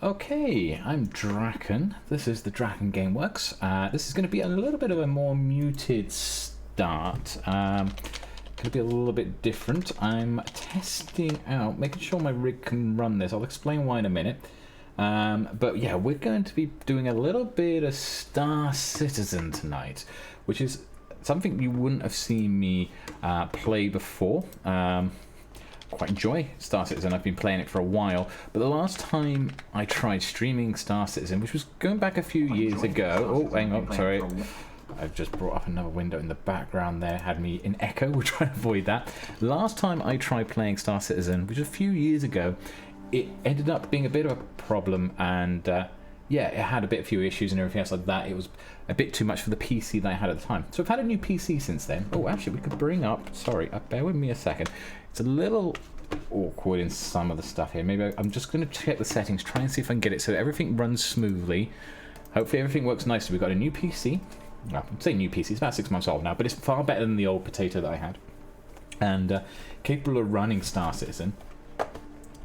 Okay, I'm Draken. This is the DrakenWerks. This is going to be a little bit of a more muted start. Going to be a little bit different. I'm testing out, making sure my rig can run this. I'll explain why in a minute. But yeah, we're going to be doing a little bit of Star Citizen tonight, which is something you wouldn't have seen me play before. Quite enjoy Star Citizen. I've been playing it for a while, but the last time I tried streaming Star Citizen, which was going back a few years ago. Oh, hang on, sorry. I've just brought up another window in the background there, had me in echo. We'll try to avoid that. Last time I tried playing Star Citizen, which was a few years ago, it ended up being a bit of a problem, and yeah, it had a few issues and everything else like that. It was a bit too much for the PC that I had at the time. So I've had a new PC since then. Oh, actually, we could bring up, sorry, bear with me a second. It's a little awkward in some of the stuff here. Maybe I'm just going to check the settings, try and see if I can get it so everything runs smoothly. Hopefully everything works nicely. We've got a new PC. Well, I'm saying new PC, it's about 6 months old now, but it's far better than the old potato that I had. And capable of running Star Citizen.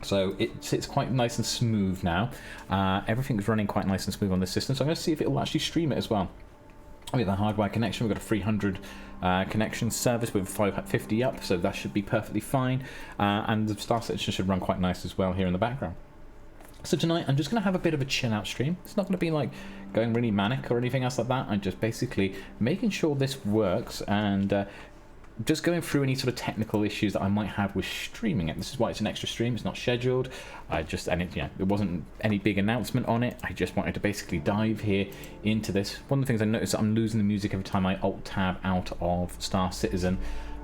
So it sits quite nice and smooth now. Everything's running quite nice and smooth on this system, so I'm going to see if it will actually stream it as well. We have a hardwired connection. We've got a 300 connection service with 550 up, so that should be perfectly fine. And the Star Citizen should run quite nice as well here in the background. So tonight I'm just going to have a bit of a chill out stream. It's not going to be like going really manic or anything else like that. I'm just basically making sure this works and just going through any sort of technical issues that I might have with streaming it. This is why it's an extra stream. It's not scheduled. It wasn't any big announcement on it. I just wanted to basically dive here into this. One of the things I noticed that I'm losing the music every time I alt tab out of Star Citizen.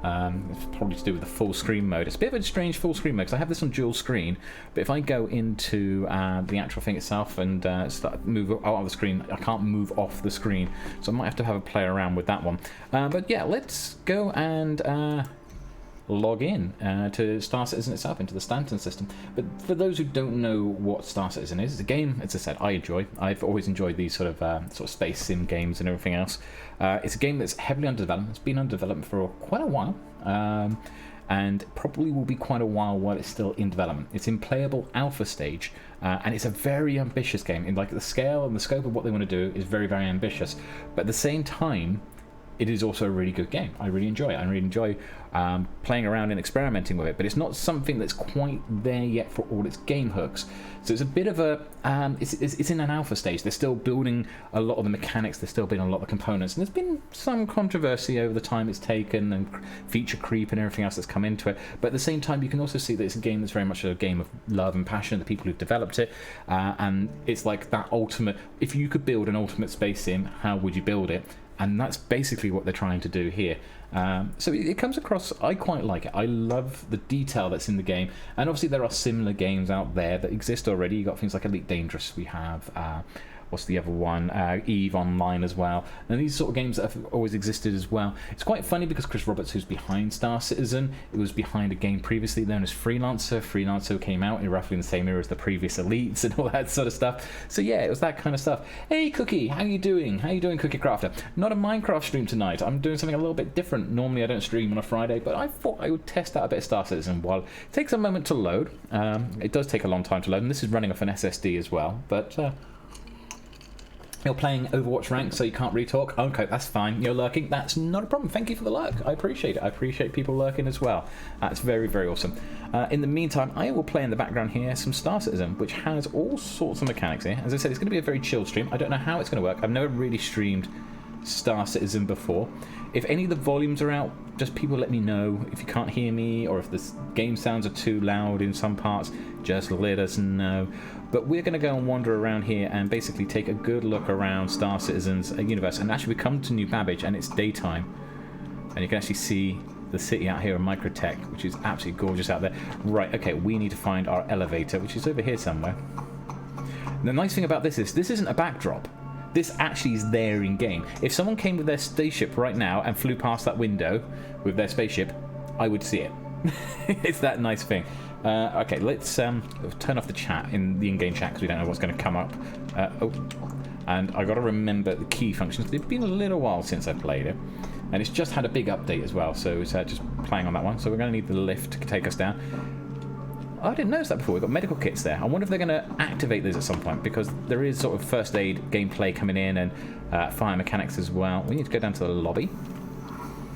It's probably to do with the full screen mode. It's a bit of a strange full screen mode because I have this on dual screen, but if I go into the actual thing itself and move out of the screen, I can't move off the screen, so I might have to have a play around with that one. But yeah, let's go and log in to Star Citizen itself, into the Stanton system. But for those who don't know what Star Citizen is, it's a game, as I said, I've always enjoyed these sort of space sim games and everything else. It's a game that's heavily under development. It's been under development for quite a while, and probably will be quite a while it's still in development. It's in playable alpha stage, and it's a very ambitious game. In like the scale and the scope of what they want to do is very, very ambitious. But at the same time, it is also a really good game. I really enjoy it. I really enjoy playing around and experimenting with it, but it's not something that's quite there yet for all its game hooks. So it's a bit of a it's in an alpha stage. They're still building a lot of the mechanics. They're still building a lot of the components, and there's been some controversy over the time it's taken and feature creep and everything else that's come into it. But at the same time, you can also see that it's a game that's very much a game of love and passion, the people who've developed it, and it's like that ultimate, if you could build an ultimate space sim, how would you build it? And that's basically what they're trying to do here. So it comes across, I quite like it. I love the detail that's in the game. And obviously there are similar games out there that exist already. You've got things like Elite Dangerous. We have, what's the other one? EVE Online as well. And these sort of games that have always existed as well. It's quite funny because Chris Roberts, who's behind Star Citizen, it was behind a game previously known as Freelancer. Freelancer came out in roughly the same era as the previous Elites and all that sort of stuff. So yeah, it was that kind of stuff. Hey Cookie, how you doing? How you doing, Cookie Crafter? Not a Minecraft stream tonight. I'm doing something a little bit different. Normally I don't stream on a Friday, but I thought I would test out a bit of Star Citizen while it takes a moment to load. It does take a long time to load, and this is running off an SSD as well, but you're playing Overwatch rank, so you can't retalk. Okay, that's fine. You're lurking. That's not a problem. Thank you for the lurk. I appreciate it. I appreciate people lurking as well. That's very, very awesome. In the meantime, I will play in the background here some Star Citizen, which has all sorts of mechanics here. As I said, it's going to be a very chill stream. I don't know how it's going to work. I've never really streamed Star Citizen before. If any of the volumes are out, just people let me know. If you can't hear me, or if the game sounds are too loud in some parts, just let us know. But we're going to go and wander around here and basically take a good look around Star Citizen's universe. And actually we come to New Babbage and it's daytime. And you can actually see the city out here in Microtech, which is absolutely gorgeous out there. Right, okay, we need to find our elevator, which is over here somewhere. The nice thing about this is, this isn't a backdrop. This actually is there in game. If someone came with their spaceship right now and flew past that window with their spaceship, I would see it. It's that nice thing. Okay, let's turn off the chat, in the in-game chat, because we don't know what's going to come up. And I got to remember the key functions. It's been a little while since I played it, and it's just had a big update as well, so it's just playing on that one. So we're going to need the lift to take us down. I didn't notice that before. We've got medical kits there. I wonder if they're going to activate those at some point, because there is sort of first aid gameplay coming in, and fire mechanics as well. We need to go down to the lobby.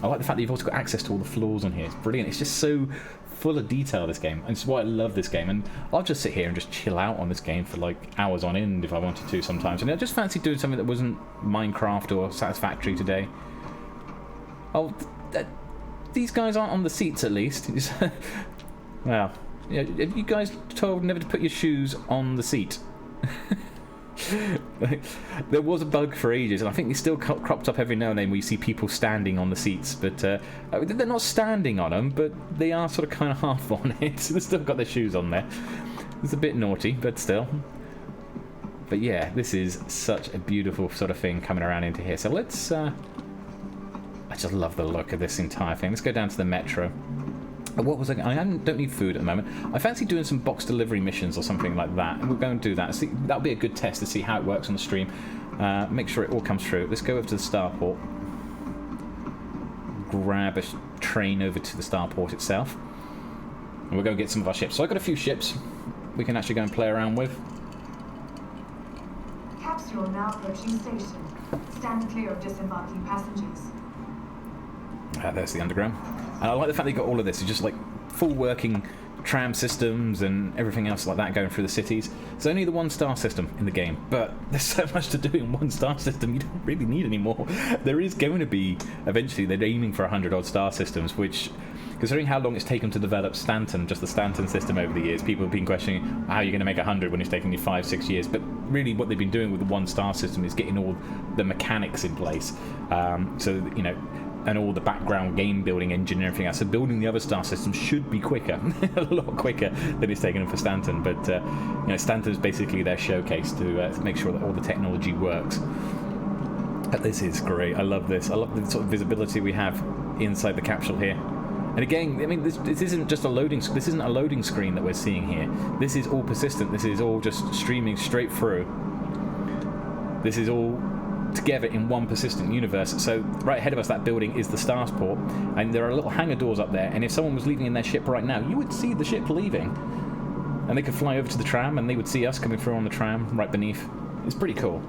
I like the fact that you've also got access to all the floors on here. It's brilliant. It's just so full of detail, this game, and it's why I love this game. And I'll just sit here and just chill out on this game for like hours on end if I wanted to sometimes. And I just fancy doing something that wasn't Minecraft or Satisfactory today. Oh, these guys aren't on the seats at least. Well, yeah, have you guys told never to put your shoes on the seat? There was a bug for ages, and I think it still crops up every now and then where you see people standing on the seats, but they're not standing on them, but they are sort of kind of half on it. They've still got their shoes on there. It's a bit naughty, but still. But yeah, this is such a beautiful sort of thing coming around into here. So let's... I just love the look of this entire thing. Let's go down to the metro. What was I don't need food at the moment. I fancy doing some box delivery missions or something like that, and we'll go and do that. See, that'll be a good test to see how it works on the stream. Make sure it all comes through. Let's go over to the Starport. Grab a train over to the Starport itself, and we'll go get some of our ships. So I've got a few ships we can actually go and play around with. Capsule now approaching station. Stand clear of disembarking passengers. There's the underground. And I like the fact that you got all of this. It's just like full working tram systems and everything else like that going through the cities. It's only the 1-star system in the game, but there's so much to do in 1-star system you don't really need any more. There is going to be, eventually, they're aiming for 100-odd star systems, which, considering how long it's taken to develop Stanton, just the Stanton system over the years, people have been questioning how you're going to make 100 when it's taken you 5-6 years. But really what they've been doing with the 1-star system is getting all the mechanics in place. So, you know, and all the background game building engine and everything else. So building the other star systems should be quicker, a lot quicker than it's taken them for Stanton. But you know, Stanton is basically their showcase to make sure that all the technology works. But this is great. I love this. I love the sort of visibility we have inside the capsule here. And again, I mean, this isn't just a loading. This isn't a loading screen that we're seeing here. This is all persistent. This is all just streaming straight through. This is all together in one persistent universe. So right ahead of us, that building is the Starport, and there are little hangar doors up there, and if someone was leaving in their ship right now, you would see the ship leaving, and they could fly over to the tram and they would see us coming through on the tram right beneath. It's pretty cool.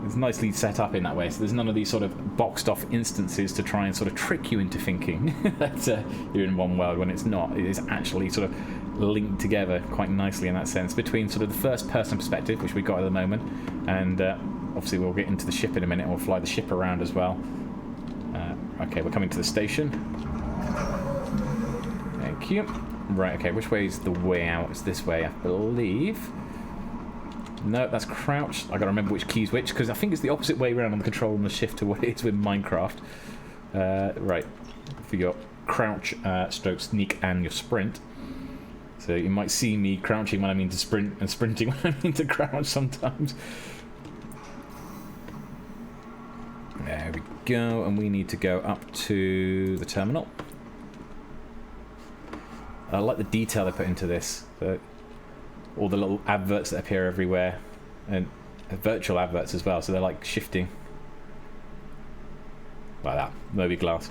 It's nicely set up in that way, so there's none of these sort of boxed off instances to try and sort of trick you into thinking that you're in one world when it's not. It is actually sort of linked together quite nicely in that sense between sort of the first person perspective, which we've got at the moment, and obviously we'll get into the ship in a minute. We'll fly the ship around as well. Okay, we're coming to the station. Thank you. Right, okay, which way is the way out? It's this way, I believe. No, that's crouch. I gotta remember which key's which, because I think it's the opposite way around on the control and the shift to what it is with Minecraft. Right, for your crouch, stroke, sneak, and your sprint. So you might see me crouching when I mean to sprint, and sprinting when I mean to crouch sometimes. There we go, and we need to go up to the terminal. I like the detail they put into this. All the little adverts that appear everywhere, and virtual adverts as well, so they're like shifting. Like that, Moby glass.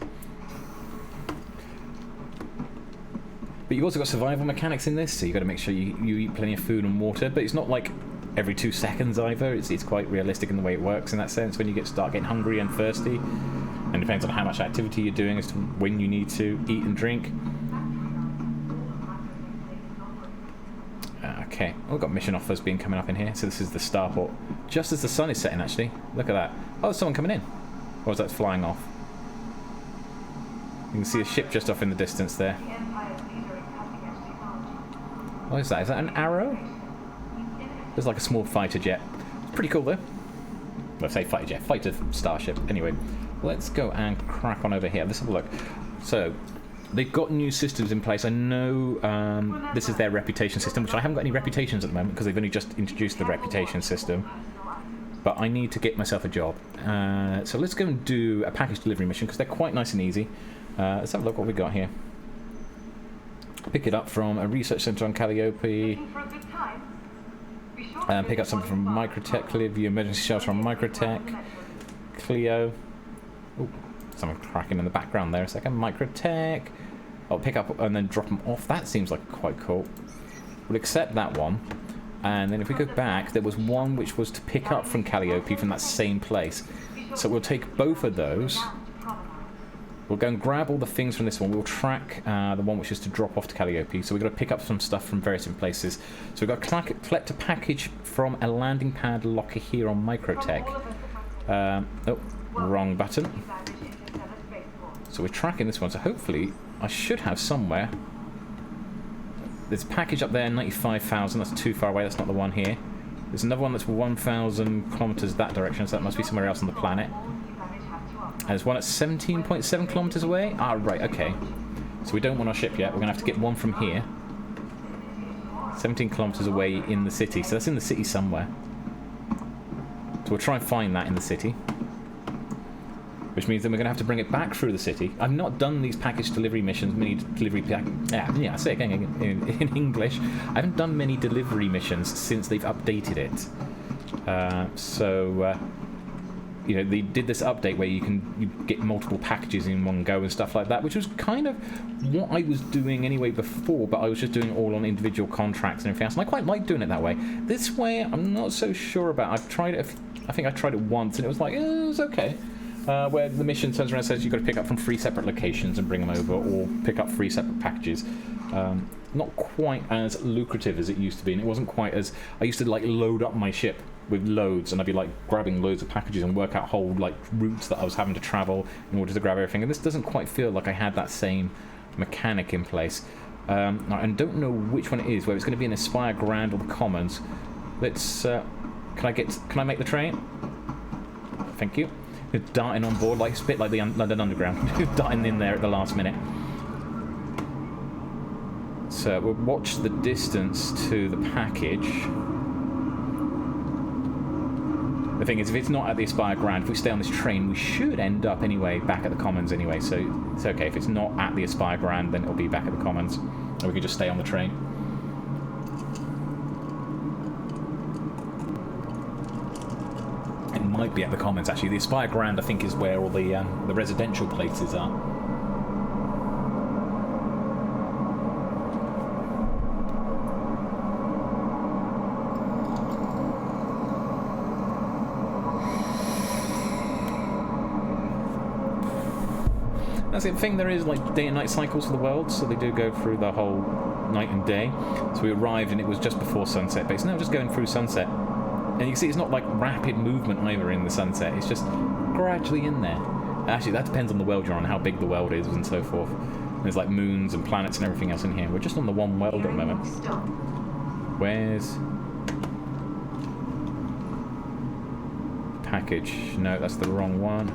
But you've also got survival mechanics in this, so you've got to make sure you eat plenty of food and water, but it's not like every 2 seconds either. It's quite realistic in the way it works in that sense when you start getting hungry and thirsty, and it depends on how much activity you're doing as to when you need to eat and drink. Okay, we've got mission offers being coming up in here, so this is the Starport. Just as the sun is setting, actually. Look at that. Oh, there's someone coming in. Or is that flying off? You can see a ship just off in the distance there. What is that? Is that an arrow? There's like a small fighter jet. It's pretty cool, though. Well, I say fighter jet. Fighter starship. Anyway, let's go and crack on over here. Let's have a look. So, they've got new systems in place. I know this is their reputation system, which I haven't got any reputations at the moment because they've only just introduced the reputation system. But I need to get myself a job. So let's go and do a package delivery mission because they're quite nice and easy. Let's have a look what we got here. Pick it up from a research centre on Calliope. Pick up something from Microtech. Clear view emergency shelter on Microtech. Clio. Ooh, someone cracking in the background there a second. Microtech. I'll pick up and then drop them off. That seems like quite cool. We'll accept that one. And then if we go back, there was one which was to pick up from Calliope from that same place. So we'll take both of those. We'll go and grab all the things from this one. We'll track the one which is to drop off to Calliope. So we've got to pick up some stuff from various different places. So we've got to collect a package from a landing pad locker here on Microtech. Oh, wrong button. So we're tracking this one. So hopefully I should have somewhere. There's a package up there, 95,000. That's too far away. That's not the one here. There's another one that's 1,000 kilometers that direction. So that must be somewhere else on the planet. And there's one at 17.7 kilometers away. Ah, right, okay. So we don't want our ship yet. We're going to have to get one from here. 17 kilometers away in the city. So that's in the city somewhere. So we'll try and find that in the city. Which means then we're going to have to bring it back through the city. I've not done these package delivery missions, many delivery... Yeah, I say it again in English. I haven't done many delivery missions since they've updated it. You know, they did this update where you get multiple packages in one go and stuff like that, which was kind of what I was doing anyway before, but I was just doing it all on individual contracts and everything else, and I quite like doing it that way. This way, I'm not so sure about. I've tried it. I think I tried it once, and it was like, it was okay. Where the mission turns around and says you've got to pick up from 3 separate locations and bring them over, or pick up 3 separate packages. Not quite as lucrative as it used to be, and it wasn't quite as... I used to like load up my ship with loads, and I'd be like grabbing loads of packages and work out whole like routes that I was having to travel in order to grab everything, and this doesn't quite feel like I had that same mechanic in place. And don't know which one it is, whether it's going to be an Aspire Grand or the Commons. Let's can I make the train? Thank you. Darting on board, like it's a bit like the London Underground. Darting in there at the last minute. So we'll watch the distance to the package. The thing is, if it's not at the Aspire Grand, if we stay on this train, we should end up anyway back at the Commons anyway, so it's okay. If it's not at the Aspire Grand, then it'll be back at the Commons. Or we could just stay on the train. It might be at the Commons, actually. The Aspire Grand, I think, is where all the residential places are. That's the thing, there is like day and night cycles for the world, so they do go through the whole night and day. So we arrived and it was just before sunset, but it's now just going through sunset. And you can see it's not like rapid movement either in the sunset, it's just gradually in there. Actually, that depends on the world you're on, how big the world is and so forth. There's like moons and planets and everything else in here. We're just on the one world at the moment. Where's... package? No, that's the wrong one.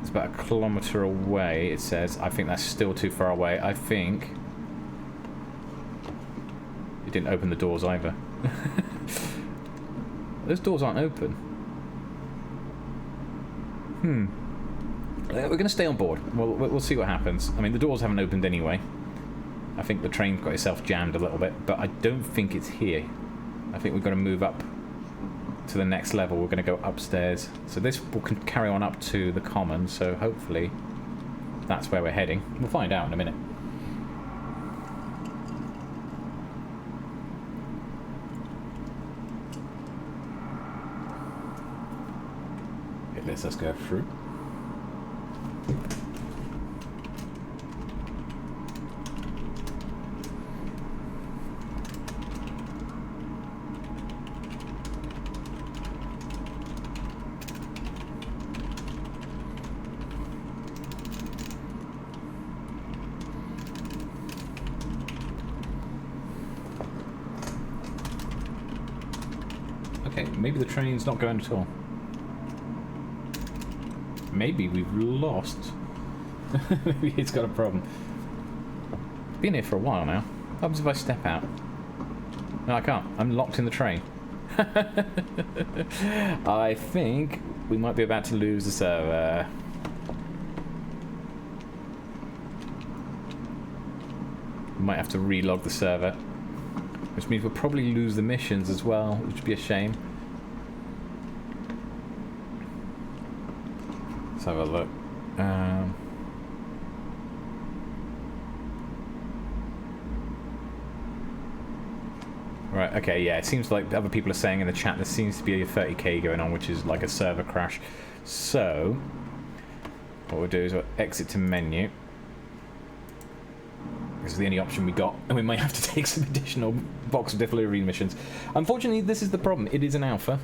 About a kilometre away, it says. I think that's still too far away. I think it didn't open the doors either. Those doors aren't open. We're going to stay on board. We'll see what happens. I mean, the doors haven't opened anyway. I think the train's got itself jammed a little bit, but I don't think it's here. I think we've got to move up to the next level. We're going to go upstairs, so this will carry on up to the Commons, so hopefully that's where we're heading. We'll find out in a minute. It lets us go through. Okay, maybe the train's not going at all. Maybe we've lost. Maybe it's got a problem. Been here for a while now. What happens if I step out? No, I can't. I'm locked in the train. I think we might be about to lose the server. We might have to relog the server. Which means we'll probably lose the missions as well, which would be a shame. Let's have a look. Right, okay, yeah, it seems like other people are saying in the chat there seems to be a 30k going on, which is like a server crash. So, what we'll do is we'll exit to menu. This is the only option we got, and we might have to take some additional box of delivery missions. Unfortunately, this is the problem. It is an alpha.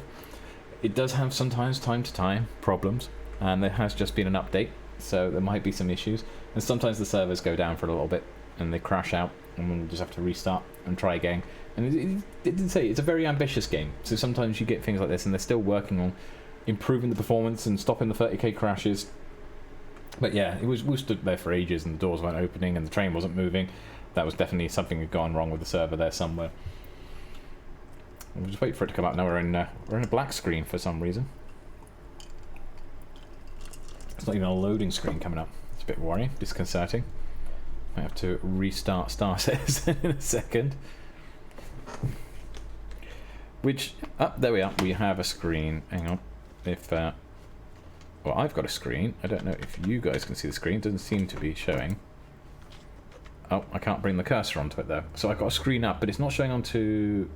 It does have sometimes, time to time, problems, and there has just been an update, so there might be some issues. And sometimes the servers go down for a little bit, and they crash out, and we'll just have to restart and try again. And it did say it's a very ambitious game, so sometimes you get things like this, and they're still working on improving the performance and stopping the 30k crashes. But yeah, we stood there for ages, and the doors weren't opening, and the train wasn't moving. That was definitely something had gone wrong with the server there somewhere. We'll just wait for it to come up. Now we're in a black screen for some reason. It's not even a loading screen coming up. It's a bit worrying, disconcerting. I have to restart Star Citizen in a second. Which, there we are. We have a screen. Hang on. If, well, I've got a screen. I don't know if you guys can see the screen. It doesn't seem to be showing. Oh, I can't bring the cursor onto it though. So I've got a screen up, but it's not showing onto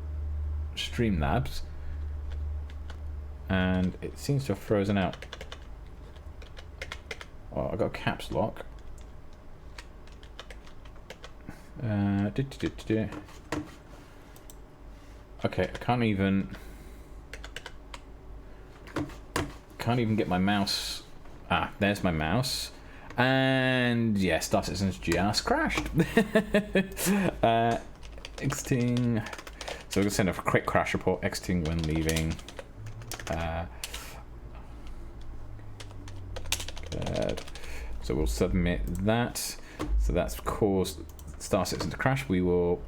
Streamlabs. And it seems to have frozen out. Well, I've got a caps lock. Okay, I can't even get my mouse. Ah, there's my mouse. And yeah, Star Citizen's just crashed. Exiting. So we're gonna send a quick crash report. Exiting when leaving. So we'll submit that. So that's caused Star Citizen to crash. We will.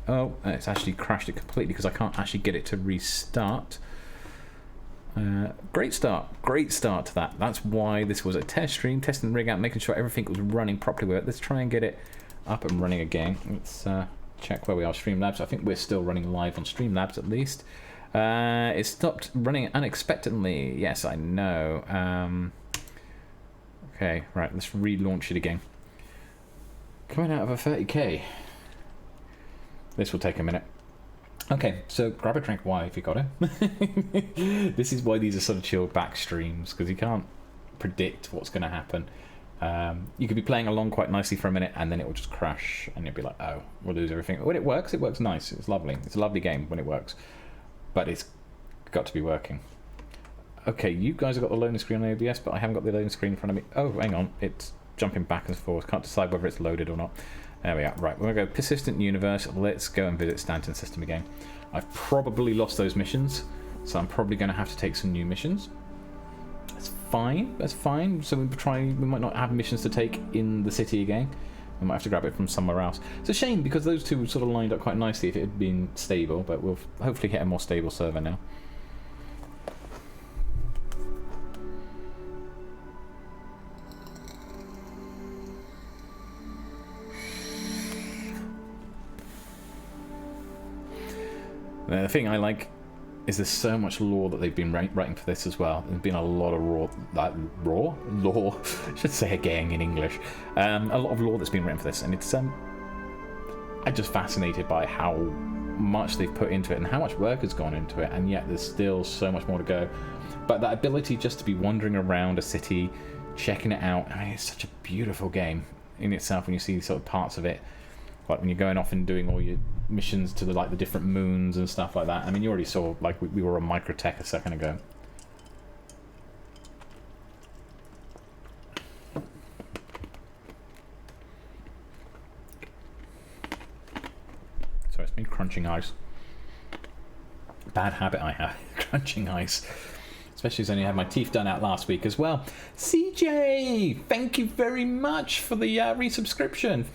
Oh, it's actually crashed it completely because I can't actually get it to restart. Great start to that. That's why this was a test stream, testing the rig out, making sure everything was running properly with it. Let's try and get it up and running again. Let's check where we are. Streamlabs. I think we're still running live on Streamlabs at least. It stopped running unexpectedly. Yes, I know. Okay, right. Let's relaunch it again. Coming out of a 30k. This will take a minute. Okay, so grab a drink while if you got it. This is why these are sort of chilled back streams, because you can't predict what's going to happen. You could be playing along quite nicely for a minute, and then it will just crash, and you'll be like, oh, we'll lose everything. When it works nice. It's lovely. It's a lovely game when it works. But it's got to be working. Okay, you guys have got the loading screen on OBS, but I haven't got the loading screen in front of me. Oh, hang on. It's jumping back and forth. Can't decide whether it's loaded or not. There we are. Right, we're going to go Persistent Universe. Let's go and visit Stanton System again. I've probably lost those missions, so I'm probably going to have to take some new missions. That's fine. That's fine. So we might not have missions to take in the city again. We might have to grab it from somewhere else. It's a shame because those two sort of lined up quite nicely if it had been stable, but we'll hopefully hit a more stable server now. The thing I like is there's so much lore that they've been writing for this as well. There's been a lot of lore, I should say again in English. A lot of lore that's been written for this, and it's I'm just fascinated by how much they've put into it and how much work has gone into it, and yet there's still so much more to go. But that ability just to be wandering around a city, checking it out, I mean, it's such a beautiful game in itself when you see sort of parts of it. Like when you're going off and doing all your missions to the different moons and stuff like that. I mean, you already saw like we were on Microtech a second ago. Sorry, it's me crunching ice. Bad habit I have, crunching ice. Especially as I only had my teeth done out last week as well. CJ, thank you very much for the resubscription.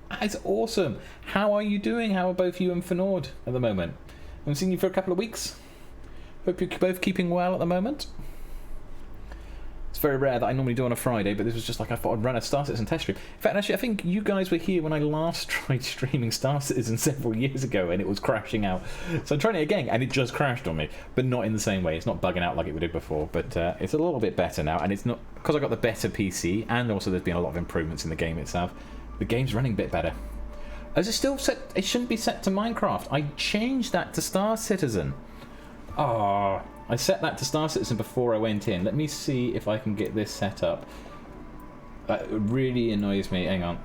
That's awesome. How are you doing? How are both you and Fenord at the moment? I haven't seen you for a couple of weeks. Hope you're both keeping well at the moment. It's very rare that I normally do on a Friday, but this was just like I thought I'd run a Star Citizen test stream. In fact, actually, I think you guys were here when I last tried streaming Star Citizen several years ago, and it was crashing out. So I'm trying it again, and it just crashed on me, but not in the same way. It's not bugging out like it did before, but it's a little bit better now, and it's not because I got the better PC, and also there's been a lot of improvements in the game itself. The game's running a bit better. Is it still set? It shouldn't be set to Minecraft. I changed that to Star Citizen. Oh. I set that to Star Citizen before I went in. Let me see if I can get this set up. That really annoys me. Hang on.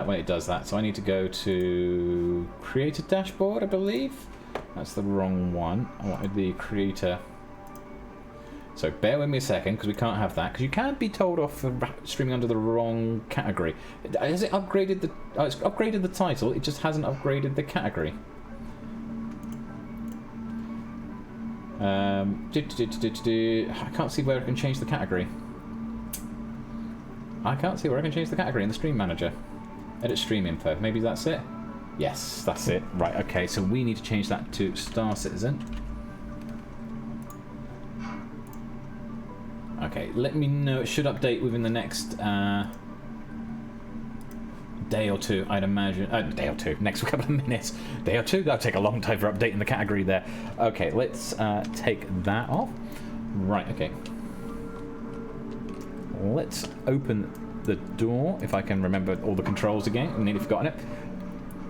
When it does that. So I need to go to Creator Dashboard, I believe. That's the wrong one. I wanted the Creator. So bear with me a second, because we can't have that. Because you can't be told off for streaming under the wrong category. Has it upgraded the... Oh, it's upgraded the title. It just hasn't upgraded the category. I can't see where I can change the category. I can't see where I can change the category in the stream manager. Edit stream info. Maybe that's it? Yes, that's it. Right, okay, so we need to change that to Star Citizen. Okay, let me know. It should update within the next day or two, I'd imagine. Day or two, next couple of minutes. Day or two, that'll take a long time for updating the category there. Okay, let's take that off. Right, okay. Let's open the door, if I can remember all the controls again. I've nearly forgotten it.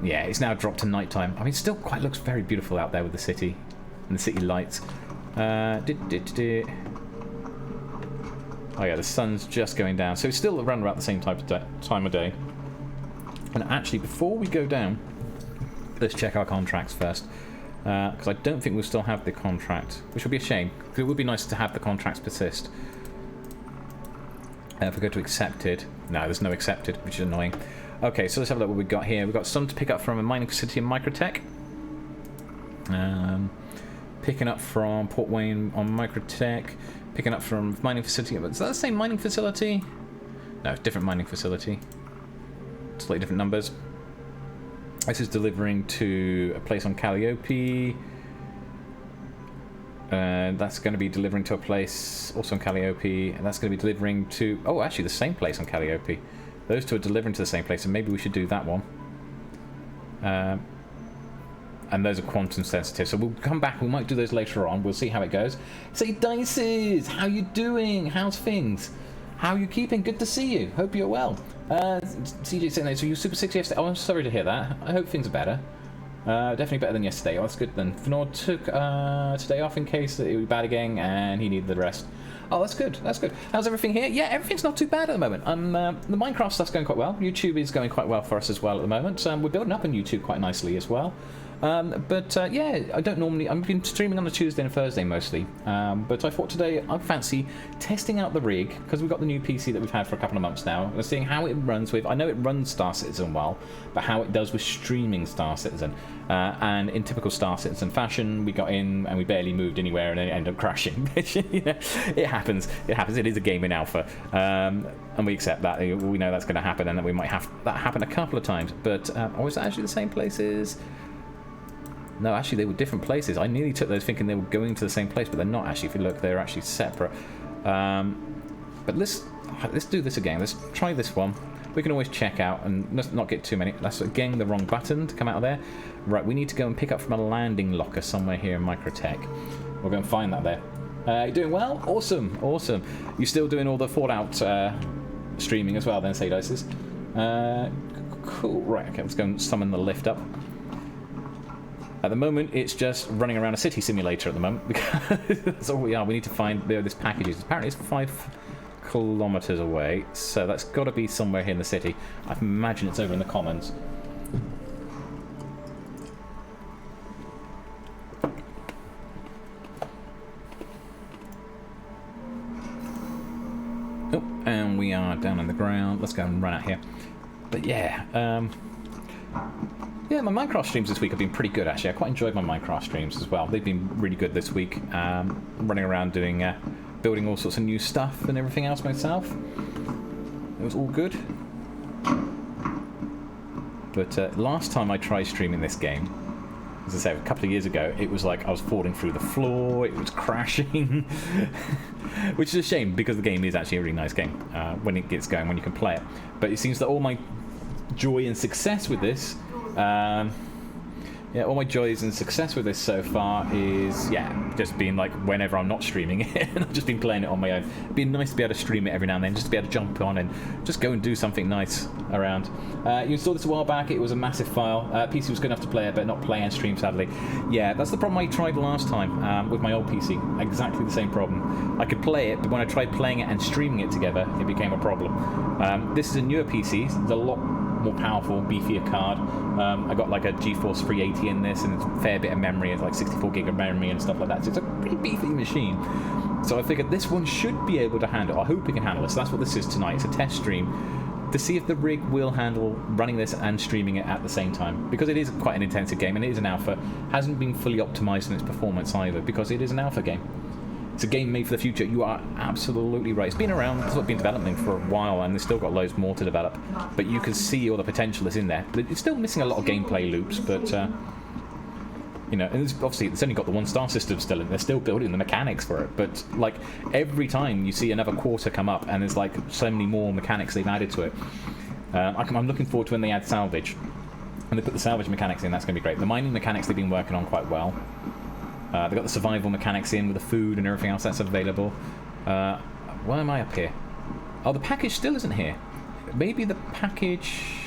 Yeah, it's now dropped to nighttime. I mean, it still quite looks very beautiful out there with the city and the city lights. Oh yeah, the sun's just going down, so it's still around about the same time of day. And actually, before we go down, let's check our contracts first. Because I don't think we'll still have the contract, which would be a shame. Because it would be nice to have the contracts persist. If we go to accepted, no, there's no accepted, which is annoying. Okay, so let's have a look what we've got here. We've got some to pick up from a mining facility in Microtech. Picking up from Port Wayne on Microtech. Picking up from mining facility. Is that the same mining facility? No, it's a different mining facility. Slightly different numbers. This is delivering to a place on Calliope. That's going to be delivering to a place also on Calliope. And that's going to be delivering to... Oh, actually the same place on Calliope. Those two are delivering to the same place, and maybe we should do that one. And those are quantum sensitive, so we'll come back. We might do those later on. We'll see how it goes. Say, Dices, how you doing? How's things? How are you keeping? Good to see you. Hope you're well. CJ saying that, so you Super 6 yesterday. Oh, I'm sorry to hear that. I hope things are better. Definitely better than yesterday. Oh, that's good then. Fnord took today off in case it would be bad again, and he needed the rest. Oh, that's good. That's good. How's everything here? Yeah, everything's not too bad at the moment. The Minecraft stuff's going quite well. YouTube is going quite well for us as well at the moment. We're building up on YouTube quite nicely as well. Yeah, I don't normally... I've been streaming on a Tuesday and a Thursday mostly. But I thought today I'd fancy testing out the rig, because we've got the new PC that we've had for a couple of months now. We're seeing how it runs with... I know it runs Star Citizen well, but how it does with streaming Star Citizen. And in typical Star Citizen fashion, we got in and we barely moved anywhere and then it ended up crashing. You know, it happens. It happens. It is a game in alpha. And we accept that. We know that's going to happen, and that we might have that happen a couple of times. But was it actually the same places? No, actually they were different places. I nearly took those thinking they were going to the same place, but they're not actually. If you look, they're actually separate. But let's do this again. Let's try this one. We can always check out and let's not get too many. That's again the wrong button to come out of there. Right, we need to go and pick up from a landing locker somewhere here in Microtech. We'll go and find that there. You doing well? Awesome, awesome. You still doing all the Fallout streaming as well then, Say Dices? Cool. Right, okay, let's go and summon the lift up. At the moment, it's just running around a city simulator at the moment, because that's all we are. We need to find where this package is. Apparently it's 5 kilometers away, so that's got to be somewhere here in the city. I imagine it's over in the Commons. Oh, and we are down on the ground. Let's go and run out here. But yeah, yeah, my Minecraft streams this week have been pretty good, actually. I quite enjoyed my Minecraft streams as well. They've been really good this week. Running around doing, building all sorts of new stuff and everything else myself. It was all good. But last time I tried streaming this game, As I said, a couple of years ago, it was like I was falling through the floor, it was crashing, which is a shame because the game is actually a really nice game when it gets going, when you can play it. But it seems that all my joy and success with this, all my joys and success with this so far is, just being like whenever I'm not streaming it, and I've just been playing it on my own. It'd be nice to be able to stream it every now and then, just to be able to jump on and just go and do something nice around. You installed this a while back. It was a massive file. PC was good enough to play it, but not play and stream, sadly. Yeah, that's the problem I tried last time with my old PC. Exactly the same problem. I could play it, but when I tried playing it and streaming it together, it became a problem. This is a newer PC. It's a lot more powerful, beefier card. I got like a GeForce 380 in this, and it's a fair bit of memory. It's like 64 gig of memory and stuff like that. So it's a pretty beefy machine. So I figured this one should be able to handle. I hope it can handle it. So that's what this is tonight. It's a test stream to see if the rig will handle running this and streaming it at the same time, because it is quite an intensive game and it is an alpha. Hasn't been fully optimized in its performance either, because it is an alpha game. It's a game made for the future. You are absolutely right. It's been around, it's been developing for a while, and it's still got loads more to develop. But you can see all the potential that's in there. It's still missing a lot of gameplay loops, but and obviously it's only got the 1-star system still, and they're still building the mechanics for it. But like every time you see another quarter come up, and there's like so many more mechanics they've added to it. I'm looking forward to when they add salvage, and they put the salvage mechanics in. That's going to be great. The mining mechanics they've been working on quite well. They've got the survival mechanics in with the food and everything else that's available. Why am I up here? Oh, the package still isn't here. Maybe the package...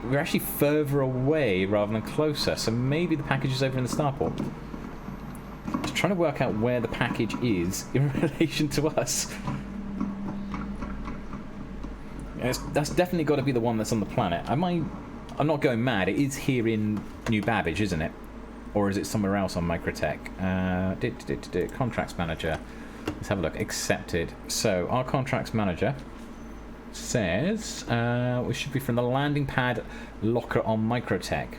We're actually further away rather than closer, so maybe the package is over in the Starport. Just trying to work out where the package is in relation to us. That's definitely got to be the one that's on the planet. I'm not going mad. It is here in New Babbage, isn't it? Or is it somewhere else on Microtech? Contracts manager. Let's have a look. Accepted. So our contracts manager says we should be from the landing pad locker on Microtech.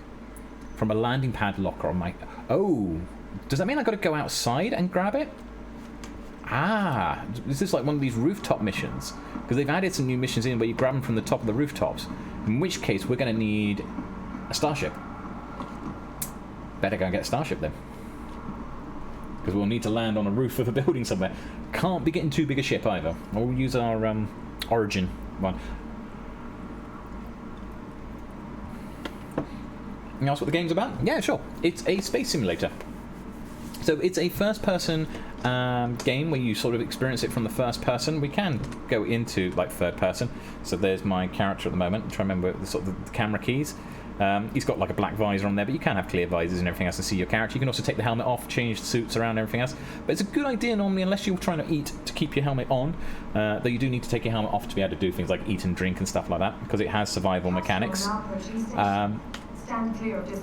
From a landing pad locker on Oh, does that mean I got to go outside and grab it? Ah, is this like one of these rooftop missions? Because they've added some new missions in where you grab them from the top of the rooftops. In which case we're going to need a starship. Better go and get a starship then, because we'll need to land on a roof of a building somewhere. Can't be getting too big a ship either. We'll use our Origin one. Anything else what the game's about? Yeah, sure. It's a space simulator. So it's a first-person game where you sort of experience it from the first person. We can go into like third person. So there's my character at the moment. I'm trying to remember the sort of the camera keys. He's got like a black visor on there, but you can have clear visors and everything else to see your character. You can also take the helmet off, change the suits around and everything else. But it's a good idea normally, unless you're trying to eat, to keep your helmet on. Though you do need to take your helmet off to be able to do things like eat and drink and stuff like that, because it has survival mechanics.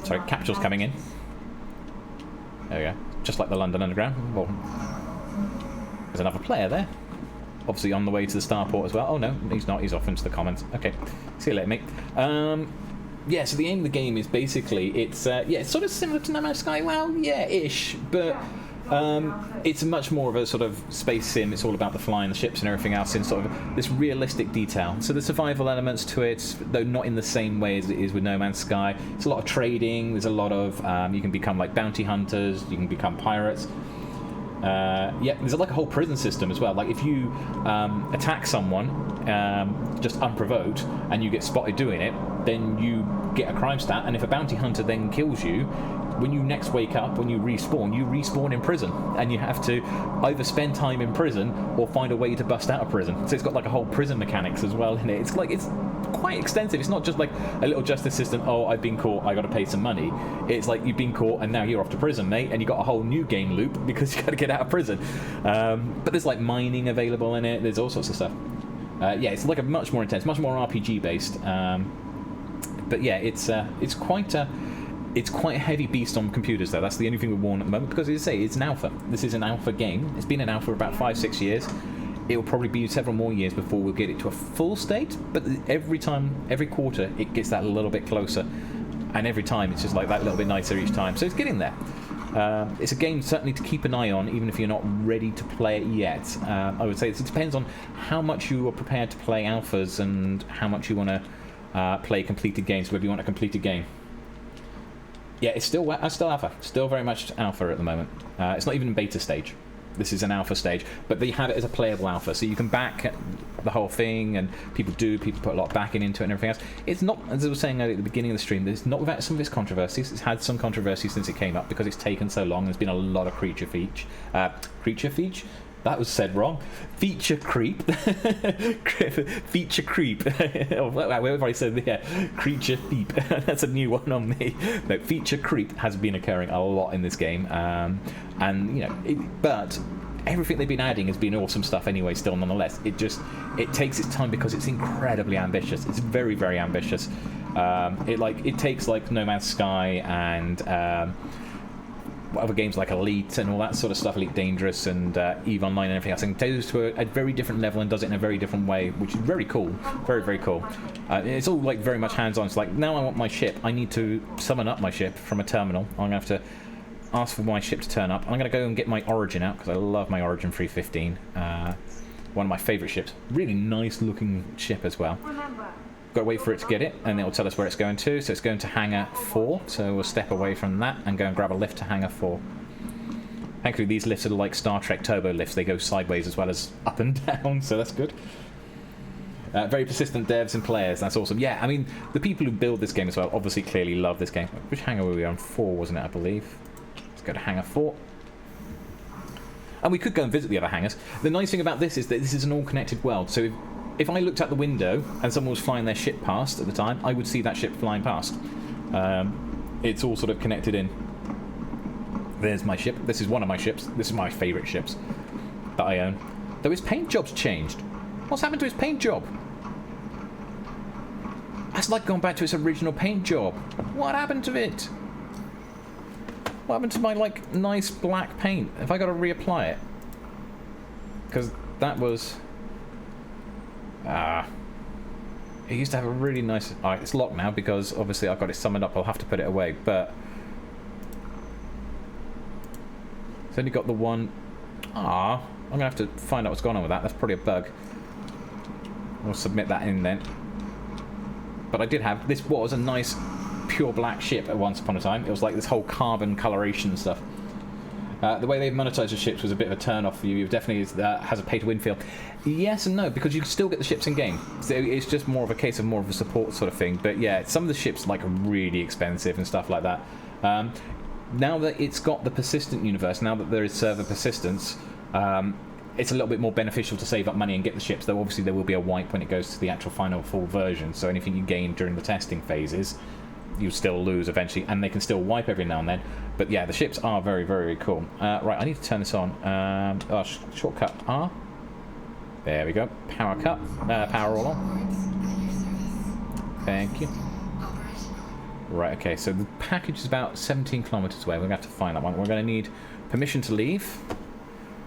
Sorry, capsule's coming in. There we go. Just like the London Underground. Well, there's another player there. Obviously on the way to the Starport as well. Oh no, he's not. He's off into the comments. Okay. See you later, mate. Yeah, so the aim of the game is basically, it's sort of similar to No Man's Sky. Well, yeah, ish, but it's much more of a sort of space sim. It's all about the flying the ships and everything else in sort of this realistic detail. So the survival elements to it, though not in the same way as it is with No Man's Sky. It's a lot of trading. There's a lot of you can become like bounty hunters. You can become pirates. There's like a whole prison system as well. Like if you attack someone just unprovoked and you get spotted doing it, then you get a crime stat, and if a bounty hunter then kills you, when you next wake up, when you respawn in prison, and you have to either spend time in prison or find a way to bust out of prison. So it's got like a whole prison mechanics as well in it. It's quite extensive. It's not just like a little justice system. Oh, I've been caught, I got to pay some money. It's like you've been caught and now you're off to prison, mate, and you got a whole new game loop because you got to get out of prison. But there's like mining available in it. There's all sorts of stuff. It's like a much more intense, much more RPG based. But yeah, it's quite a heavy beast on computers though. That's the only thing we're warned at the moment, because as I say, it's an alpha. This is an alpha game. It's been an alpha for about 5-6 years. It will probably be several more years before we'll get it to a full state, but every quarter it gets that a little bit closer, and every time it's just like that little bit nicer each time. So it's getting there. It's a game certainly to keep an eye on, even if you're not ready to play it yet. I would say it depends on how much you are prepared to play alphas and how much you want to play completed games, whether you want a completed game. Yeah, it's still alpha. Still very much alpha at the moment. It's not even in beta stage. This is an alpha stage, but they have it as a playable alpha, so you can back the whole thing, and people put a lot of backing into it and everything else. It's not, as I was saying at the beginning of the stream, it's not without some of its controversies. It's had some controversy since it came up because it's taken so long. There's been a lot of creature feature. That was said wrong. Feature creep. Feature creep. Whatever I said there. Creature feep. That's a new one on me. No, feature creep has been occurring a lot in this game. And, you know, but everything they've been adding has been awesome stuff anyway, still nonetheless. It takes its time because it's incredibly ambitious. It's very, very ambitious. It takes like No Man's Sky and other games like Elite and all that sort of stuff, Elite Dangerous and EVE Online and everything else, and goes to a very different level and does it in a very different way, which is very cool. Very, very cool. It's all like very much hands-on. It's like, now I want my ship. I need to summon up my ship from a terminal. I'm going to have to ask for my ship to turn up. I'm going to go and get my Origin out, because I love my Origin 315. One of my favourite ships. Really nice looking ship as well. Got to wait for it to get it, and it will tell us where it's going to. So it's going to Hangar 4, so we'll step away from that and go and grab a lift to Hangar 4. Thankfully, these lifts are like Star Trek turbo lifts. They go sideways as well as up and down, so that's good. Very persistent devs and players, that's awesome. Yeah, I mean, the people who build this game as well obviously clearly love this game. Which hangar were we on? 4, wasn't it, I believe? Let's go to Hangar 4. And we could go and visit the other hangars. The nice thing about this is that this is an all-connected world, so if I looked out the window and someone was flying their ship past at the time, I would see that ship flying past. It's all sort of connected in. There's my ship. This is one of my ships. This is my favourite ships that I own. Though his paint job's changed. What's happened to his paint job? That's like going back to its original paint job. What happened to it? What happened to my, like, nice black paint? Have I got to reapply it? Because that was... it used to have a really nice... it's locked now because obviously I've got it summoned up. I'll have to put it away, but it's only got the one. I'm gonna have to find out what's going on with that. That's probably a bug. We'll submit that in then. But I did have... This was a nice pure black ship at once upon a time. It was like this whole carbon coloration stuff. The way they've monetized the ships was a bit of a turn-off for you. It definitely has a pay-to-win feel. Yes and no, because you can still get the ships in-game. So it's just more of a case of more of a support sort of thing. But yeah, some of the ships like are really expensive and stuff like that. Now that it's got the persistent universe, now that there is server persistence, it's a little bit more beneficial to save up money and get the ships. Though obviously there will be a wipe when it goes to the actual final full version. So anything you gain during the testing phases, you still lose eventually, and they can still wipe every now and then. But yeah, the ships are very, very cool. Right, I need to turn this on. Shortcut R. There we go. Power cut. Power all on. Thank you. Right, okay, so the package is about 17 kilometers away. We're going to have to find that one. We're going to need permission to leave.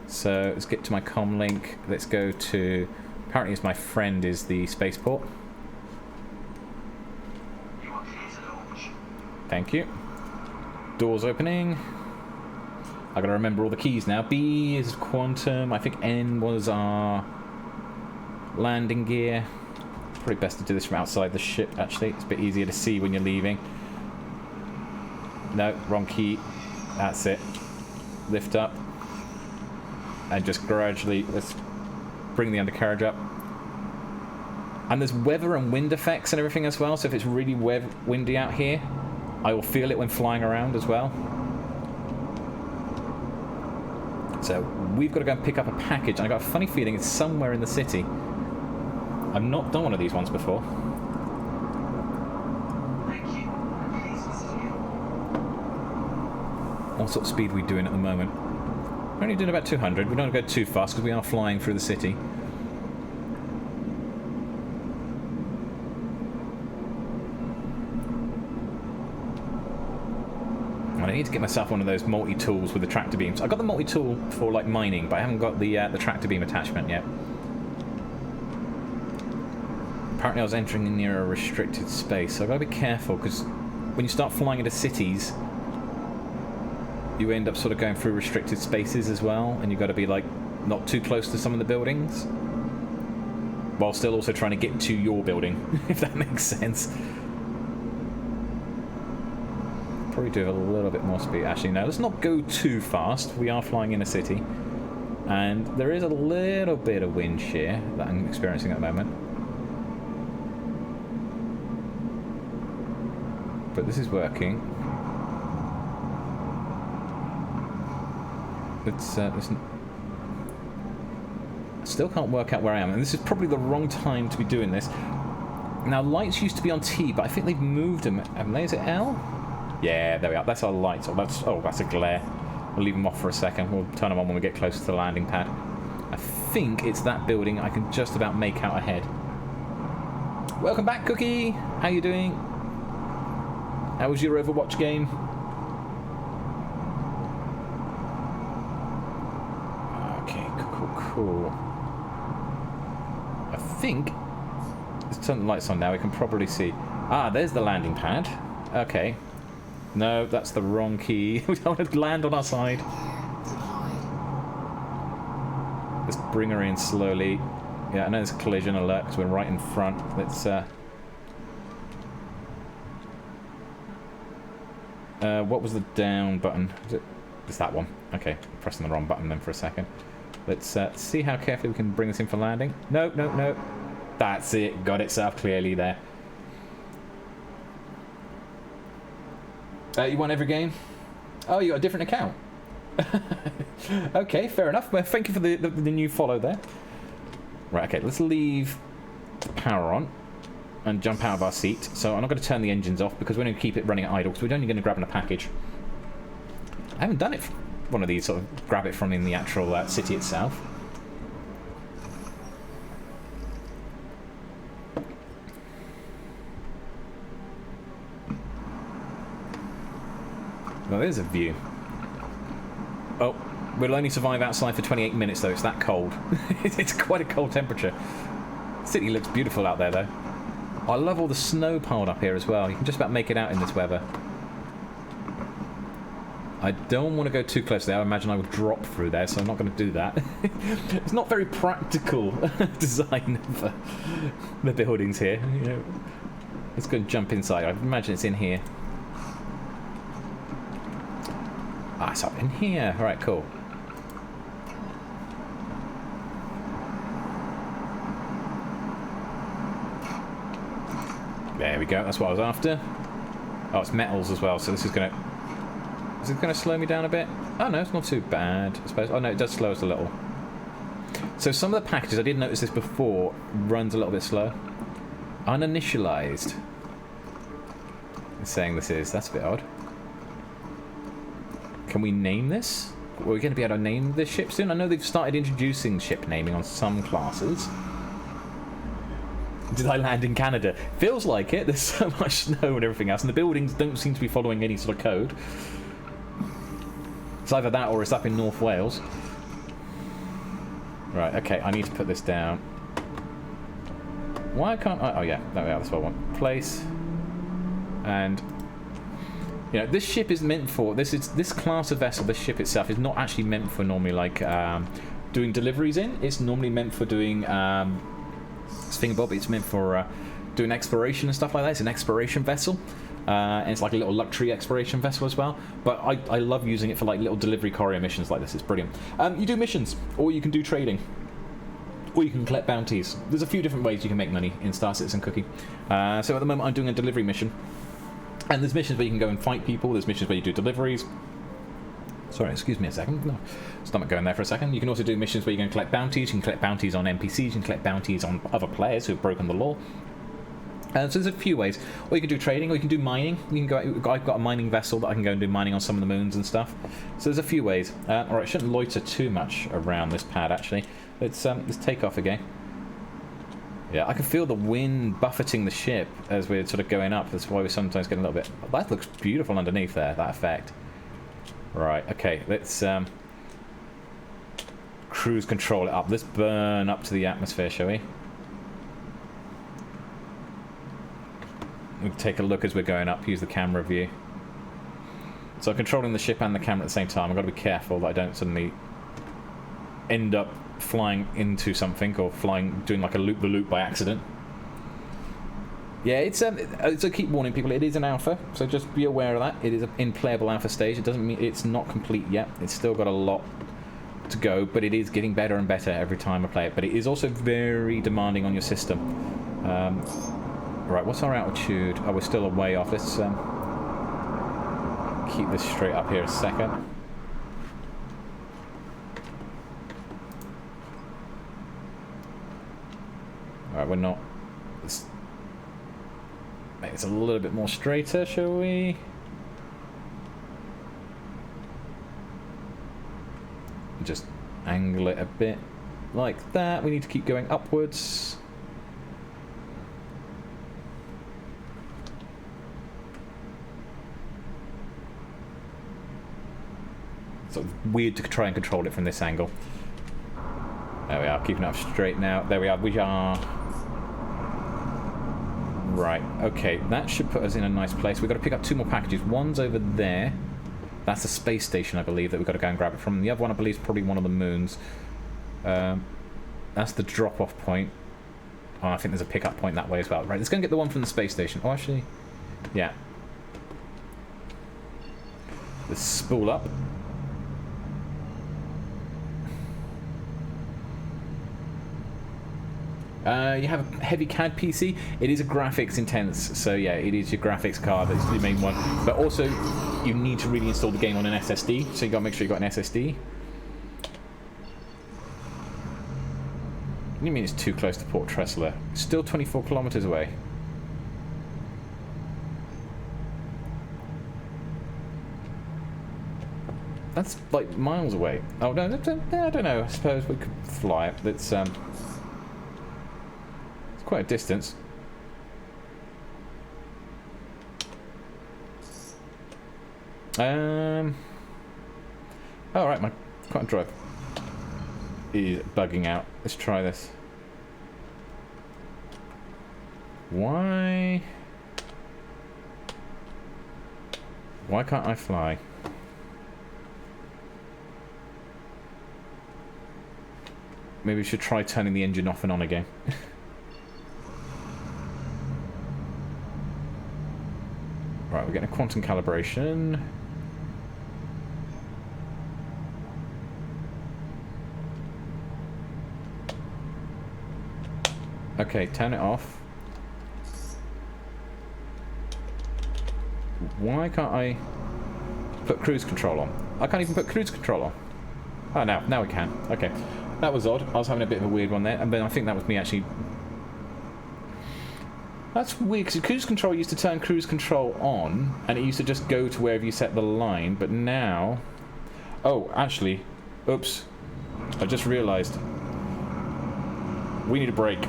So let's get to my comm link. Let's go to... Apparently it's my friend is the spaceport. Thank you. Doors opening. I gotta remember all the keys now. B is quantum. I think N was our landing gear. Probably best to do this from outside the ship, actually. It's a bit easier to see when you're leaving. No, wrong key. That's it. Lift up. And just gradually, let's bring the undercarriage up. And there's weather and wind effects and everything as well. So if it's really windy out here, I will feel it when flying around as well. So we've got to go and pick up a package. And I got a funny feeling it's somewhere in the city. I've not done one of these ones before. What sort of speed are we doing at the moment? We're only doing about 200. We don't go too fast because we are flying through the city. I need to get myself one of those multi-tools with the tractor beams. I got the multi-tool for like mining, but I haven't got the tractor beam attachment yet. Apparently I was entering near a restricted space, so I've got to be careful because when you start flying into cities, you end up sort of going through restricted spaces as well, and you've got to be like not too close to some of the buildings, while still also trying to get to your building, if that makes sense. probably do a little bit more speed. Actually, no, let's not go too fast. We are flying in a city. And there is a little bit of wind shear that I'm experiencing at the moment. But this is working. It's still can't work out where I am, and this is probably the wrong time to be doing this. Now, lights used to be on T, but I think they've moved them. Haven't they? Is it L? Yeah, there we are. That's our lights. Oh, that's a glare. We'll leave them off for a second. We'll turn them on when we get closer to the landing pad. I think it's that building I can just about make out ahead. Welcome back, Cookie. How you doing? How was your Overwatch game? Okay, cool. I think... Let's turn the lights on now. We can probably see. Ah, there's the landing pad. Okay. No, that's the wrong key. We don't want to land on our side. Let's bring her in slowly. Yeah, I know there's a collision alert because we're right in front. Let's... what was the down button? It's that one. Okay, I'm pressing the wrong button then for a second. Let's see how carefully we can bring this in for landing. No. That's it. Got it set up clearly there. You won every game? Oh, you got a different account? Okay, fair enough. Well, thank you for the new follow there. Right, okay, let's leave the power on and jump out of our seat. So I'm not going to turn the engines off because we're going to keep it running at idle because we're only going to grab in a package. I haven't done it for one of these, sort of grab it from in the actual city itself. Well, there's a view. Oh, we'll only survive outside for 28 minutes, though. It's that cold. It's quite a cold temperature. The city looks beautiful out there, though. I love all the snow piled up here as well. You can just about make it out in this weather. I don't want to go too close there. I imagine I would drop through there, so I'm not going to do that. It's not very practical design for the buildings here. You know, let's go and jump inside. I imagine it's in here. Ah, it's up in here. All right, cool. There we go. That's what I was after. Oh, it's metals as well, so this is going to... Is it going to slow me down a bit? Oh, no, it's not too bad, I suppose. Oh, no, it does slow us a little. So some of the packages, I did notice this before, runs a little bit slow. Uninitialized. It's saying this is. That's a bit odd. Can we name this? Are we going to be able to name this ship soon? I know they've started introducing ship naming on some classes. Did I land in Canada? Feels like it. There's so much snow and everything else, and the buildings don't seem to be following any sort of code. It's either that or it's up in North Wales. Right, okay, I need to put this down. Why can't I... Oh, yeah, there we are. That's what I want. Place. And... You know, this ship is meant for... This class of vessel, this ship itself, is not actually meant for normally, like, doing deliveries in. It's normally meant for doing... It's meant for doing exploration and stuff like that. It's an exploration vessel. And it's like a little luxury exploration vessel as well. But I love using it for like little delivery courier missions like this. It's brilliant. You do missions, or you can do trading, or you can collect bounties. There's a few different ways you can make money in Star Citizen Cookie. So at the moment I'm doing a delivery mission. And there's missions where you can go and fight people. There's missions where you do deliveries. Sorry, excuse me a second. No, stomach going there for a second. You can also do missions where you can collect bounties. You can collect bounties on NPCs. You can collect bounties on other players who have broken the law. So there's a few ways. Or you can do trading, or you can do mining. You can go. I've got a mining vessel that I can go and do mining on some of the moons and stuff. So there's a few ways. All right, I shouldn't loiter too much around this pad actually. Let's take off again. Yeah, I can feel the wind buffeting the ship as we're sort of going up. That's why we sometimes get a little bit... That looks beautiful underneath there, that effect. Right, okay, let's cruise control it up. Let's burn up to the atmosphere, shall we? We'll take a look as we're going up, use the camera view. So I'm controlling the ship and the camera at the same time. I've got to be careful that I don't suddenly end up flying into something or doing like a loop-the-loop by accident. Yeah, so keep warning people, it is an alpha, so just be aware of that. It is in playable alpha stage. It doesn't mean it's not complete yet. It's still got a lot to go, but it is getting better and better every time I play it. But it is also very demanding on your system. Right, what's our altitude? Oh, we're still a way off. Let's keep this straight up here a second. Alright, we're not... Let's make this a little bit more straighter, shall we? Just angle it a bit like that. We need to keep going upwards. It's weird to try and control it from this angle. There we are, keeping it up straight now. There we are, we are... Right, okay, that should put us in a nice place. We've got to pick up 2 more packages. One's over there. That's the space station, I believe, that we've got to go and grab it from. The other one, I believe, is probably one of the moons. That's the drop-off point. Oh, I think there's a pick-up point that way as well. Right, let's go and get the one from the space station. Oh, actually, yeah. Let's spool up. You have a heavy CAD PC. It is a graphics intense, so yeah, it is your graphics card that's the main one. But also, you need to really install the game on an SSD, so you got to make sure you got an SSD. What do you mean it's too close to Port Tressler? Still 24 kilometers away. That's like miles away. Oh no, I don't know. I suppose we could fly it. It's quite a distance. Alright, my quantum drive is bugging out. Let's try this. Why can't I fly? Maybe we should try turning the engine off and on again. Right, we're getting a quantum calibration. Okay, turn it off. Why can't I put cruise control on? I can't even put cruise control on. Oh, now we can. Okay. That was odd. I was having a bit of a weird one there, and then I think that was me actually... That's weird, because cruise control used to turn cruise control on, and it used to just go to wherever you set the line, but now... Oh, actually, oops. I just realised. We need a break.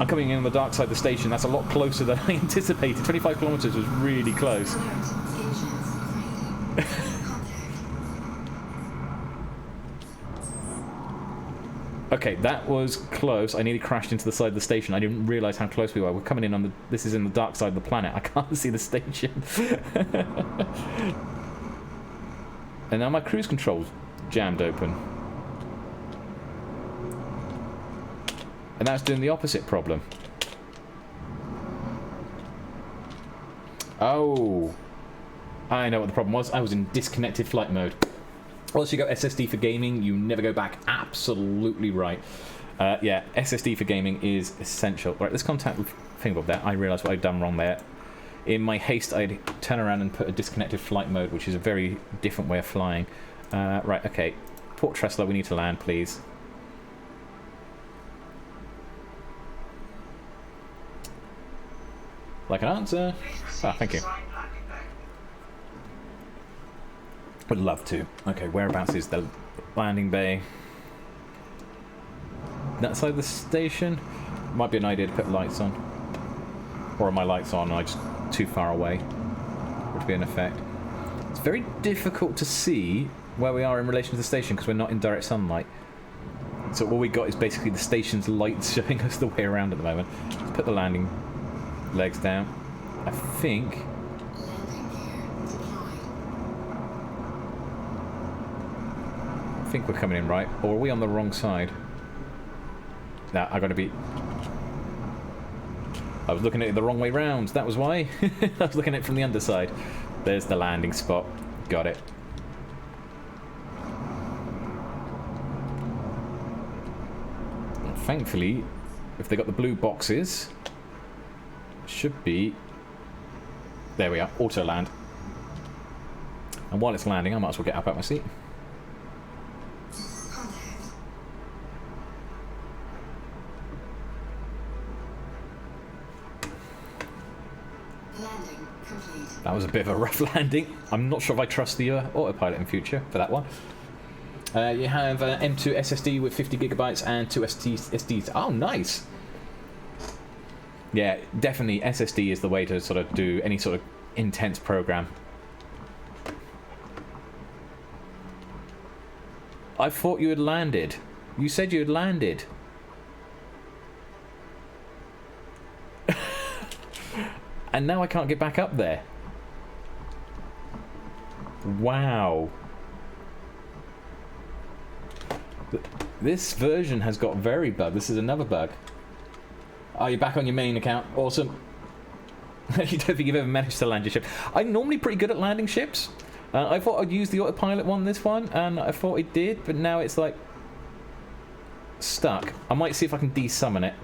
I'm coming in on the dark side of the station. That's a lot closer than I anticipated. 25 kilometres was really close. Okay, that was close. I nearly crashed into the side of the station. I didn't realise how close we were. We're coming in on the... This is in the dark side of the planet. I can't see the station. And now my cruise control's jammed open. And that's doing the opposite problem. Oh. I know what the problem was. I was in disconnected flight mode. Once you go SSD for gaming, you never go back. Absolutely right. Yeah, SSD for gaming is essential. Right, let's contact the thingbob there. I realised what I'd done wrong there. In my haste, I'd turn around and put a disconnected flight mode, which is a very different way of flying. Right, okay. Port Tressler, we need to land, please. Like an answer. Ah, thank you. Would love to. Okay, whereabouts is the landing bay? That side of the station? Might be an idea to put lights on. Or are my lights on and I just too far away? Would be an effect. It's very difficult to see where we are in relation to the station because we're not in direct sunlight. So all we got is basically the station's lights showing us the way around at the moment. Let's put the landing legs down. I think we're coming in right, or are we on the wrong side? Nah, I gotta be... I was looking at it the wrong way round. That was why. I was looking at it from the underside. There's the landing spot. Got it. And thankfully, if they got the blue boxes, it should be... There we are. Auto land. And while it's landing, I might as well get up out my seat. Landing complete. That was a bit of a rough landing. I'm not sure if I trust the autopilot in future for that one. You have M2 SSD with 50 gigabytes and 2 SSDs. Oh, nice. Yeah, definitely SSD is the way to sort of do any sort of intense program. I thought you had landed. You said you had landed. And now I can't get back up there. Wow. This version has got very bug. This is another bug. Oh, you're back on your main account. Awesome. You don't think you've ever managed to land your ship. I'm normally pretty good at landing ships. I thought I'd use the autopilot one this one, and I thought it did, but now it's like stuck. I might see if I can desummon it.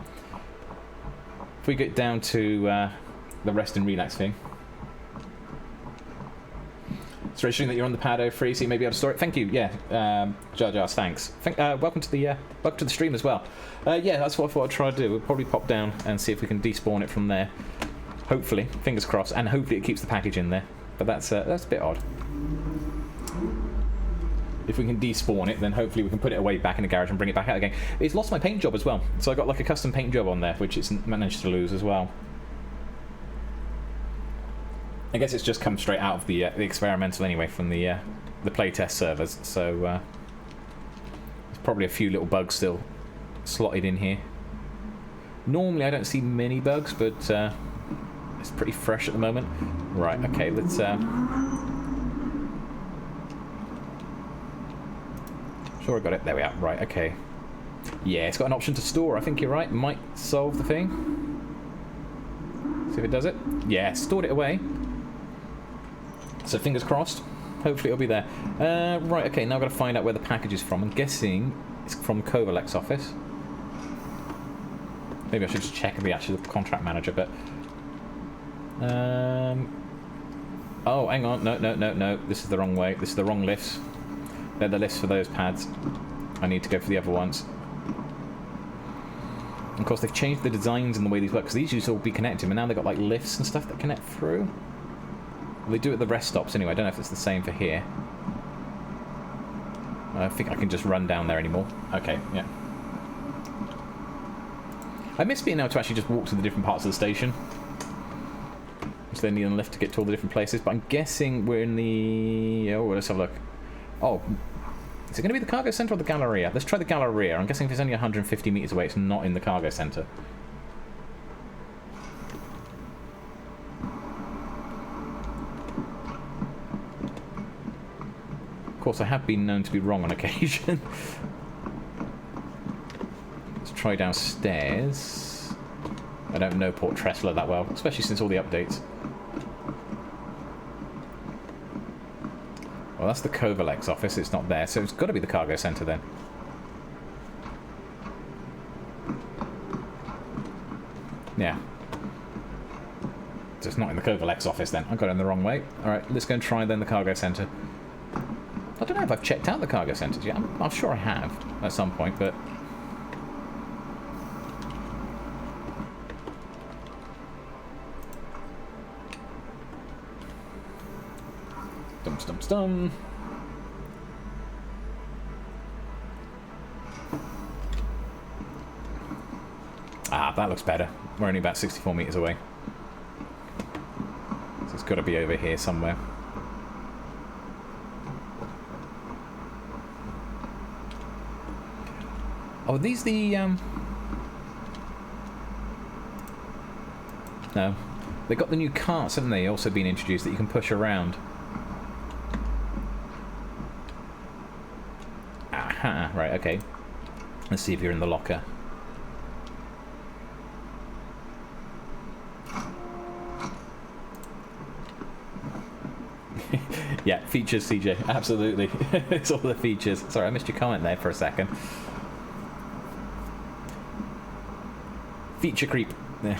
If we get down to the rest and relax thing. It's registering that you're on the pad 03, so you may be able to store it. Thank you. Yeah, Jar Jar's thanks. Welcome to the stream as well. Yeah, that's what I thought I'd try to do. We'll probably pop down and see if we can despawn it from there. Hopefully, fingers crossed, and hopefully it keeps the package in there. But that's a bit odd. If we can despawn it, then hopefully we can put it away back in the garage and bring it back out again. It's lost my paint job as well, so I got like a custom paint job on there, which it's managed to lose as well. I guess it's just come straight out of the experimental anyway from the playtest servers, so there's probably a few little bugs still slotted in here. Normally I don't see many bugs, but it's pretty fresh at the moment. Right, okay, let's... Sure I got it. There we are. Right, okay. Yeah, it's got an option to store. I think you're right. Might solve the thing. See if it does it. Yeah, stored it away. So fingers crossed. Hopefully it'll be there. Right, okay, now I've got to find out where the package is from. I'm guessing it's from Kovalek's office. Maybe I should just check the actual contract manager, but... Oh, hang on. No. This is the wrong way. This is the wrong lifts. They're the lifts for those pads. I need to go for the other ones. And of course, they've changed the designs and the way these work, because these used to all be connected, but now they've got like lifts and stuff that connect through. Well, they do it at the rest stops anyway. I don't know if it's the same for here. I don't think I can just run down there anymore. Okay, yeah. I miss being able to actually just walk to the different parts of the station. Instead of needing a lift to get to all the different places, but I'm guessing we're in the... Oh, let's have a look. Oh, is it going to be the cargo centre or the Galleria? Let's try the Galleria. I'm guessing if it's only 150 metres away, it's not in the cargo centre. Of course, I have been known to be wrong on occasion. Let's try downstairs. I don't know Port Tressler that well, especially since all the updates. Well, that's the Kovalek's office. It's not there, so it's got to be the cargo centre then. Yeah. So it's not in the Kovalek's office then. I got it in the wrong way. Alright, let's go and try then the cargo centre. I don't know if I've checked out the cargo centres yet. I'm sure I have at some point, but... Dum. Ah, that looks better. We're only about 64 metres away. So it's got to be over here somewhere. Oh, are these the... No. They got the new carts, haven't they? Also been introduced that you can push around. Aha, right, okay. Let's see if you're in the locker. Yeah, features, CJ. Absolutely. It's all the features. Sorry, I missed your comment there for a second. Feature creep. Yeah.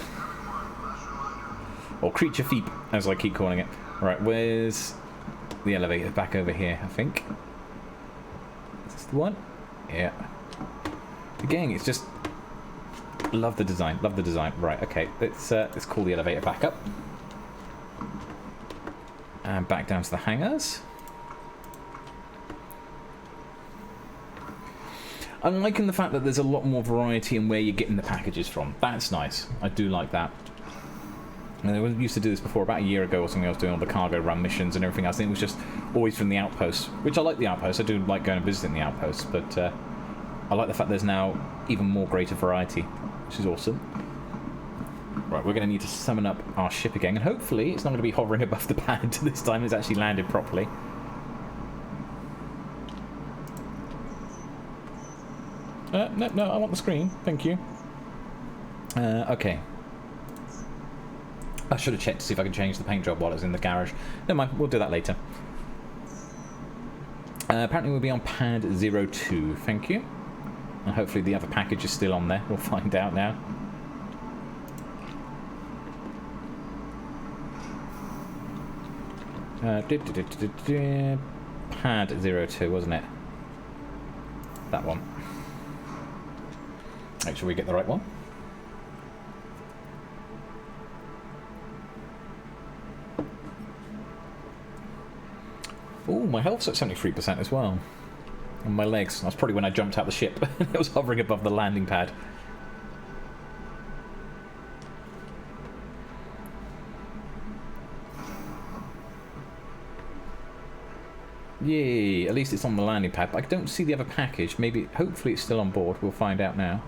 Or creature feep, as I keep calling it. Right, where's the elevator? Back over here, I think. Is this the one? Yeah. Again, it's just... Love the design. Love the design. Right, okay. Let's call the elevator back up. And back down to the hangars. I'm liking the fact that there's a lot more variety in where you're getting the packages from. That's nice. I do like that. And I used to do this before, about a year ago or something. I was doing all the cargo run missions and everything else. I think it was just always from the outposts, which I like the outposts. I do like going and visiting the outposts, but I like the fact there's now even more greater variety, which is awesome. Right, we're going to need to summon up our ship again, and hopefully it's not going to be hovering above the pad this time. It's actually landed properly. No, I want the screen. Thank you. Okay. I should have checked to see if I could change the paint job while it's in the garage. Never mind, we'll do that later. Apparently we'll be on pad 02. Thank you. And hopefully the other package is still on there. We'll find out now. Pad 02, wasn't it? That one. Make sure we get the right one. Oh, my health's at 73% as well. And my legs. That's probably when I jumped out the ship. It was hovering above the landing pad. Yay, at least it's on the landing pad. But I don't see the other package. Maybe, hopefully it's still on board. We'll find out now.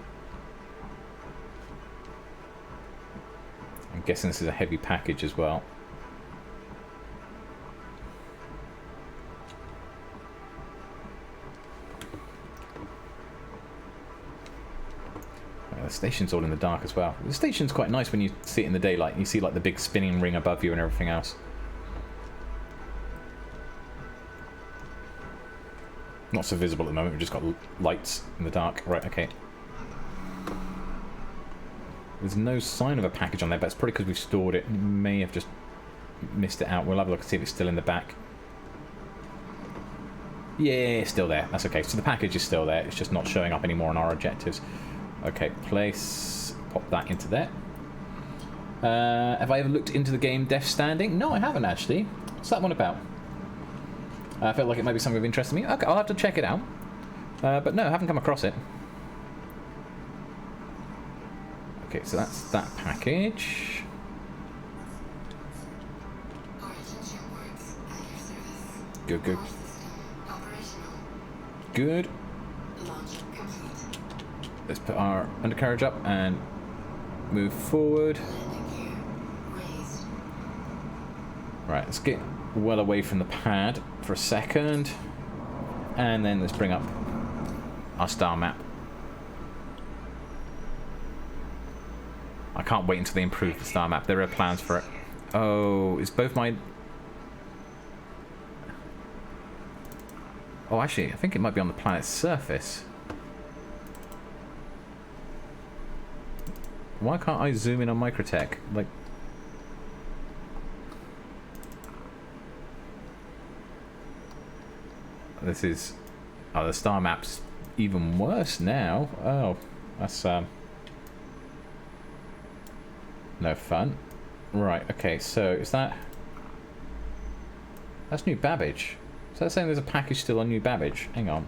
I'm guessing this is a heavy package as well. The station's all in the dark as well. The station's quite nice when you see it in the daylight. You see like the big spinning ring above you and everything else. Not so visible at the moment, we've just got lights in the dark. Right, okay. There's no sign of a package on there, but it's probably because we've stored it. We may have just missed it out. We'll have a look and see if it's still in the back. Yeah, it's still there. That's okay. So the package is still there. It's just not showing up anymore on our objectives. Okay, place. Pop that into there. Have I ever looked into the game Death Standing? No, I haven't actually. What's that one about? I felt like it might be something of interest to me. Okay, I'll have to check it out. But no, I haven't come across it. Okay, so that's that package. Good, good. Good. Let's put our undercarriage up and move forward. Right, let's get well away from the pad for a second. And then let's bring up our star map. I can't wait until they improve the star map. There are plans for it. Oh, is both my... Oh, actually, I think it might be on the planet's surface. Why can't I zoom in on Microtech? Like... This is... Oh, the star map's even worse now. Oh, that's, no fun. Right, okay, so is that... That's New Babbage. Is that saying there's a package still on New Babbage? Hang on.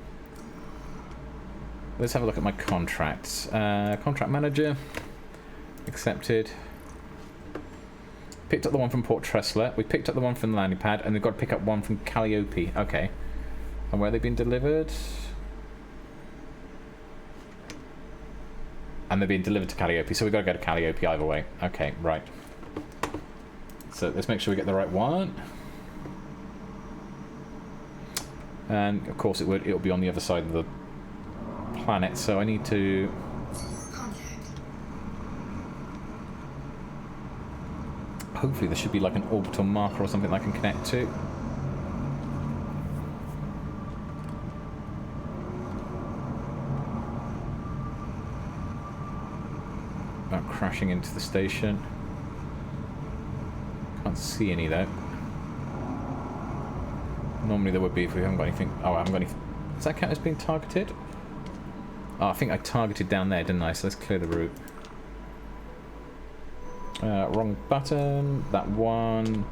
Let's have a look at my contracts. Contract manager. Accepted. Picked up the one from Port Tressler. We picked up the one from the landing pad, and we've got to pick up one from Calliope. Okay. And where they've been delivered? And they're being delivered to Calliope, so we've got to go to Calliope either way. Okay, right. So let's make sure we get the right one. And of course it'll be on the other side of the planet, so I need to... Hopefully there should be like an orbital marker or something I can connect to. Without crashing into the station. Can't see any though. Normally there would be if we haven't got anything. Oh, I haven't got anything. Does that count as being targeted? Oh, I think I targeted down there, didn't I? So let's clear the route. Wrong button. That one.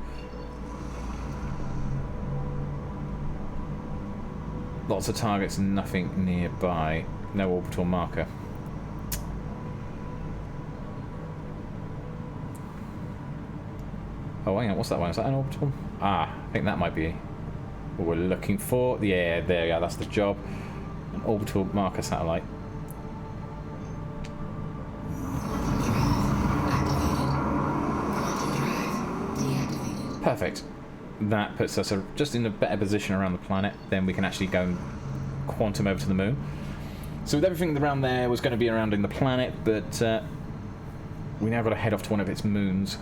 Lots of targets and nothing nearby. No orbital marker. Oh, hang on, what's that one? Is that an orbital? Ah, I think that might be what we're looking for. Yeah, there we are, that's the job. An orbital marker satellite. Perfect. That puts us just in a better position around the planet. Then we can actually go and quantum over to the moon. So with everything around there was going to be around in the planet, but we now got to head off to one of its moons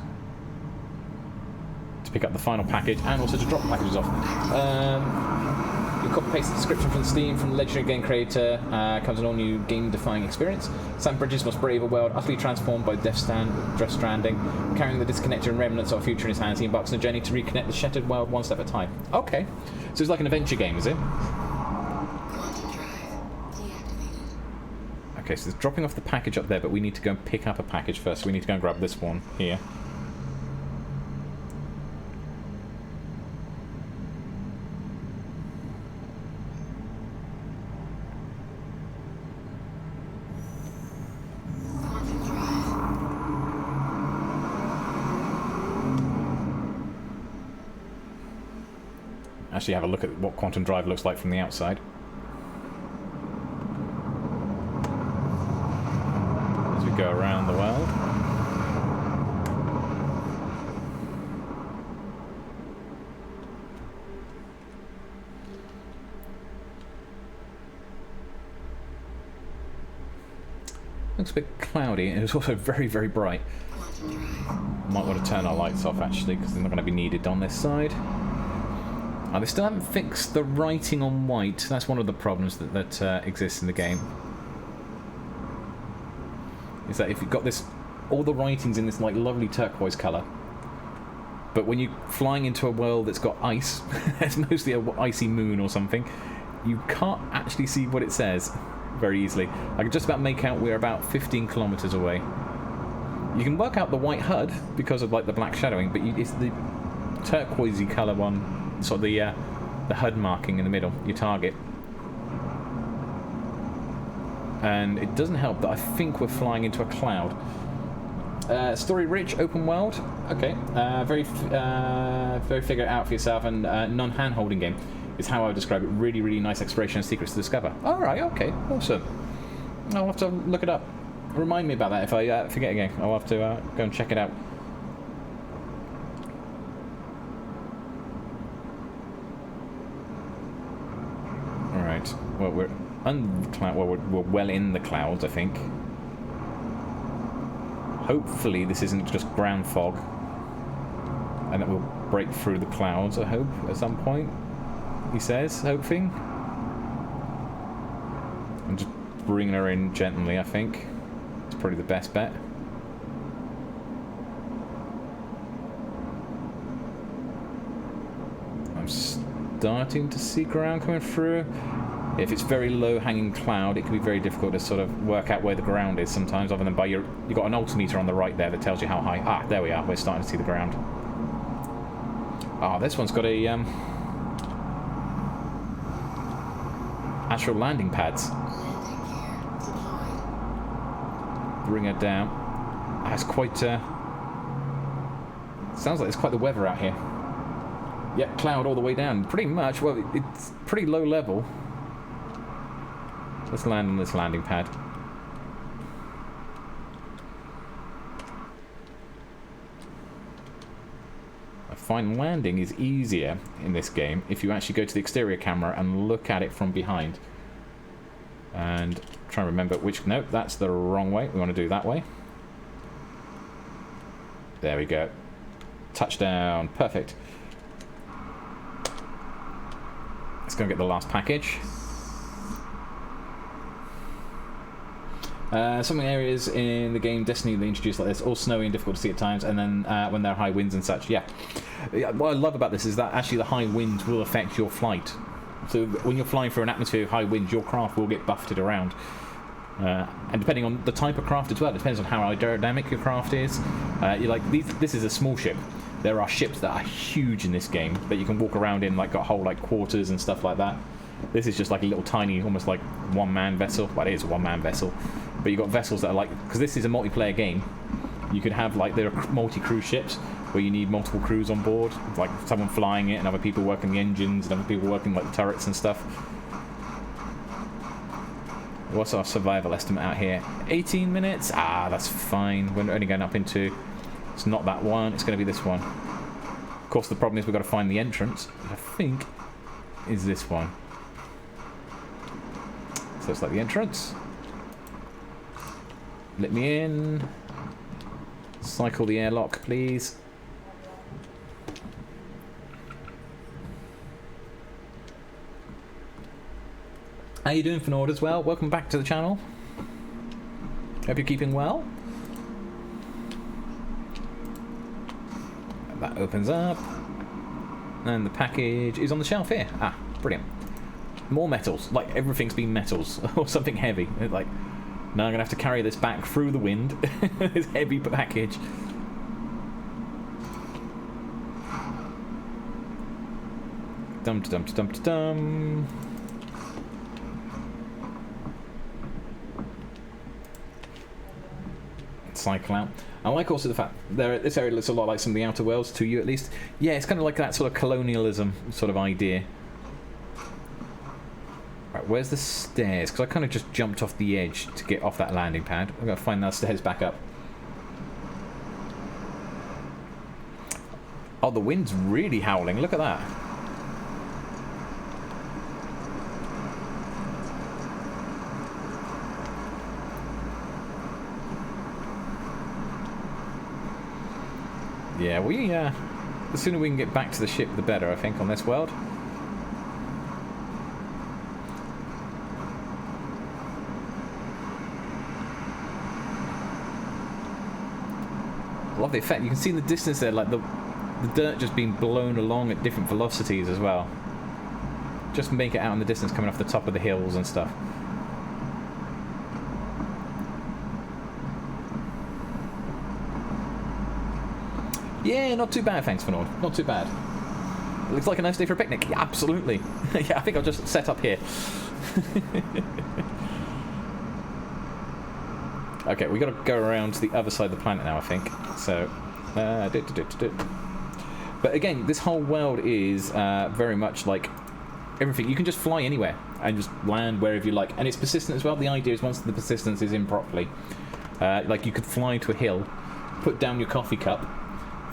to pick up the final package and also to drop packages off. You copy-paste the description from Steam from the legendary game creator. Comes an all-new game-defying experience. Sam Bridges must brave a world utterly transformed by Death Stranding. Carrying the disconnected and remnants of a future in his hands, he embarks on a journey to reconnect the shattered world one step at a time. Okay. So it's like an adventure game, is it? Okay, so it's dropping off the package up there, but we need to go and pick up a package first. So we need to go and grab this one here. Actually have a look at what Quantum Drive looks like from the outside. As we go around the world. Looks a bit cloudy and it's also very, very bright. Might want to turn our lights off actually because they're not going to be needed on this side. They still haven't fixed the writing on white. That's one of the problems that exists in the game. Is that if you've got this, all the writing's in this like lovely turquoise colour, but when you're flying into a world that's got ice, it's mostly an icy moon or something, you can't actually see what it says very easily. I can just about make out we're about 15 kilometres away. You can work out the white HUD because of like the black shadowing, but it's the turquoisey colour one. Sort of the HUD marking in the middle, your target. And it doesn't help that I think we're flying into a cloud. Story-rich, open world. Okay, very figure it out for yourself, and non-hand-holding game is how I would describe it. Really, really nice exploration and secrets to discover. Alright, okay, awesome. I'll have to look it up. Remind me about that if I forget again. I'll have to go and check it out. Well, we're under the cloud. Well, we're well in the clouds, I think. Hopefully, this isn't just ground fog, and that we'll break through the clouds. I hope at some point. He says, hoping. I'm just bringing her in gently. I think it's probably the best bet. I'm starting to see ground coming through. If it's very low-hanging cloud, it can be very difficult to sort of work out where the ground is sometimes, other than by you've got an altimeter on the right there that tells you how high. Ah, there we are. We're starting to see the ground. Ah, this one's got a actual landing pads. Bring her down. Ah, it's quite. Sounds like it's quite the weather out here. Yeah, cloud all the way down. Pretty much. Well, it's pretty low level. Let's land on this landing pad. I find landing is easier in this game if you actually go to the exterior camera and look at it from behind. And try and remember which... Nope, that's the wrong way. We want to do that way. There we go. Touchdown. Perfect. Let's go and get the last package. Some areas in the game Destiny they introduced like this, all snowy and difficult to see at times, and then when there are high winds and such. Yeah. What I love about this is that actually the high winds will affect your flight. So when you're flying through an atmosphere of high winds, your craft will get buffeted around. And depending on the type of craft as well, it depends on how aerodynamic your craft is. This is a small ship. There are ships that are huge in this game that you can walk around in, like got whole like quarters and stuff like that. This is just like a little tiny, almost like one-man vessel. Well, it is a one-man vessel, but you've got vessels that are like, because this is a multiplayer game, you could have like, there are multi-cruise ships where you need multiple crews on board, like someone flying it and other people working the engines and other people working like the turrets and stuff. What's our survival estimate out here? 18 minutes? Ah, that's fine. We're only going up into... It's not that one. It's going to be this one. Of course, the problem is we've got to find the entrance, which I think is this one. So it's like the entrance. Let me in. Cycle the airlock, please. How you doing, Fnord, as well? Welcome back to the channel. Hope you're keeping well. That opens up. And the package is on the shelf here. Ah, brilliant. More metals. Like, everything's been metals. Or something heavy. Like, now I'm going to have to carry this back through the wind. This heavy package. Dum-dum-dum-dum-dum. Cycle out. I like also the fact this area looks a lot like some of the Outer Worlds, to you at least. Yeah, it's kind of like that sort of colonialism sort of idea. Right, where's the stairs? Because I kind of just jumped off the edge to get off that landing pad. I've got to find those stairs back up. Oh, the wind's really howling. Look at that. Yeah, the sooner we can get back to the ship, the better, I think, on this world. I love the effect. You can see in the distance there, like the dirt just being blown along at different velocities as well. Just make it out in the distance coming off the top of the hills and stuff. Yeah, not too bad, thanks, Fnord. Not too bad. It looks like a nice day for a picnic. Yeah, absolutely. Yeah, I think I'll just set up here. Okay, we got to go around to the other side of the planet now, I think. So, but again, this whole world is very much like everything. You can just fly anywhere and just land wherever you like, and it's persistent as well. The idea is once the persistence is in properly, like you could fly to a hill, put down your coffee cup,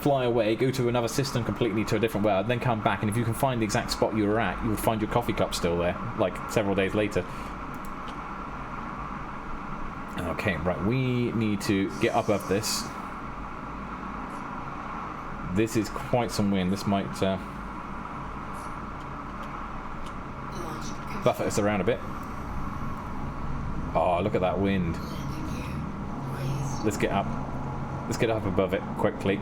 fly away, go to another system completely to a different world, then come back, and if you can find the exact spot you were at, you will find your coffee cup still there, like several days later. Okay, right, we need to get up above this. This is quite some wind. This might buffet us around a bit. Oh, look at that wind. Let's get up. Let's get up above it quickly.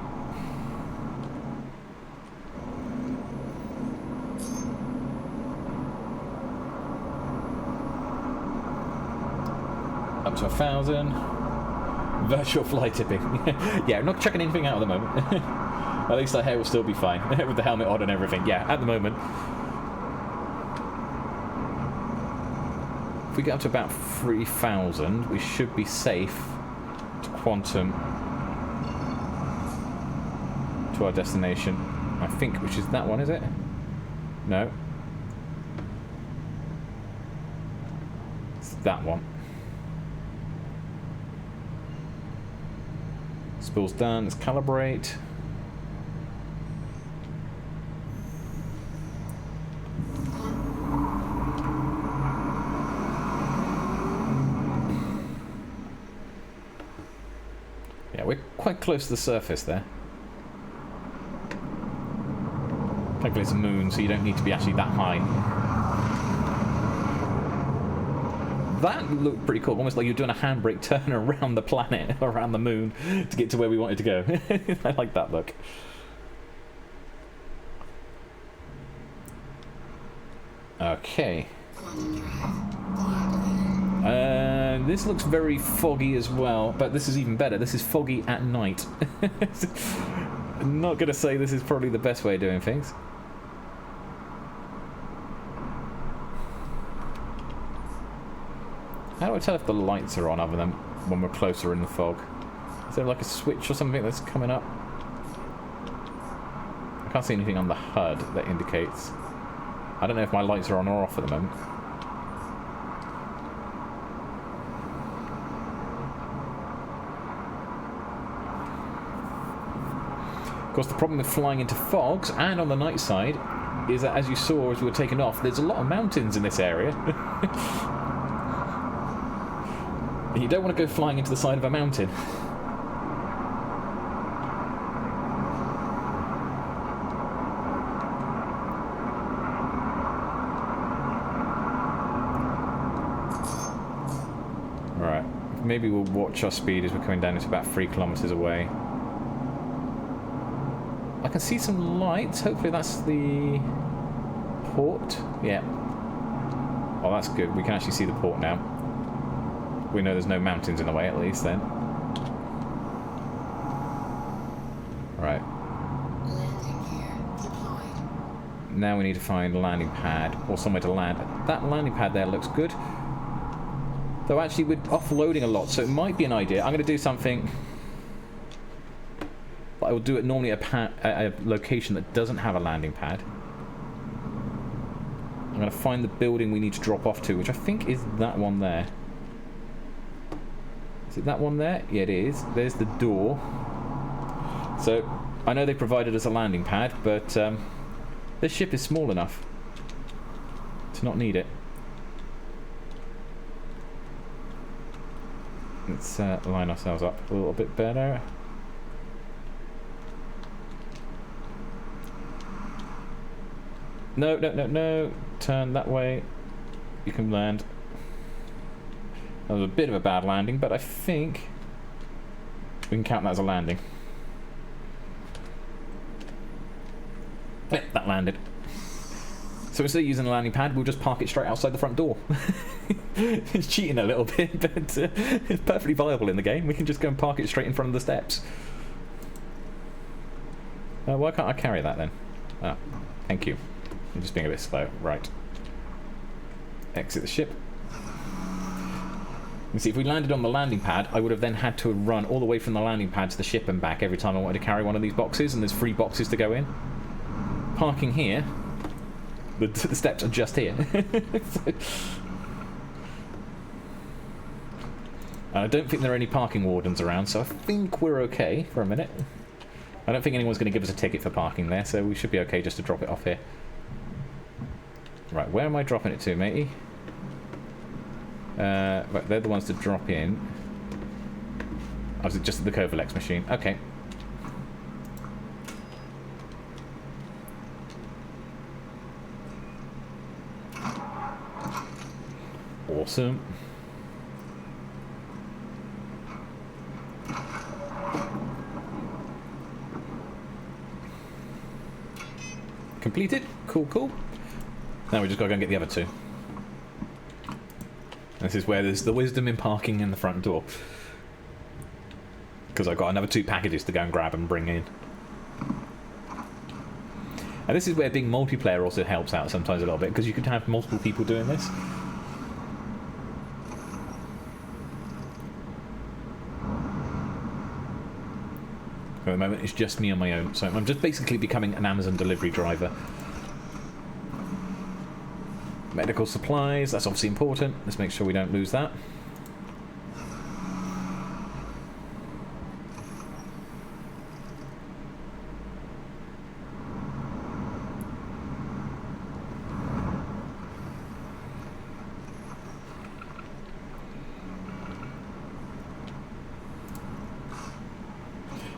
Up to 1,000. Virtual fly tipping. Yeah, I'm not chucking anything out at the moment. At least our hair will still be fine with the helmet on and everything. Yeah, at the moment. If we get up to about 3,000, we should be safe to quantum to our destination. I think, which is that one, is it? No. It's that one. Spool's done. Let's calibrate. Yeah, we're quite close to the surface there. Thankfully it's a moon, so you don't need to be actually that high. That looked pretty cool, almost like you're doing a handbrake turn around the planet, around the moon, to get to where we wanted to go. I like that look. Okay. This looks very foggy as well, but this is even better. This is foggy at night. I'm not going to say this is probably the best way of doing things. How do I tell if the lights are on other than when we're closer in the fog? Is there like a switch or something that's coming up? I can't see anything on the HUD that indicates. I don't know if my lights are on or off at the moment. Of course, the problem with flying into fogs and on the night side is that, as you saw as we were taking off, there's a lot of mountains in this area. And you don't want to go flying into the side of a mountain. Right, maybe we'll watch our speed as we're coming down. It's about 3 kilometers away. I can see some lights. Hopefully that's the port. Yeah. Oh, that's good. We can actually see the port now. We know there's no mountains in the way, at least, then. Right. Now we need to find a landing pad, or somewhere to land. That landing pad there looks good. Though, actually, we're offloading a lot, so it might be an idea. I'm going to do something... I will do it normally at a location that doesn't have a landing pad. I'm going to find the building we need to drop off to, which I think is that one there. Is it that one there? Yeah, it is. There's the door. So, I know they provided us a landing pad, but this ship is small enough to not need it. Let's line ourselves up a little bit better. No, no, no, no. Turn that way. You can land. That was a bit of a bad landing, but I think we can count that as a landing. Yep, that landed. So instead of using a landing pad, we'll just park it straight outside the front door. It's cheating a little bit, but it's perfectly viable in the game. We can just go and park it straight in front of the steps. Why can't I carry that then? Ah, thank you. I'm just being a bit slow. Right. Exit the ship. You see, if we landed on the landing pad, I would have then had to run all the way from the landing pad to the ship and back every time I wanted to carry one of these boxes, and there's 3 boxes to go in. Parking here, the steps are just here. And I don't think there are any parking wardens around, so I think we're okay for a minute. I don't think anyone's going to give us a ticket for parking there, so we should be okay just to drop it off here. Right, where am I dropping it to, matey? Right, they're the ones to drop in. Oh, is it just the Covalex machine? Okay. Awesome. Completed. Cool, cool. Now we just got to go and get the other 2. This is where there's the wisdom in parking in the front door. Because I've got another 2 packages to go and grab and bring in. And this is where being multiplayer also helps out sometimes a little bit, because you could have multiple people doing this. At the moment it's just me on my own, so I'm just basically becoming an Amazon delivery driver. Medical supplies, that's obviously important. Let's make sure we don't lose that.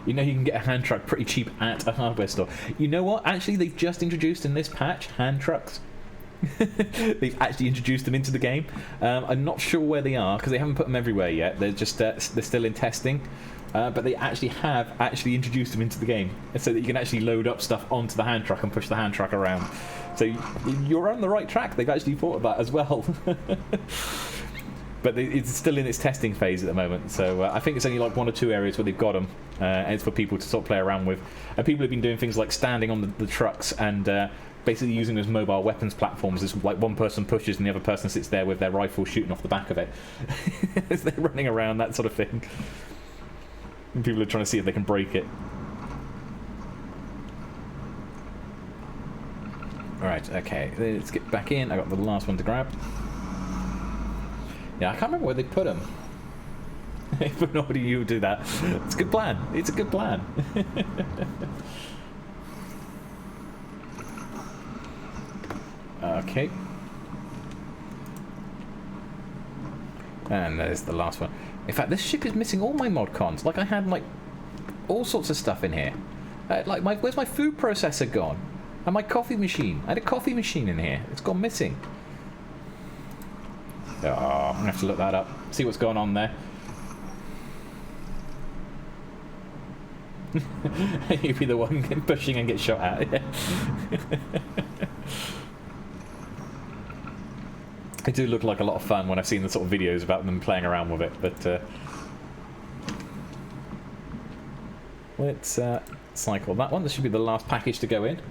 You know you can get a hand truck pretty cheap at a hardware store. You know what? Actually, they've just introduced in this patch hand trucks. They've actually introduced them into the game. I'm not sure where they are because they haven't put them everywhere yet. They're just they're still in testing. But they actually have introduced them into the game, so that you can actually load up stuff onto the hand truck and push the hand truck around. So you're on the right track. They've actually thought of that as well. But it's still in its testing phase at the moment. So I think it's only like 1 or 2 areas where they've got them, and it's for people to sort of play around with. And people have been doing things like standing on the trucks and basically using them as mobile weapons platforms. It's like one person pushes and the other person sits there with their rifle shooting off the back of it as they're running around, that sort of thing. And people are trying to see if they can break it. Alright, okay, let's get back in. I got the last one to grab. Yeah, I can't remember where they put them. If nobody you would do that. It's a good plan. It's a good plan. Okay. And there's the last one. In fact, this ship is missing all my mod cons. Like, I had, like, all sorts of stuff in here. Like, where's my food processor gone? And my coffee machine. I had a coffee machine in here. It's gone missing. Oh, I'm going to have to look that up. See what's going on there. You'd be the one pushing and get shot at. They do look like a lot of fun when I've seen the sort of videos about them playing around with it, but let's cycle that one. This should be the last package to go in.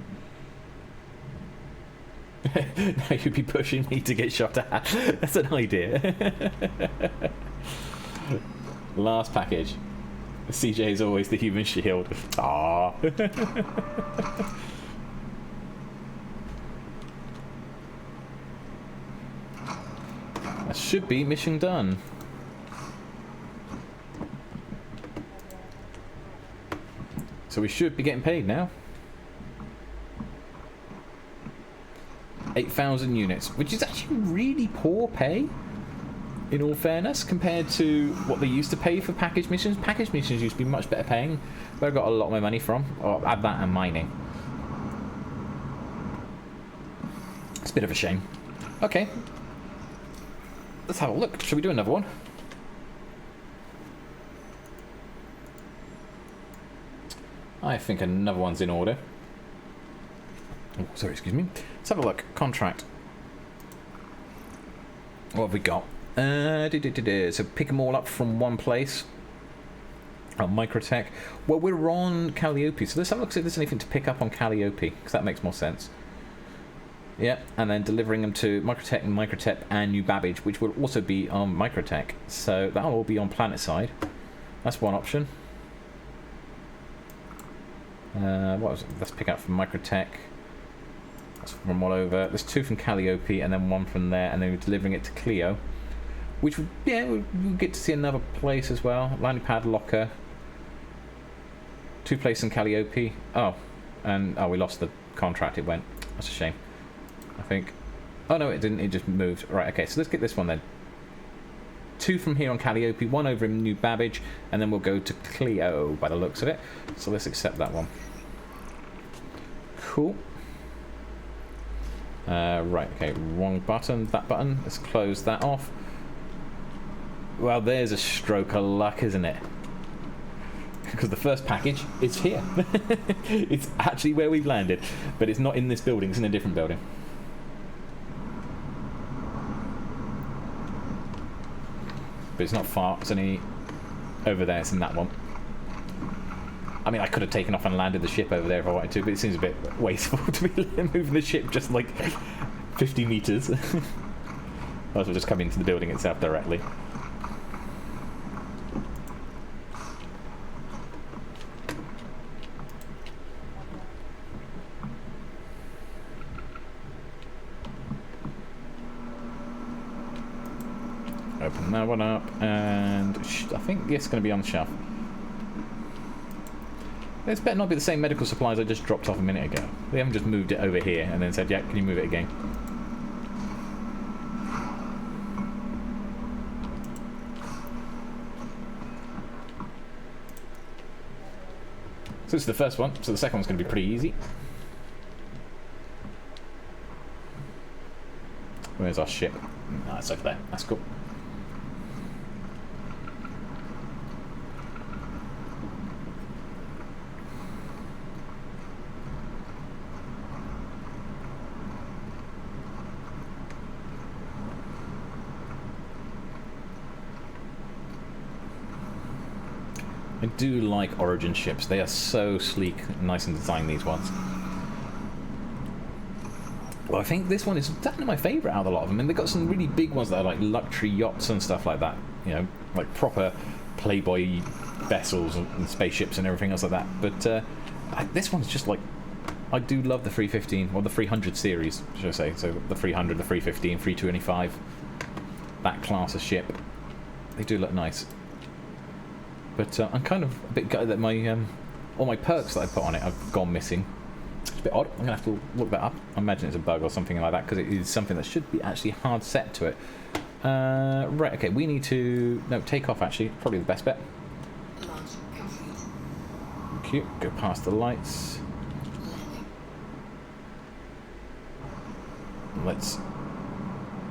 Now you'd be pushing me to get shot at. That's an idea. Last package. CJ is always the human shield. Aww. That should be mission done. So we should be getting paid now. 8,000 units, which is actually really poor pay, in all fairness, compared to what they used to pay for package missions. Package missions used to be much better paying, where I got a lot of my money from. Or add that and mining. It's a bit of a shame. Okay. Let's have a look. Shall we do another one? I think another one's in order. Oh, sorry, excuse me. Let's have a look. Contract. What have we got? So pick them all up from one place. Oh, Microtech. Well, we're on Calliope, so let's have a look see if there's anything to pick up on Calliope, because that makes more sense. Yeah, and then delivering them to Microtech and New Babbage, which will also be on Microtech. So that'll all be on planet side. That's one option. What was it? Let's pick up from Microtech. That's from all over. There's 2 from Calliope and then 1 from there, and then we're delivering it to Clio. Which, yeah, we'll get to see another place as well. Landing pad locker. 2 places in Calliope. Oh, and we lost the contract. It went. That's a shame. I think. Oh no, it didn't. It just moved. Right. Okay. So let's get this one then. 2 from here on Calliope. 1 over in New Babbage, and then we'll go to Clio by the looks of it. So let's accept that one. Cool. Right. Okay. Wrong button. That button. Let's close that off. Well, there's a stroke of luck, isn't it? Because the first package is here. It's actually where we've landed, but it's not in this building. It's in a different building. But it's not far. It's only over there. It's in that one. I mean, I could have taken off and landed the ship over there if I wanted to, but it seems a bit wasteful to be moving the ship just like 50 meters. Might as well just come into the building itself directly. Open that one up, and I think it's going to be on the shelf. This better not be the same medical supplies I just dropped off a minute ago. They haven't just moved it over here and then said, yeah, can you move it again? So this is the first one, so the second one's going to be pretty easy. Where's our ship? Ah, it's over there. That's cool. I do like Origin ships. They are so sleek and nice in design, these ones. Well, I think this one is definitely my favourite out of a lot of them. And they've got some really big ones that are like luxury yachts and stuff like that. You know, like proper Playboy vessels and spaceships and everything else like that. But this one's just like... I do love the 315, or the 300 series, should I say. So the 300, the 315, 325. That class of ship. They do look nice. But I'm kind of a bit gutted that my all my perks that I put on it have gone missing. It's a bit odd. I'm going to have to look that up. I imagine it's a bug or something like that, because it is something that should be actually hard set to it. Right, okay, we need to... No, take off, actually. Probably the best bet. Cute. Go past the lights. Let's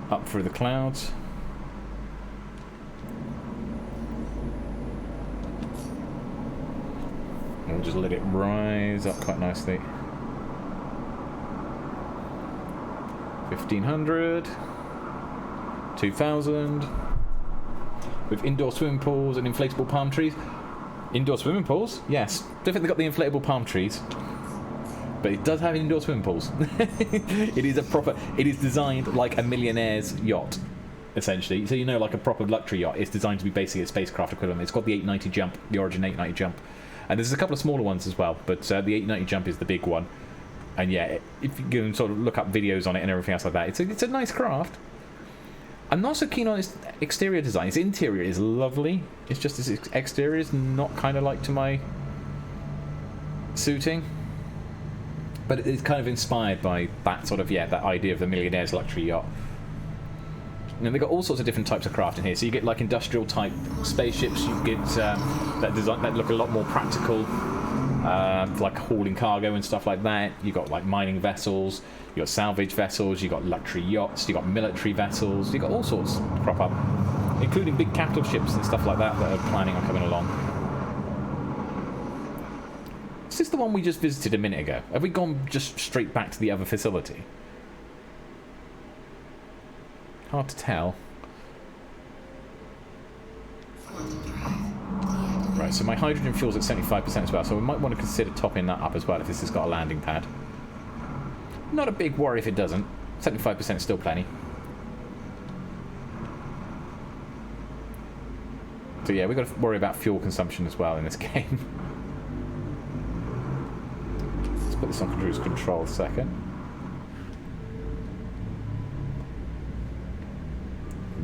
up through the clouds. We'll just let it rise up quite nicely. 1500, 2000. With indoor swimming pools and inflatable palm trees. Indoor swimming pools? Yes. Don't think they've got the inflatable palm trees. But it does have indoor swimming pools. It is a proper... It is designed like a millionaire's yacht, essentially. So you know, like a proper luxury yacht. It's designed to be basically a spacecraft equivalent. It's got the 890 jump, the Origin 890 jump. And there's a couple of smaller ones as well, but the 890 jump is the big one. And yeah, if you can sort of look up videos on it and everything else like that, it's a nice craft. I'm not so keen on its exterior design. Its interior is lovely. It's just its exterior is not kind of like to my suiting. But it's kind of inspired by that sort of, yeah, that idea of the millionaire's luxury yacht. And they've got all sorts of different types of craft in here. So you get like industrial type spaceships. You get that look a lot more practical, like hauling cargo and stuff like that. You got like mining vessels. You got salvage vessels. You got luxury yachts. You got military vessels. You got all sorts crop up, including big capital ships and stuff like that that are planning on coming along. Is this the one we just visited a minute ago? Have we gone just straight back to the other facility? Hard to tell. Right, so my hydrogen fuel's at 75% as well, so we might want to consider topping that up as well if this has got a landing pad. Not a big worry if it doesn't. 75% is still plenty. So yeah, we've got to worry about fuel consumption as well in this game. Let's put this on cruise control a second.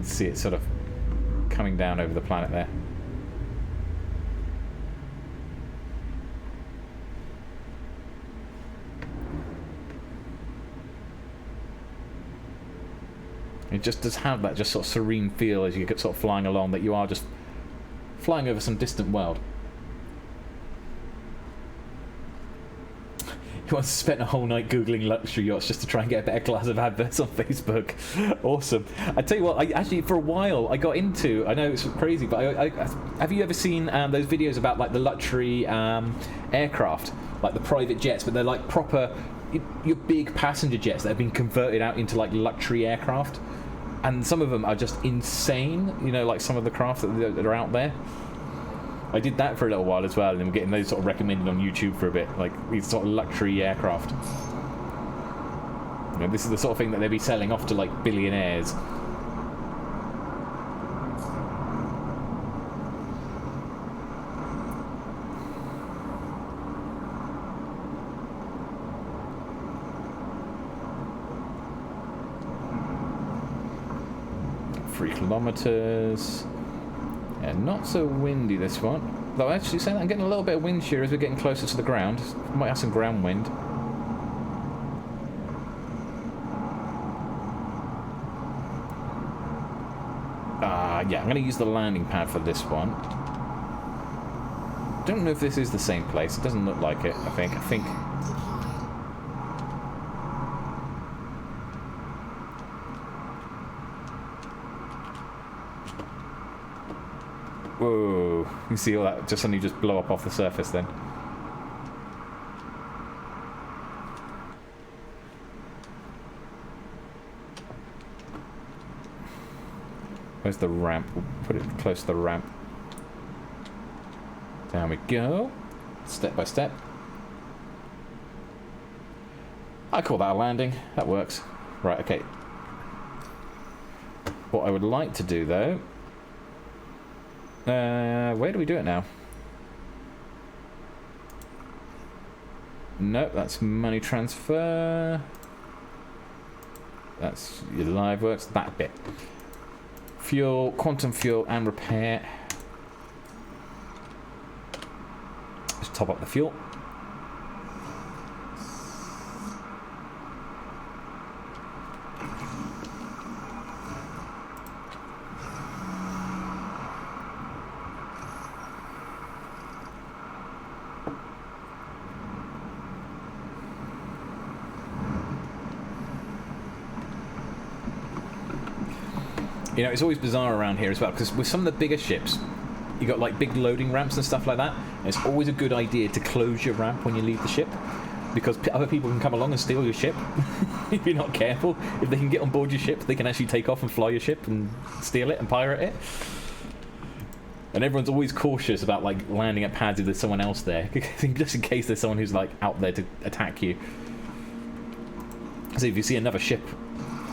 See it sort of coming down over the planet there. It just does have that just sort of serene feel as you get sort of flying along, that you are just flying over some distant world. He once spent a whole night googling luxury yachts just to try and get a better class of adverts on Facebook. Awesome. I tell you what, I actually for a while I got into. I know it's crazy, but I have you ever seen those videos about like the luxury aircraft, like the private jets, but they're like proper your big passenger jets that have been converted out into like luxury aircraft, and some of them are just insane. You know, like some of the craft that are out there. I did that for a little while as well, and I'm getting those sort of recommended on YouTube for a bit, like these sort of luxury aircraft. You know, this is the sort of thing that they'd be selling off to like billionaires. Three kilometers. Yeah, not so windy this one. Though actually saying that, I'm getting a little bit of wind shear as we're getting closer to the ground. Might have some ground wind. Yeah, I'm going to use the landing pad for this one. Don't know if this is the same place. It doesn't look like it, I think. Whoa. You see all that just suddenly just blow up off the surface then. Where's the ramp? We'll put it close to the ramp. Down we go. Step by step. I call that a landing. That works. Right, okay. What I would like to do, though... where do we do it now? Nope, that's money transfer. That's your live works. That bit. Fuel, quantum fuel, and repair. Just top up the fuel. You know, it's always bizarre around here as well, because with some of the bigger ships, you got like big loading ramps and stuff like that, and it's always a good idea to close your ramp when you leave the ship, because other people can come along and steal your ship if you're not careful. If they can get on board your ship, they can actually take off and fly your ship and steal it and pirate it. And everyone's always cautious about like landing at pads if there's someone else there, just in case there's someone who's like out there to attack you. So if you see another ship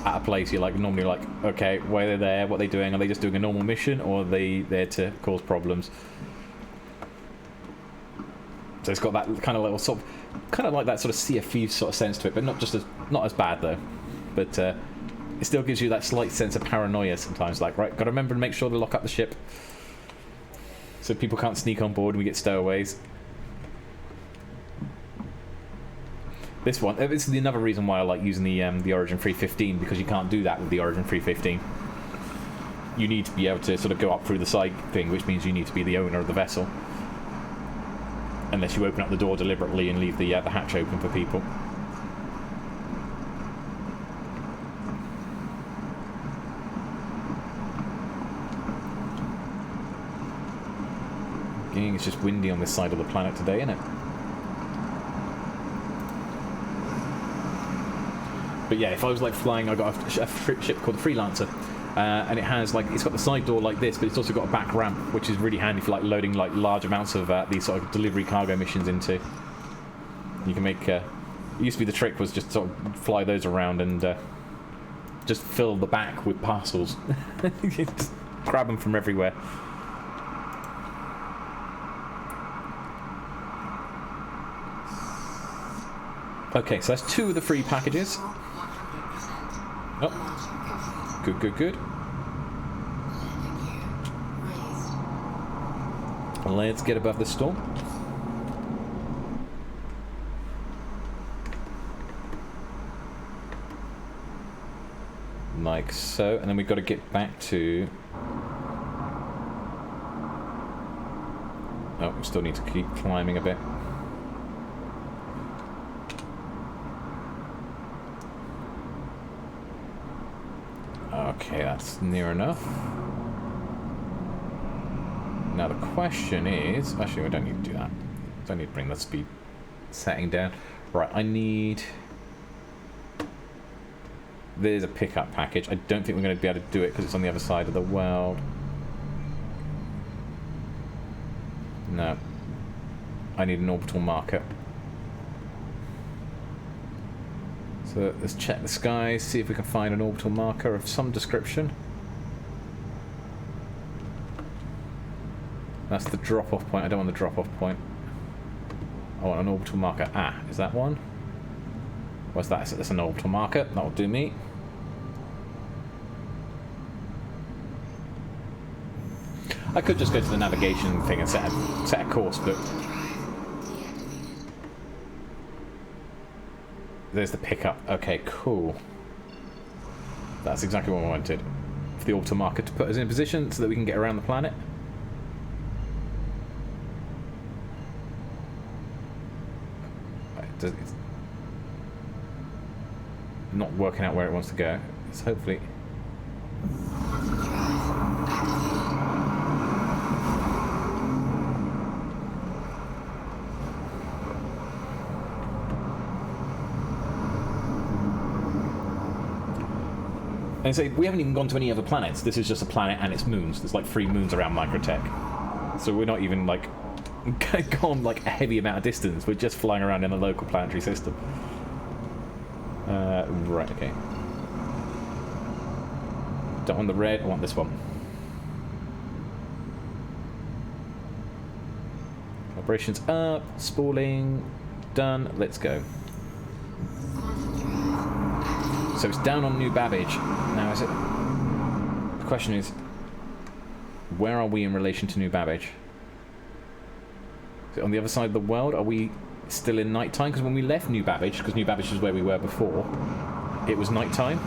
at a place, you're like normally like, okay, why are they there? What are they doing? Are they just doing a normal mission, or are they there to cause problems? So it's got that kind of little sort of, kind of like that sort of Sea of Thieves sort of sense to it, but not as bad though. But it still gives you that slight sense of paranoia sometimes. Like, right, got to remember to make sure to lock up the ship, so people can't sneak on board and we get stowaways. This one, this is another reason why I like using the Origin 315, because you can't do that with the Origin 315. You need to be able to sort of go up through the side thing, which means you need to be the owner of the vessel. Unless you open up the door deliberately and leave the hatch open for people. It's just windy on this side of the planet today, isn't it? But yeah, if I was like flying, I got a ship called the Freelancer, and it's got the side door like this, but it's also got a back ramp, which is really handy for like loading like large amounts of these sort of delivery cargo missions into. You can make. It used to be the trick was just sort of fly those around and just fill the back with parcels, just grab them from everywhere. Okay, so that's 2 of the free packages. Oh, good, good, good. Let's get above the storm. Like so, and then we've got to get back to... Oh, we still need to keep climbing a bit. Okay, that's near enough. Now the question is... Actually, we don't need to do that. Don't need to bring the speed setting down. Right, I need... There's a pickup package. I don't think we're going to be able to do it because it's on the other side of the world. No. I need an orbital marker. So let's check the skies, see if we can find an orbital marker of some description. That's the drop-off point. I don't want the drop-off point. I want an orbital marker. Ah, is that one? What's that? That's an orbital marker. That'll do me. I could just go to the navigation thing and set a course, but... There's the pickup. Okay, cool. That's exactly what I wanted. For the orbital marker to put us in position so that we can get around the planet. It's not working out where it wants to go. It's hopefully... And say we haven't even gone to any other planets. This is just a planet and its moons. There's like 3 moons around Microtech, so we're not even like gone like a heavy amount of distance. We're just flying around in a local planetary system. Right. Okay. Don't want the red. I want this one. Operations up. Spooling. Done. Let's go. So it's down on New Babbage. Now is it... The question is, where are we in relation to New Babbage? Is it on the other side of the world? Are we still in nighttime? Because when we left New Babbage, because New Babbage is where we were before, it was nighttime.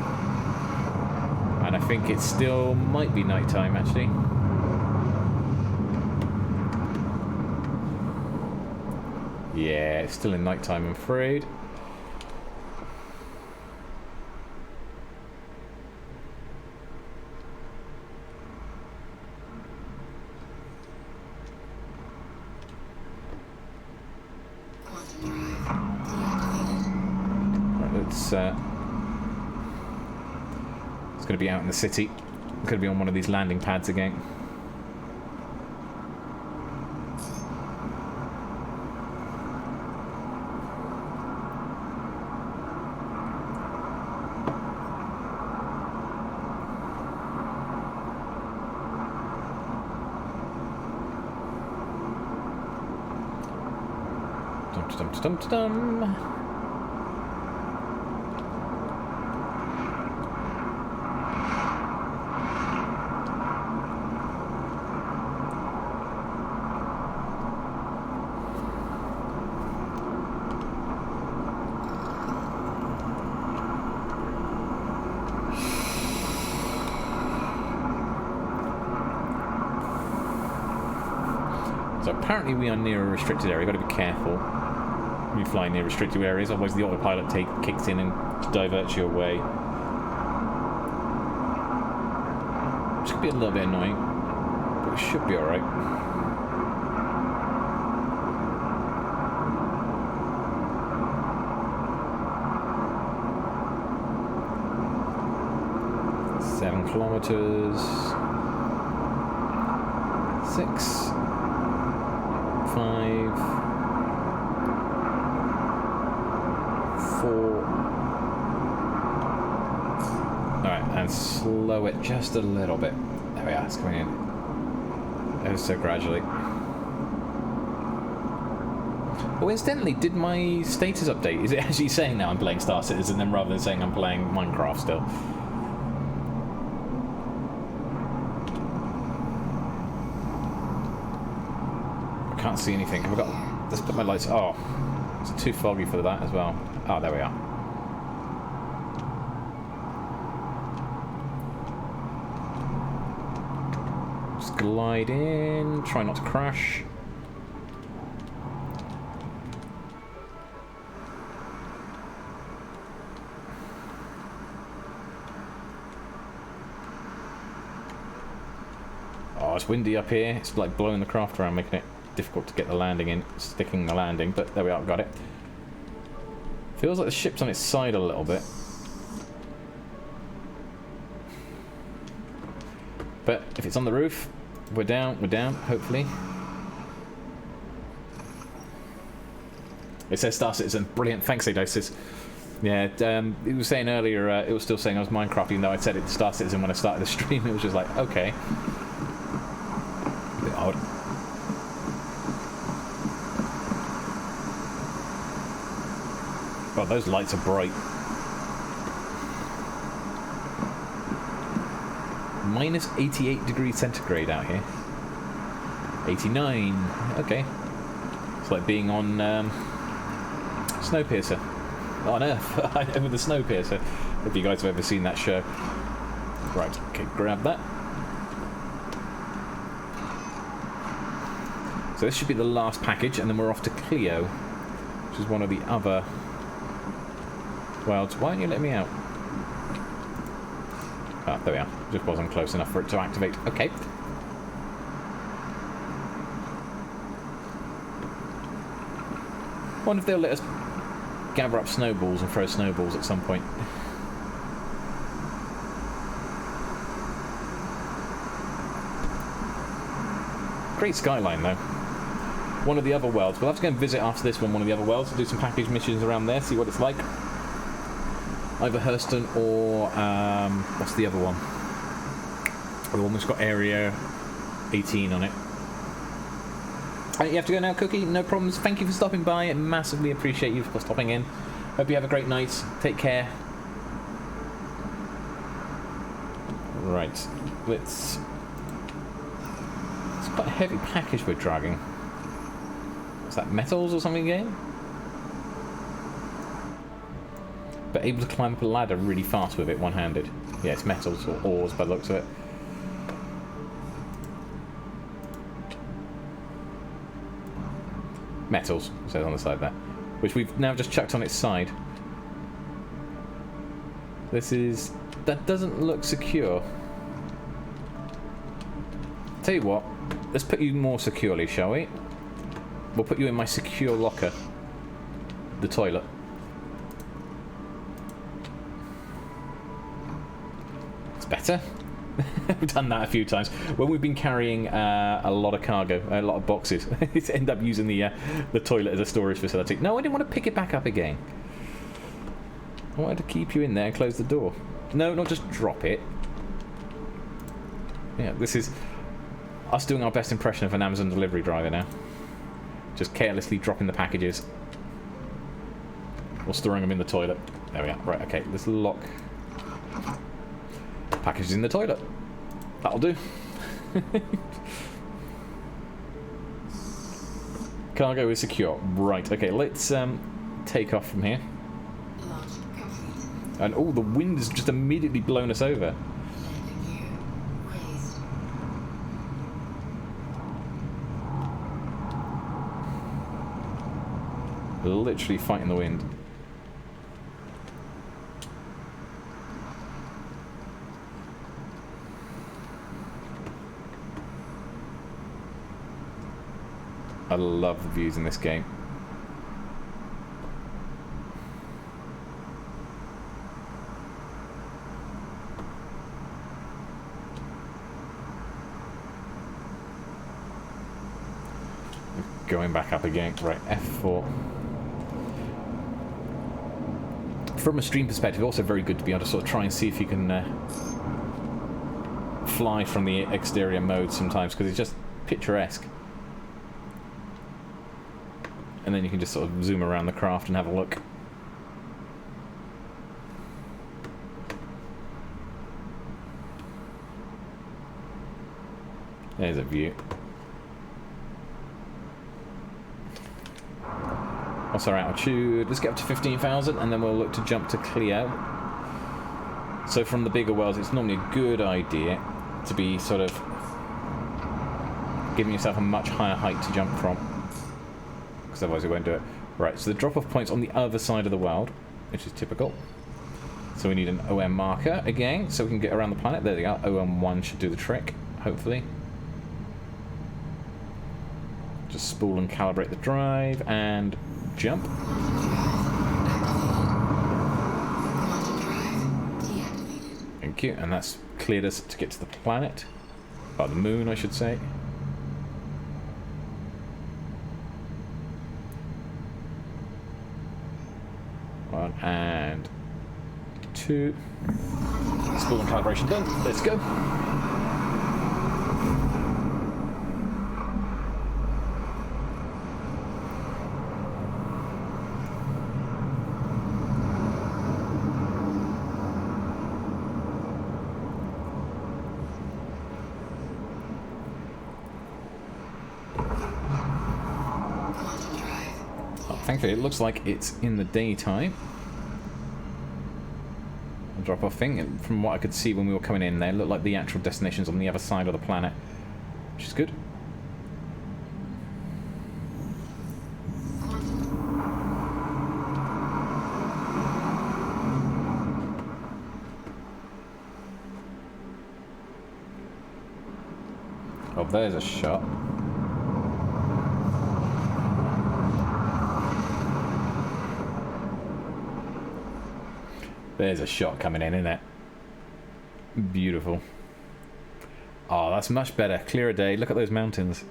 And I think it still might be nighttime, actually. Yeah, it's still in nighttime, I'm afraid. It's going to be out in the city. It's going to be on one of these landing pads again. Dum-dum-dum-dum-dum. So apparently we are near a restricted area. You've got to be careful when you fly near restricted areas, otherwise the autopilot kicks in and diverts you away. Which could be a little bit annoying, but it should be alright. Seven kilometers. 6. 5. 4. Alright, and slow it just a little bit. There we are, it's coming in. Ever so gradually. Oh, incidentally, did my status update? Is it actually saying now I'm playing Star Citizen then rather than saying I'm playing Minecraft still? I can't see anything. Have I got... Let's put my lights... Oh, it's too foggy for that as well. Oh, there we are. Just glide in. Try not to crash. Oh, it's windy up here. It's like blowing the craft around, making it difficult to get the landing in, sticking the landing, but there we are, got it. Feels like the ship's on its side a little bit. But if it's on the roof, we're down, hopefully. It says Star Citizen. Brilliant, thanks, Adosis. Yeah, it was saying earlier, it was still saying I was Minecraft, even though I'd said it to Star Citizen when I started the stream. It was just like, okay. A bit odd. God, those lights are bright. Minus 88 degrees centigrade out here. 89. Okay. It's like being on Snowpiercer. On Earth. With the Snowpiercer. If you guys have ever seen that show. Right, okay, grab that. So this should be the last package, and then we're off to Clio, which is one of the other... Well, why don't you let me out? Ah, there we are. Just wasn't close enough for it to activate. Okay. Wonder if they'll let us gather up snowballs and throw snowballs at some point. Great skyline, though. One of the other worlds. We'll have to go and visit after this one of the other worlds. Do some package missions around there, see what it's like. Either Hurston or... what's the other one? We've almost got Area 18 on it. You have to go now, Cookie? No problems. Thank you for stopping by. I massively appreciate you for stopping in. Hope you have a great night. Take care. Right. Let's... It's quite a heavy package we're dragging. Is that metals or something again? But able to climb up a ladder really fast with it, one-handed. Yeah, it's metals or ores by the looks of it. Metals, it says on the side there. Which we've now just chucked on its side. This is... That doesn't look secure. Tell you what, let's put you more securely, shall we? We'll put you in my secure locker. The toilet. It's better. We've done that a few times. When we've been carrying a lot of cargo, a lot of boxes, it's end up using the toilet as a storage facility. No, I didn't want to pick it back up again. I wanted to keep you in there and close the door. No, not just drop it. Yeah, this is us doing our best impression of an Amazon delivery driver now. Just carelessly dropping the packages. Or storing them in the toilet. There we are. Right, okay, let's lock packages in the toilet. That'll do. Cargo is secure. Right, okay, let's take off from here. And oh, the wind has just immediately blown us over. Literally fighting the wind. I love the views in this game. Going back up again. Right, F4. From a stream perspective, also very good to be able to sort of try and see if you can fly from the exterior mode sometimes, because it's just picturesque. And then you can just sort of zoom around the craft and have a look. There's a view. What's our altitude? Let's get up to 15,000 and then we'll look to jump to Clio. So from the bigger worlds, it's normally a good idea to be sort of giving yourself a much higher height to jump from. Because otherwise you won't do it. Right, so the drop-off point's on the other side of the world, which is typical. So we need an OM marker again, so we can get around the planet. There we go. OM1 should do the trick, hopefully. Just spool and calibrate the drive, and jump. Thank you, and that's cleared us to get to the planet. Or the moon, I should say. One and two. Spool and calibration done. Let's go. Thankfully, it looks like it's in the daytime. A drop-off thing. And from what I could see when we were coming in there, it looked like the actual destination's on the other side of the planet, which is good. Oh, there's a shot. There's a shot coming in, isn't it? Beautiful. Oh, that's much better. Clearer day. Look at those mountains.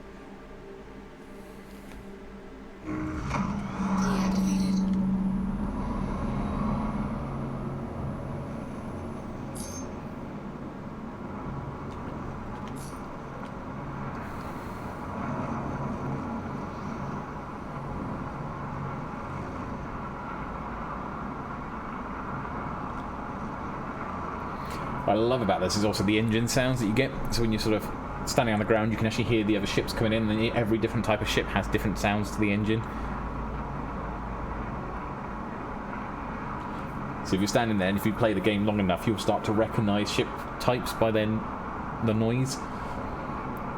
What I love about this is also the engine sounds that you get. So when you're sort of standing on the ground, you can actually hear the other ships coming in, and every different type of ship has different sounds to the engine. So if you're standing there, and if you play the game long enough, you'll start to recognise ship types by then the noise.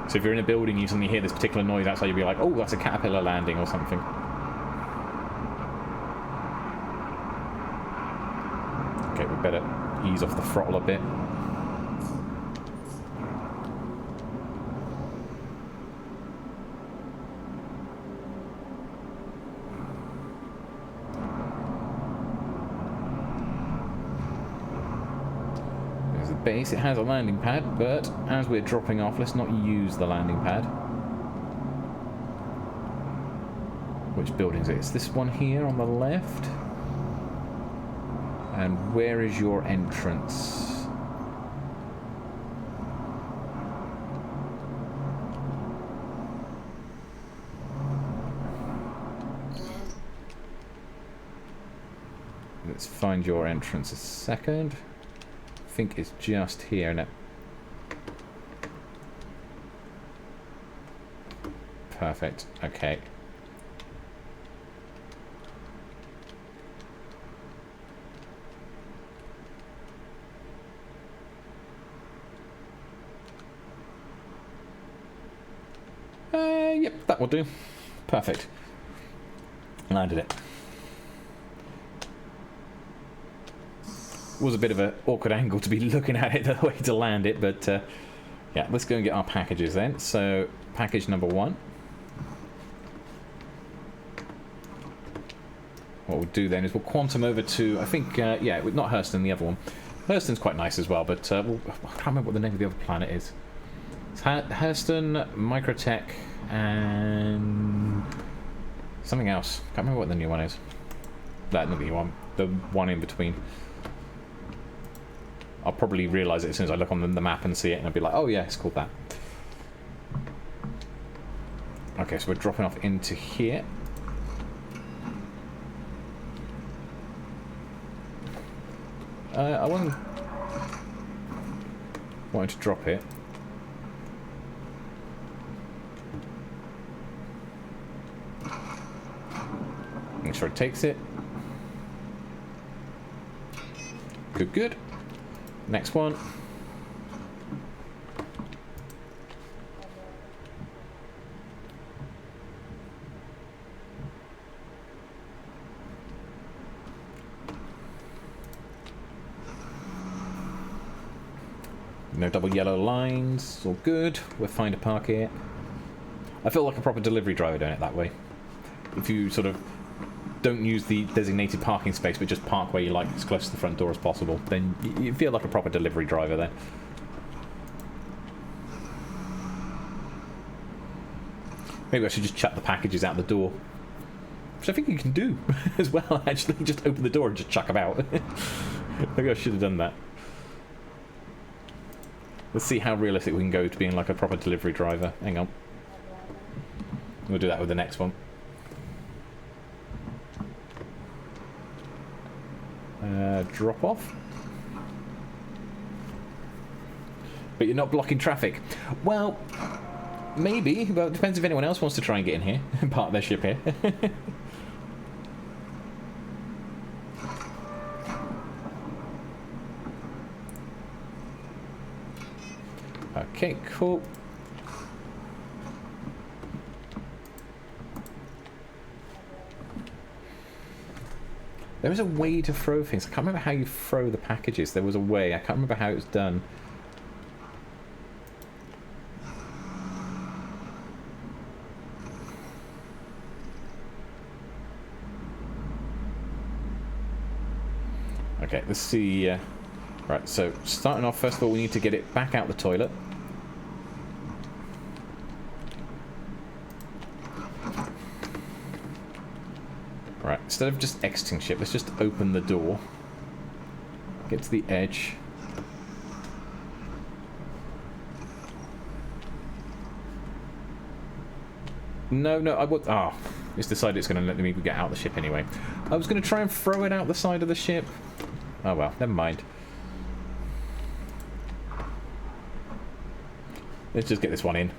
So if you're in a building, you suddenly hear this particular noise outside, you'll be like, oh, that's a caterpillar landing or something. Okay, we better ease off the throttle a bit. Base. It has a landing pad, but as we're dropping off, let's not use the landing pad. Which building is it? It's this one here on the left. And where is your entrance? Let's find your entrance a second. I think it's just here now. Perfect. Okay. Yep, that will do. Perfect. Landed it. Was a bit of an awkward angle to be looking at it, the way to land it, but yeah, let's go and get our packages then. So, package number 1. What we'll do then is we'll quantum over to, I think, yeah, not Hurston, the other one. Hurston's quite nice as well, but I can't remember what the name of the other planet is. It's Hurston, Microtech, and something else. Can't remember what the new one is. That, not the new one, the one in between. I'll probably realise it as soon as I look on the map and see it, and I'll be like, oh yeah, it's called that. Okay, so we're dropping off into here. I wasn't wanting to drop it. Make sure it takes it. Good, good. Next one. No double yellow lines. All good. We'll find a park here. I feel like a proper delivery driver doing it that way. If you sort of don't use the designated parking space, but just park where you like, as close to the front door as possible, then you feel like a proper delivery driver then. Maybe I should just chuck the packages out the door. Which I think you can do as well, actually. Just open the door and just chuck them out. Maybe I should have done that. Let's see how realistic we can go to being like a proper delivery driver. Hang on. We'll do that with the next one. Drop off. But you're not blocking traffic. Well, maybe. Well, it depends if anyone else wants to try and get in here and park their ship here. Okay, cool. There is a way to throw things. I can't remember how you throw the packages. There was a way. I can't remember how it was done. Okay, let's see. Right, so starting off, first of all, we need to get it back out the toilet. Right, instead of just exiting ship, let's just open the door. Get to the edge. No, I would... Oh, it's decided it's going to let me get out the ship anyway. I was going to try and throw it out the side of the ship. Oh well, never mind. Let's just get this one in.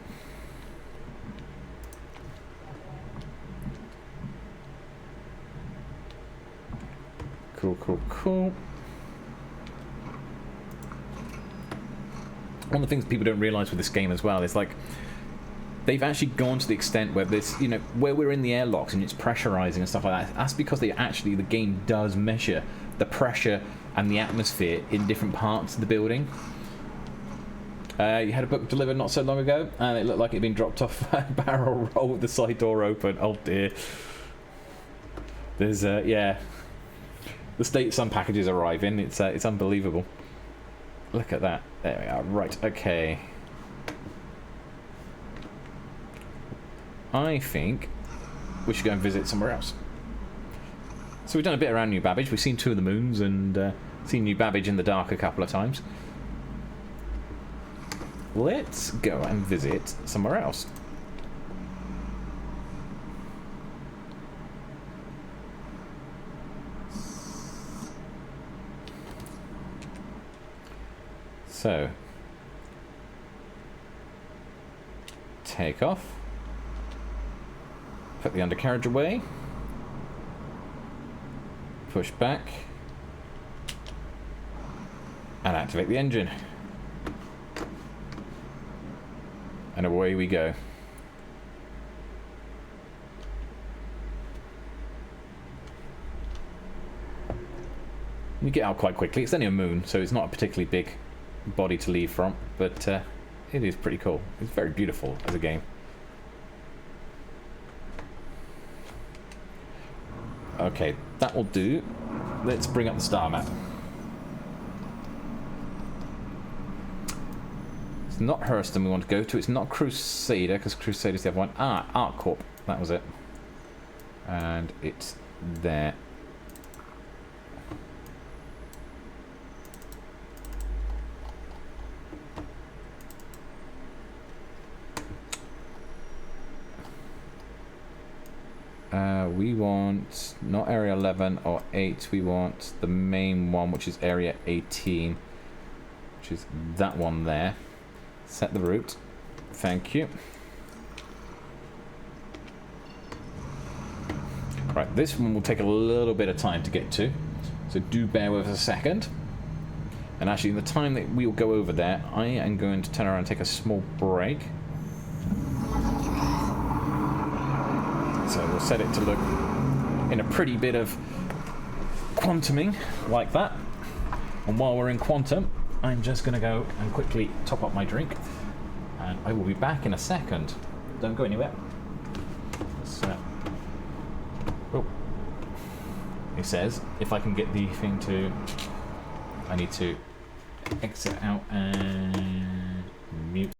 Cool, cool, cool. One of the things people don't realise with this game as well is, like, they've actually gone to the extent where this, you know, where we're in the airlocks and it's pressurising and stuff like that. That's because the game does measure the pressure and the atmosphere in different parts of the building. You had a book delivered not so long ago, and it looked like it had been dropped off a barrel roll with the side door open. Oh dear. There's yeah, the state some packages arrive in. It's unbelievable. Look at that. There we are. Right. Okay. I think we should go and visit somewhere else. So we've done a bit around New Babbage. We've seen 2 of the moons and seen New Babbage in the dark a couple of times. Let's go and visit somewhere else. So, take off. Put the undercarriage away. Push back. And activate the engine. And away we go. You get out quite quickly. It's only a moon, so it's not a particularly big body to leave from, but it is pretty cool. It's very beautiful as a game. Okay, that will do. Let's bring up the star map. It's not Hurston we want to go to. It's not Crusader, because Crusader's the other one. Ah, Art Corp. That was it. And it's there. We want not area 11 or 8, we want the main one, which is area 18, which is that one there. Set the route. Thank you. Right, this one will take a little bit of time to get to, so do bear with us a second. And actually, in the time that we'll go over there, I am going to turn around and take a small break. So we'll set it to look in a pretty bit of quantuming like that. And while we're in quantum, I'm just going to go and quickly top up my drink. And I will be back in a second. Don't go anywhere. Oh. It says if I can get the thing to... I need to exit out and mute.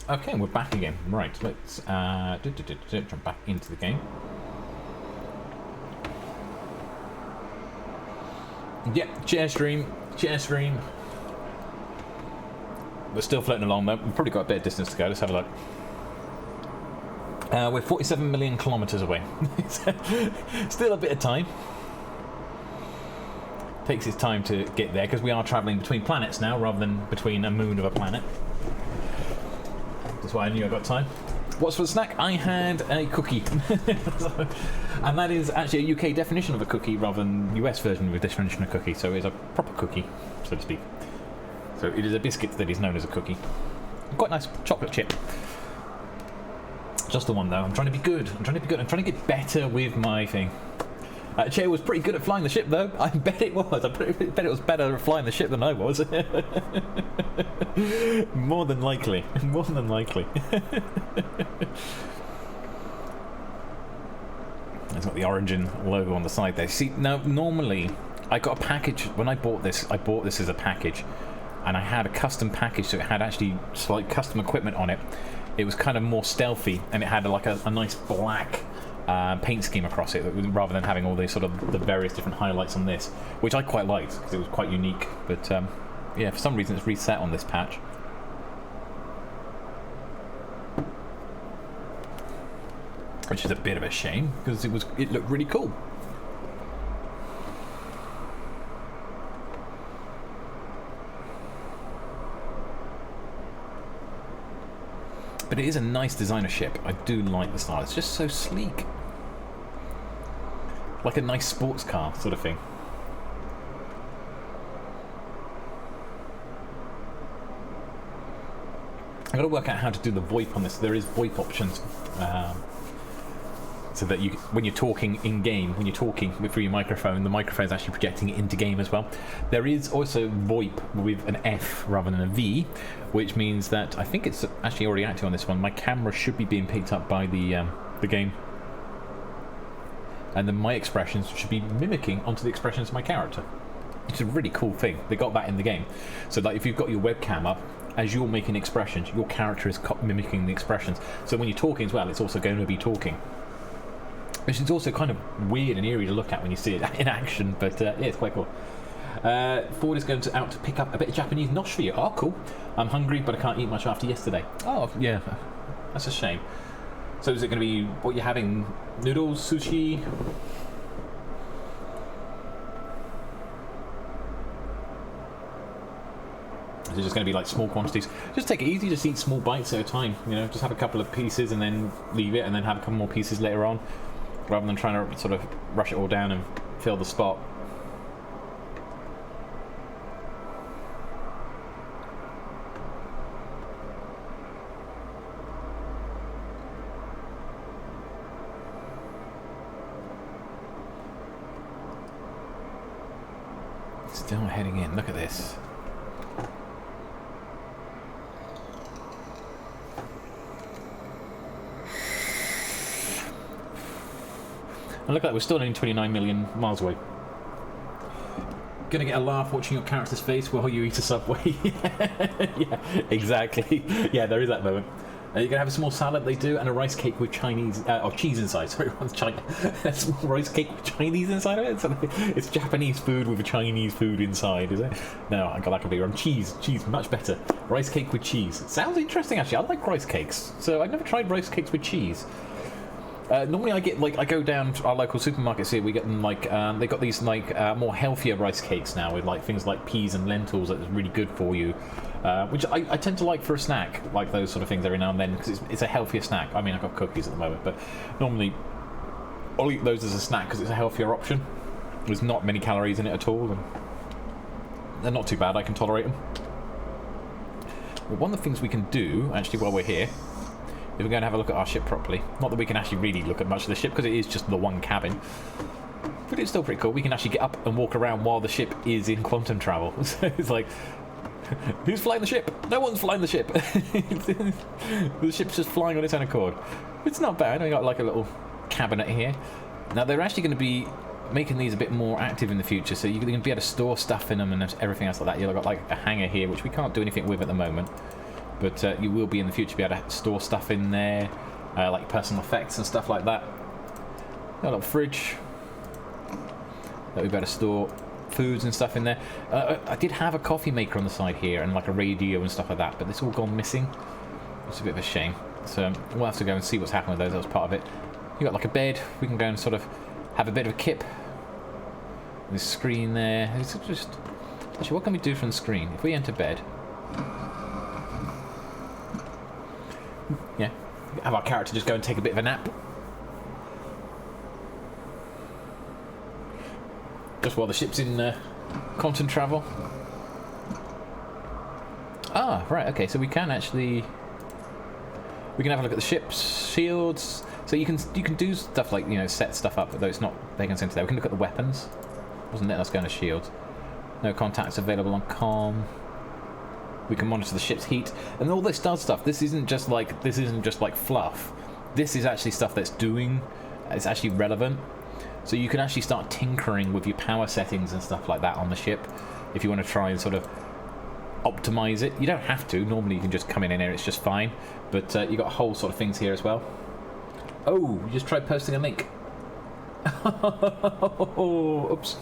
Okay, we're back again. Right, let's jump back into the game. Yep, share stream. We're still floating along though. We've probably got a bit of distance to go. Let's have a look. We're 47 million kilometres away. Still a bit of time. Takes its time to get there because we are travelling between planets now rather than between a moon of a planet. That's why I knew I got time. What's for the snack? I had a cookie. And that is actually a UK definition of a cookie rather than US version of a definition of a cookie. So it's a proper cookie, so to speak. So it is a biscuit that is known as a cookie. Quite nice chocolate chip. Just the one though. I'm trying to be good. I'm trying to get better with my thing. Che was pretty good at flying the ship though. I bet it was. I bet it was better at flying the ship than I was. More than likely. More than likely. It's got the Origin logo on the side there. See, now normally I got a package. When I bought this as a package. And I had a custom package, so it had actually like custom equipment on it. It was kind of more stealthy, and it had like a nice black paint scheme across it, rather than having all these sort of the various different highlights on this, which I quite liked because it was quite unique. But yeah, for some reason it's reset on this patch. Which is a bit of a shame because it looked really cool. But it is a nice designer ship. I do like the style. It's just so sleek. Like a nice sports car sort of thing. I've got to work out how to do the VoIP on this. There is VoIP options. So that when you're talking in-game, when you're talking through your microphone, the microphone is actually projecting it into game as well. There is also VoIP with an F rather than a V, which means that I think it's actually already active on this one. My camera should be being picked up by the game. And then my expressions should be mimicking onto the expressions of my character. It's a really cool thing. They got that in the game. So like if you've got your webcam up, as you're making expressions, your character is mimicking the expressions. So when you're talking as well, it's also going to be talking. Which is also kind of weird and eerie to look at when you see it in action, but yeah, it's quite cool. Ford is going out to pick up a bit of Japanese nosh for you. Oh, cool. I'm hungry, but I can't eat much after yesterday. Oh, yeah. That's a shame. So is it going to be what you're having? Noodles, sushi? Is it just going to be like small quantities? Just take it easy, just eat small bites at a time. You know, just have a couple of pieces and then leave it, and then have a couple more pieces later on, rather than trying to sort of rush it all down and fill the spot. Still heading in. Look at this. And look at that, we're still only 29 million miles away. Gonna get a laugh watching your character's face while you eat a Subway. Yeah, exactly. Yeah, there is that moment. You're gonna have a small salad, they do, and a rice cake with Chinese, or cheese inside. Sorry, China. A small rice cake with Chinese inside of it. So it's Japanese food with a Chinese food inside, is it? No, I got that completely wrong. Cheese, much better. Rice cake with cheese. Sounds interesting, actually. I like rice cakes, so I've never tried rice cakes with cheese. Normally I get I go down to our local supermarkets here. We get them they got these more healthier rice cakes now with things like peas and lentils that is really good for you, which I tend to like for a snack, like those sort of things every now and then because it's a healthier snack. I mean, I've got cookies at the moment, but normally I'll eat those as a snack because it's a healthier option. There's not many calories in it at all, and they're not too bad. I can tolerate them. Well, one of the things we can do actually while we're here, if we're going to have a look at our ship properly, not that we can actually really look at much of the ship because it is just the one cabin, but it's still pretty cool. We can actually get up and walk around while the ship is in quantum travel. So it's like, who's flying the ship? No one's flying the ship. The ship's just flying on its own accord. It's not bad. We got like a little cabinet here. Now they're actually going to be making these a bit more active in the future, so you're going to be able to store stuff in them and everything else like that. You've got like a hangar here, which we can't do anything with at the moment. But you will be in the future be able to store stuff in there, like personal effects and stuff like that. Got a little fridge that we better store foods and stuff in there. I did have a coffee maker on the side here and like a radio and stuff like that, but it's all gone missing. It's a bit of a shame. So we'll have to go and see what's happened with those. That was part of it. You got like a bed. We can go and sort of have a bit of a kip. The screen there. It's just actually, what can we do from the screen if we enter bed? Yeah, have our character just go and take a bit of a nap. Just while the ship's in constant travel. Ah, right, okay, so we can actually... We can have a look at the ship's shields. So you can do stuff like, you know, set stuff up, though it's not taken into there. We can look at the weapons. Wasn't it? Let's go into shields. No contacts available on comm. We can monitor the ship's heat. And all this does stuff. This isn't just like fluff. This is actually stuff that's doing... It's actually relevant. So you can actually start tinkering with your power settings and stuff like that on the ship if you want to try and sort of optimize it. You don't have to. Normally you can just come in here, it's just fine. But you got whole sort of things here as well. Oh, you just tried posting a link. Oops.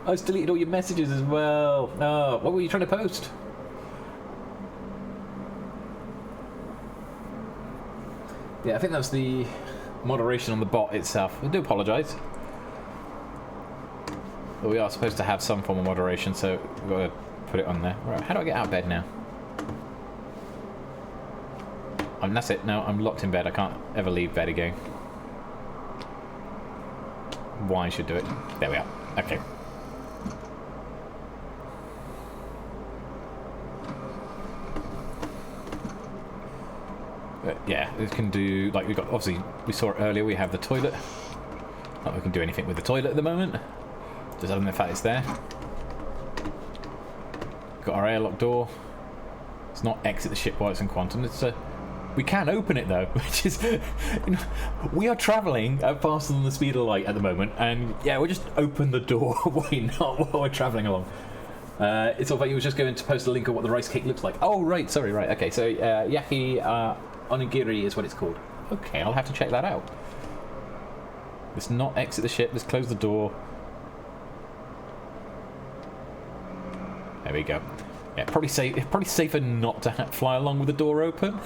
I just deleted all your messages as well. Oh, what were you trying to post? Yeah, I think that's the moderation on the bot itself. I do apologise. But we are supposed to have some form of moderation, so we've got to put it on there. Right, how do I get out of bed now? And that's it. Now I'm locked in bed. I can't ever leave bed again. Why should do it? There we are. Okay. But yeah, it can do, like, we've got, obviously we saw it earlier, we have the toilet. Not that we can do anything with the toilet at the moment, just other than the fact it's there. Got our airlock door. It's not exit the ship while it's in quantum. It's we can open it though, which is, you know, we are travelling faster than the speed of light at the moment, and yeah, we'll just open the door. Why not while we're travelling along? It's all like you was just going to post a link of what the rice cake looks like. Oh right, sorry, right, okay. So yaki onigiri is what it's called. Okay, I'll have to check that out. Let's not exit the ship. Let's close the door. There we go. Yeah, probably safer not to fly along with the door open.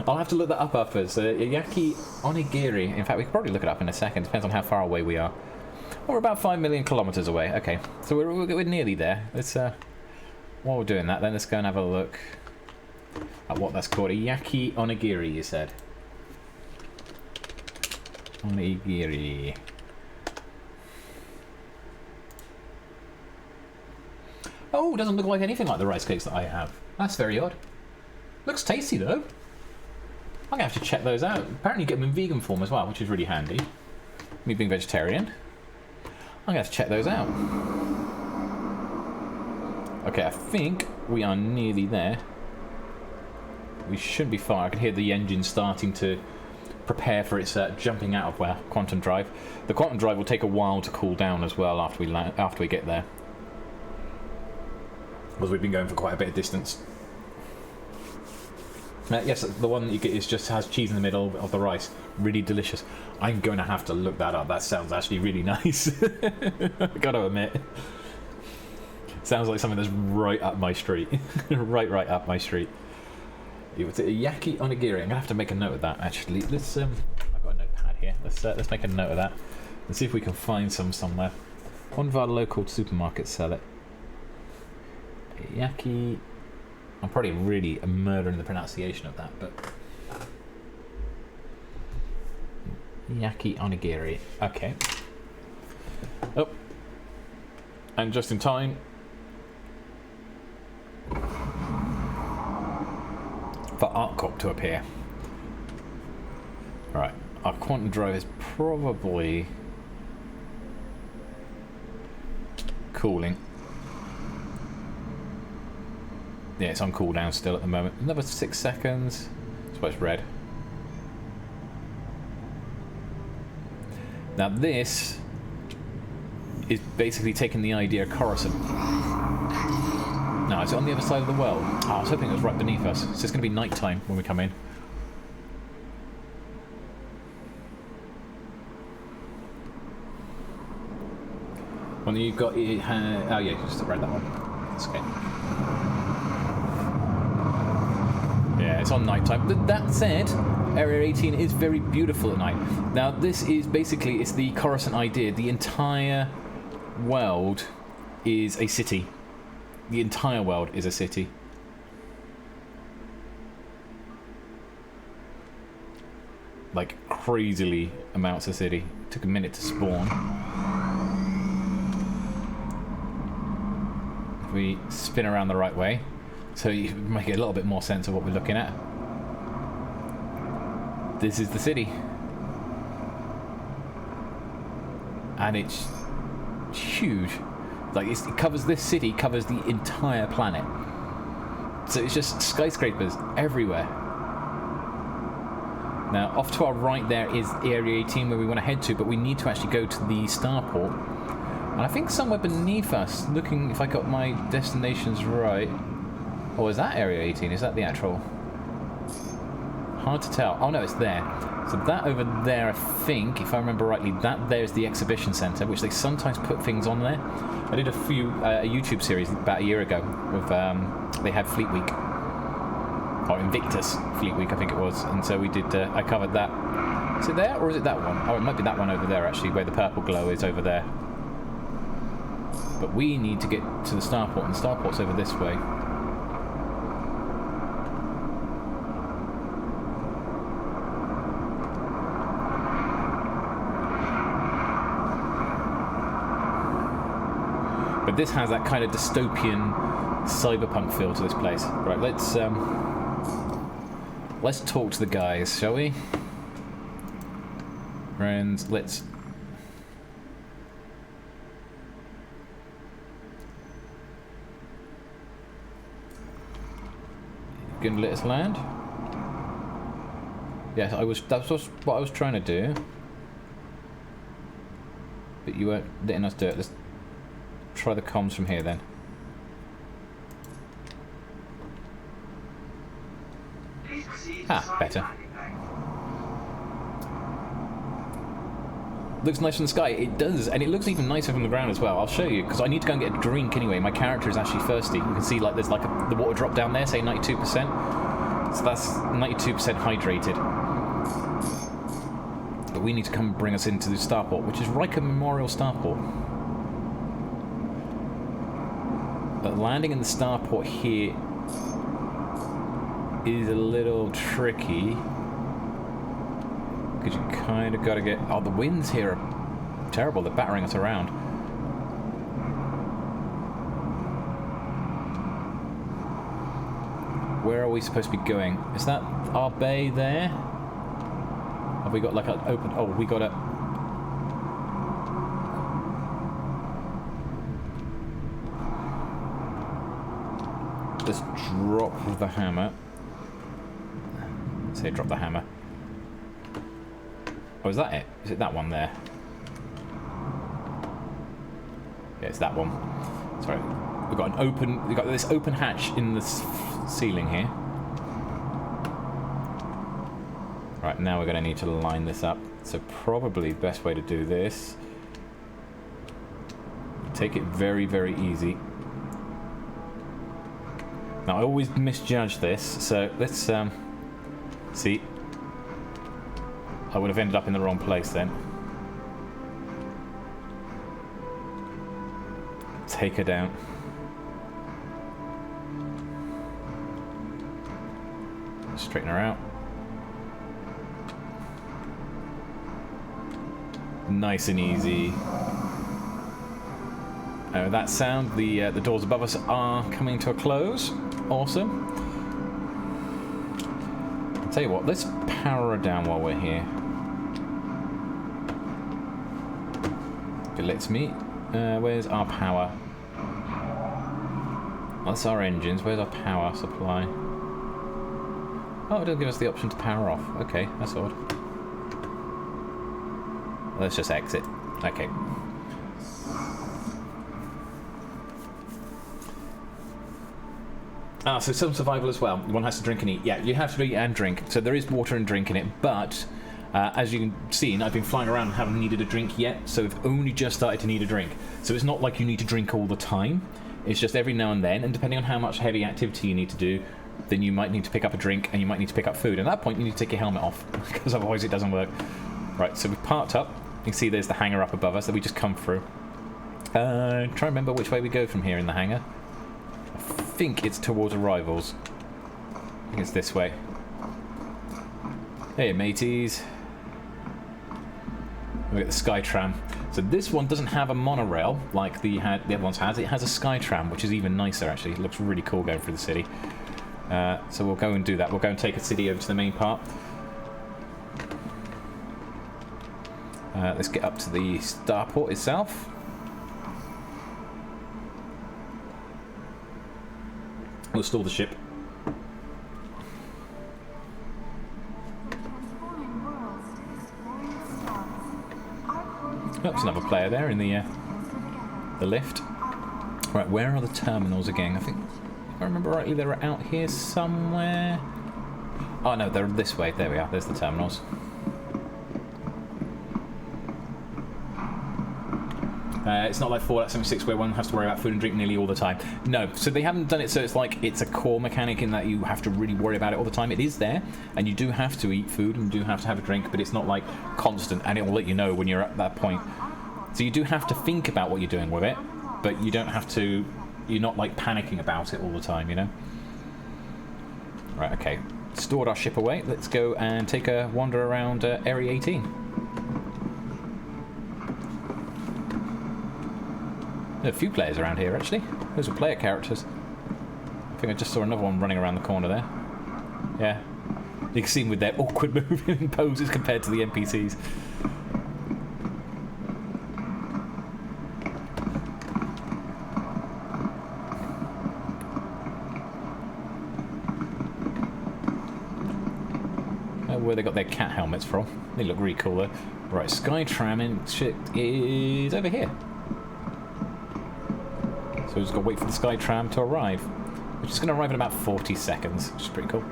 I'll have to look that up afterwards. Yaki onigiri. In fact, we could probably look it up in a second. Depends on how far away we are. We're about 5 million kilometers away. Okay, so we're nearly there. Let's while we're doing that, then let's go and have a look at what that's called. A yaki onigiri, you said. Onigiri. Oh, it doesn't look like anything like the rice cakes that I have. That's very odd. Looks tasty though. I'm gonna have to check those out. Apparently you get them in vegan form as well, which is really handy. Me being vegetarian. I'm gonna have to check those out. Okay, I think we are nearly there. We should be fine. I can hear the engine starting to prepare for its jumping out of quantum drive. The quantum drive will take a while to cool down as well after we get there, because we've been going for quite a bit of distance. Yes, the one that you get has cheese in the middle of the rice. Really delicious. I'm going to have to look that up. That sounds actually really nice. Gotta admit. Sounds like something that's right up my street. right up my street. It's a yaki onigiri. I'm going to have to make a note of that, actually. Let's, I've got a notepad here. Let's make a note of that. And see if we can find some somewhere. One of our local supermarkets sell it. Yaki... I'm probably really murdering the pronunciation of that, but... Yaki onigiri. Okay. Oh. And just in time... for ArcCorp to appear. Right. Our quantum drive is probably... cooling. Yeah, it's on cooldown still at the moment. Another 6 seconds. That's why it's red. Now this is basically taking the idea of Coruscant. is it on the other side of the well? Oh, I was hoping it was right beneath us. So it's going to be night time when we come in. Well, you've got... oh yeah, just read that one. That's okay. Yeah, it's on night time. That said, Area 18 is very beautiful at night. Now, this is basically, it's the Coruscant idea. The entire world is a city. The entire world is a city. Like, crazily amounts of city. Took a minute to spawn. If we spin around the right way, so you might get a little bit more sense of what we're looking at. This is the city. And it's huge. Like, it covers this city, covers the entire planet. So it's just skyscrapers everywhere. Now, off to our right there is Area 18 where we want to head to, but we need to actually go to the Starport. And I think somewhere beneath us, looking if I got my destinations right... Oh, is that Area 18? Is that the actual... Hard to tell. Oh no, it's there. So that over there, I think, if I remember rightly, that there's the exhibition centre, which they sometimes put things on there. I did a YouTube series about a year ago with they had Fleet Week, or Invictus Fleet Week, I think it was, and so we did. I covered that. Is it there or is it that one? Oh, it might be that one over there actually, where the purple glow is over there. But we need to get to the Starport, and the Starport's over this way. But this has that kind of dystopian cyberpunk feel to this place. Right, let's talk to the guys, shall we? Friends, let's... Gonna let us land? Yes, that's what I was trying to do. But you weren't letting us do it. Let's try the comms from here then. Ah, better. Looks nice from the sky. It does, and it looks even nicer from the ground as well. I'll show you, because I need to go and get a drink anyway. My character is actually thirsty. You can see like there's like the water drop down there, say 92%. So that's 92% hydrated. But we need to come bring us into the Starport, which is Riker Memorial Starport. But landing in the Starport here is a little tricky. Because you kind of got to get... Oh, the winds here are terrible. They're battering us around. Where are we supposed to be going? Is that our bay there? Have we got like an open... Oh, we got a... Let's drop the hammer. Say drop the hammer. Oh, is that it? Is it that one there? Yeah, it's that one. Sorry. We've got an open... We've got this open hatch in the ceiling here. Right, now we're going to need to line this up. So probably the best way to do this... Take it very, very easy. Now, I always misjudge this, so let's... see. I would have ended up in the wrong place then. Take her down. Straighten her out. Nice and easy. That sound, the doors above us are coming to a close. Awesome. I'll tell you what, let's power her down while we're here. If it lets me. Where's our power? That's our engines. Where's our power supply? Oh, it doesn't give us the option to power off. Okay, that's odd. Let's just exit. Okay. Ah, so some survival as well. One has to drink and eat. Yeah, you have to eat and drink. So there is water and drink in it, but as you can see, I've been flying around and haven't needed a drink yet, so I've only just started to need a drink. So it's not like you need to drink all the time. It's just every now and then, and depending on how much heavy activity you need to do, then you might need to pick up a drink and you might need to pick up food. At that point, you need to take your helmet off, because otherwise it doesn't work. Right, so we've parked up. You can see there's the hangar up above us that we just come through. Try and remember which way we go from here in the hangar. I think it's towards arrivals. I think it's this way. Hey, mateys. Look at the Sky Tram. So this one doesn't have a monorail like the other ones has. It has a Sky Tram, which is even nicer, actually. It looks really cool going through the city. So we'll go and do that. We'll go and take a city over to the main part. Let's get up to the Starport itself. We'll stall the ship. Oh, there's another player there in the lift. Right, where are the terminals again? I think, if I remember rightly, they're out here somewhere. Oh no, they're this way. There we are. There's the terminals. It's not like Fallout 76 where one has to worry about food and drink nearly all the time. No, so they haven't done it so it's like it's a core mechanic in that you have to really worry about it all the time. It is there, and you do have to eat food and you do have to have a drink, but it's not like constant, and it will let you know when you're at that point. So you do have to think about what you're doing with it, but you don't have to, you're not like panicking about it all the time, you know? Right, okay. Stored our ship away. Let's go and take a wander around Area 18. There are a few players around here, actually. Those are player characters. I think I just saw another one running around the corner there. Yeah. You can see them with their awkward moving poses compared to the NPCs. Where they got their cat helmets from. They look really cool though. Right, Sky Tram and shit is over here. So we've just got to wait for the Sky Tram to arrive, which is going to arrive in about 40 seconds, which is pretty cool.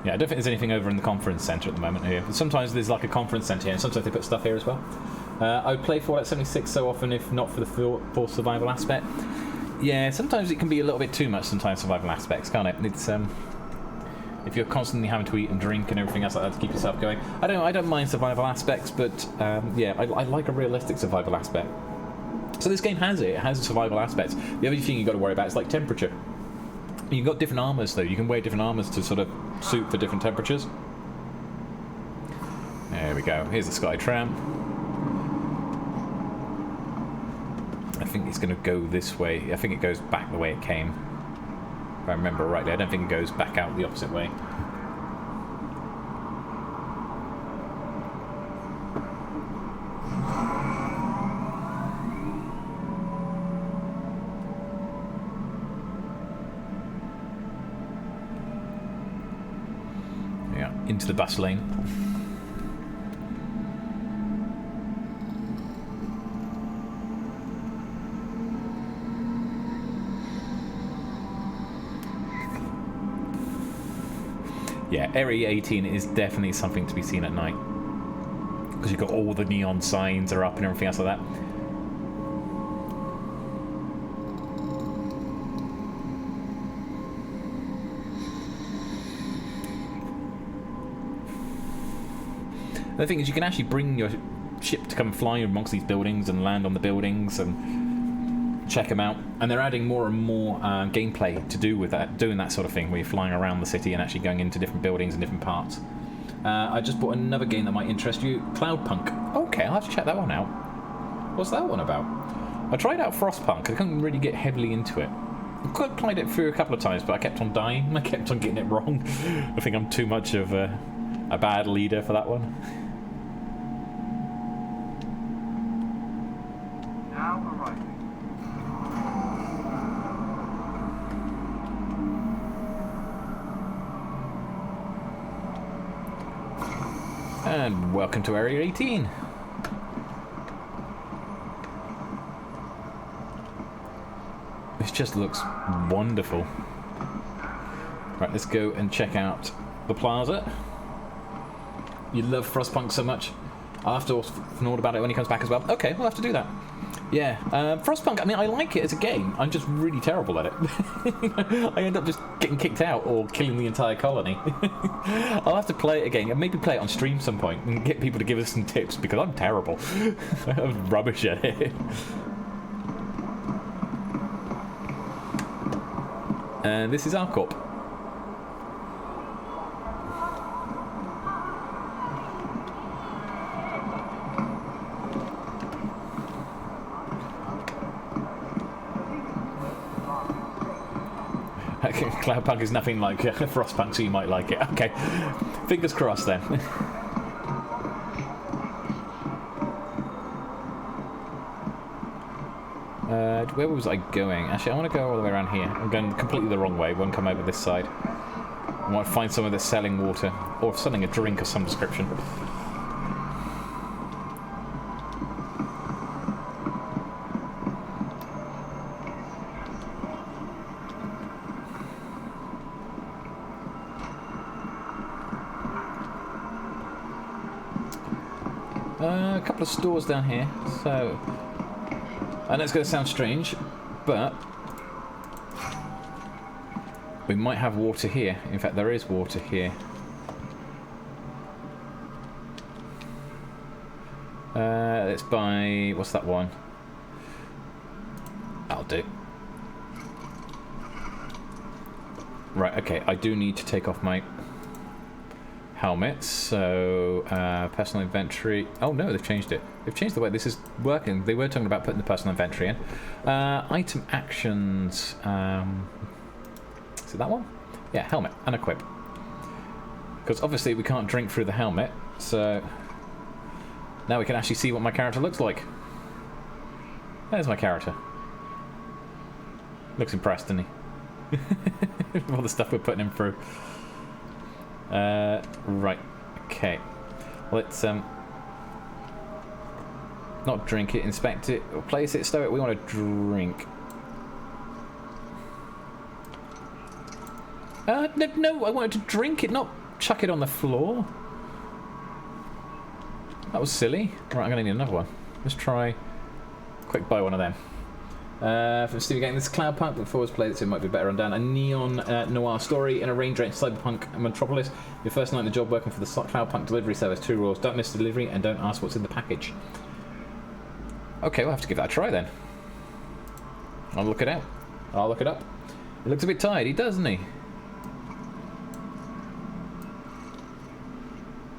Yeah, I don't think there's anything over in the conference centre at the moment here. Sometimes there's like a conference centre here, and sometimes they put stuff here as well. I would play Fallout 76 so often, if not for the full survival aspect. Yeah, sometimes it can be a little bit too much, sometimes survival aspects, can't it? It's if you're constantly having to eat and drink and everything else like that to keep yourself going. I don't mind survival aspects, but yeah, I like a realistic survival aspect. So this game has it. It has survival aspects. The other thing you've got to worry about is like temperature. You've got different armours though. You can wear different armours to sort of suit for different temperatures. There we go. Here's the Sky Tram. I think it's going to go this way. I think it goes back the way it came. If I remember rightly, I don't think it goes back out the opposite way. Yeah, into the bus lane. Yeah, Area 18 is definitely something to be seen at night. Because you've got all the neon signs are up and everything else like that. The thing is, you can actually bring your ship to come fly amongst these buildings and land on the buildings and check them out, and they're adding more and more gameplay to do with that, doing that sort of thing where you're flying around the city and actually going into different buildings and different parts. I just bought another game that might interest you, Cloudpunk. Okay, I'll have to check that one out. What's that one about? I tried out Frostpunk. I couldn't really get heavily into it. I played it through a couple of times, but I kept on dying. I kept on getting it wrong. I think I'm too much of a bad leader for that one. And welcome to Area 18. This just looks wonderful. Right, let's go and check out the plaza. You love Frostpunk so much. I'll have to nod about it when he comes back as well. Okay, we'll have to do that. Yeah, Frostpunk, I mean, I like it as a game. I'm just really terrible at it. I end up just getting kicked out or killing the entire colony. I'll have to play it again and maybe play it on stream some point and get people to give us some tips because I'm terrible. I'm rubbish at it. And this is our corp. Cloudpunk is nothing like Frostpunk, so you might like it. Okay, fingers crossed then. Where was I going? Actually, I want to go all the way around here. I'm going completely the wrong way. Won't come over this side. I might find someone that's selling water or selling a drink of some description. A couple of stores down here, so I know it's going to sound strange, but we might have water here. In fact, there is water here. Let's buy, what's that one? That'll do. Right, okay, I do need to take off my helmet, so personal inventory. Oh no, they've changed it. They've changed the way this is working. They were talking about putting the personal inventory in. Item actions. Is it that one? Yeah, helmet and equip. Because obviously we can't drink through the helmet, so now we can actually see what my character looks like. There's my character. Looks impressed, doesn't he? All the stuff we're putting him through. Right, okay. Let's not drink it, inspect it, or place it, stow it. We want to drink. No, I wanted to drink it, not chuck it on the floor. That was silly. Right, I'm gonna need another one. Let's try. Quick buy one of them. From Stevie Gang, this is Cloudpunk. Before it's played, it might be better undone. A neon noir story in a rain-drenched cyberpunk metropolis. Your first night in the job working for the Cloudpunk delivery service. 2 rules: don't miss delivery and don't ask what's in the package. Okay, we'll have to give that a try then. I'll look it out. I'll look it up. He looks a bit tired. He does, doesn't he?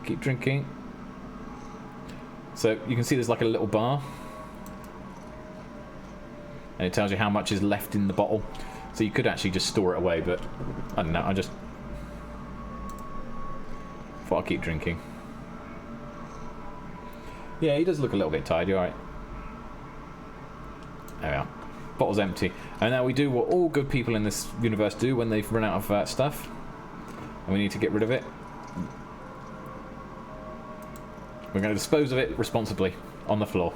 Keep drinking. So you can see there's like a little bar. And it tells you how much is left in the bottle. So you could actually just store it away, but I don't know, I just thought I'd keep drinking. Yeah, he does look a little bit tired, you're right. There we are. Bottle's empty. And now we do what all good people in this universe do when they've run out of stuff. And we need to get rid of it. We're going to dispose of it responsibly on the floor.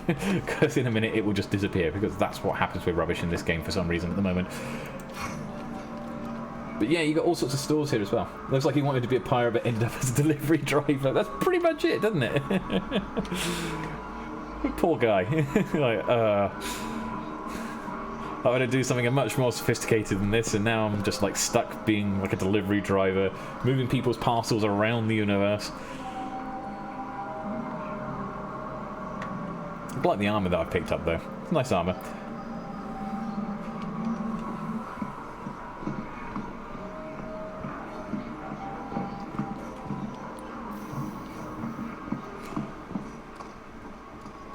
Because in a minute it will just disappear, because that's what happens with rubbish in this game for some reason at the moment. But yeah, you got all sorts of stores here as well. Looks like he wanted to be a pirate but ended up as a delivery driver. That's pretty much it, doesn't it? Poor guy. Like, I want to do something much more sophisticated than this, and now I'm just like stuck being like a delivery driver, moving people's parcels around the universe. I like the armour that I've picked up though. It's nice armour.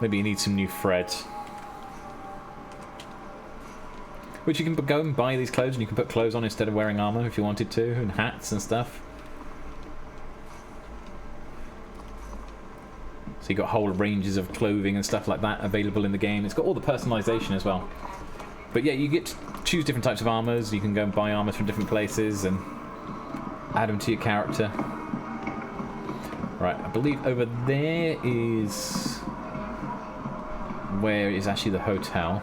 Maybe you need some new threads. Which you can go and buy these clothes and you can put clothes on instead of wearing armour if you wanted to, and hats and stuff. So you've got whole ranges of clothing and stuff like that available in the game. It's got all the personalisation as well. But yeah, you get to choose different types of armours. You can go and buy armours from different places and add them to your character. Right, I believe over there is where is actually the hotel.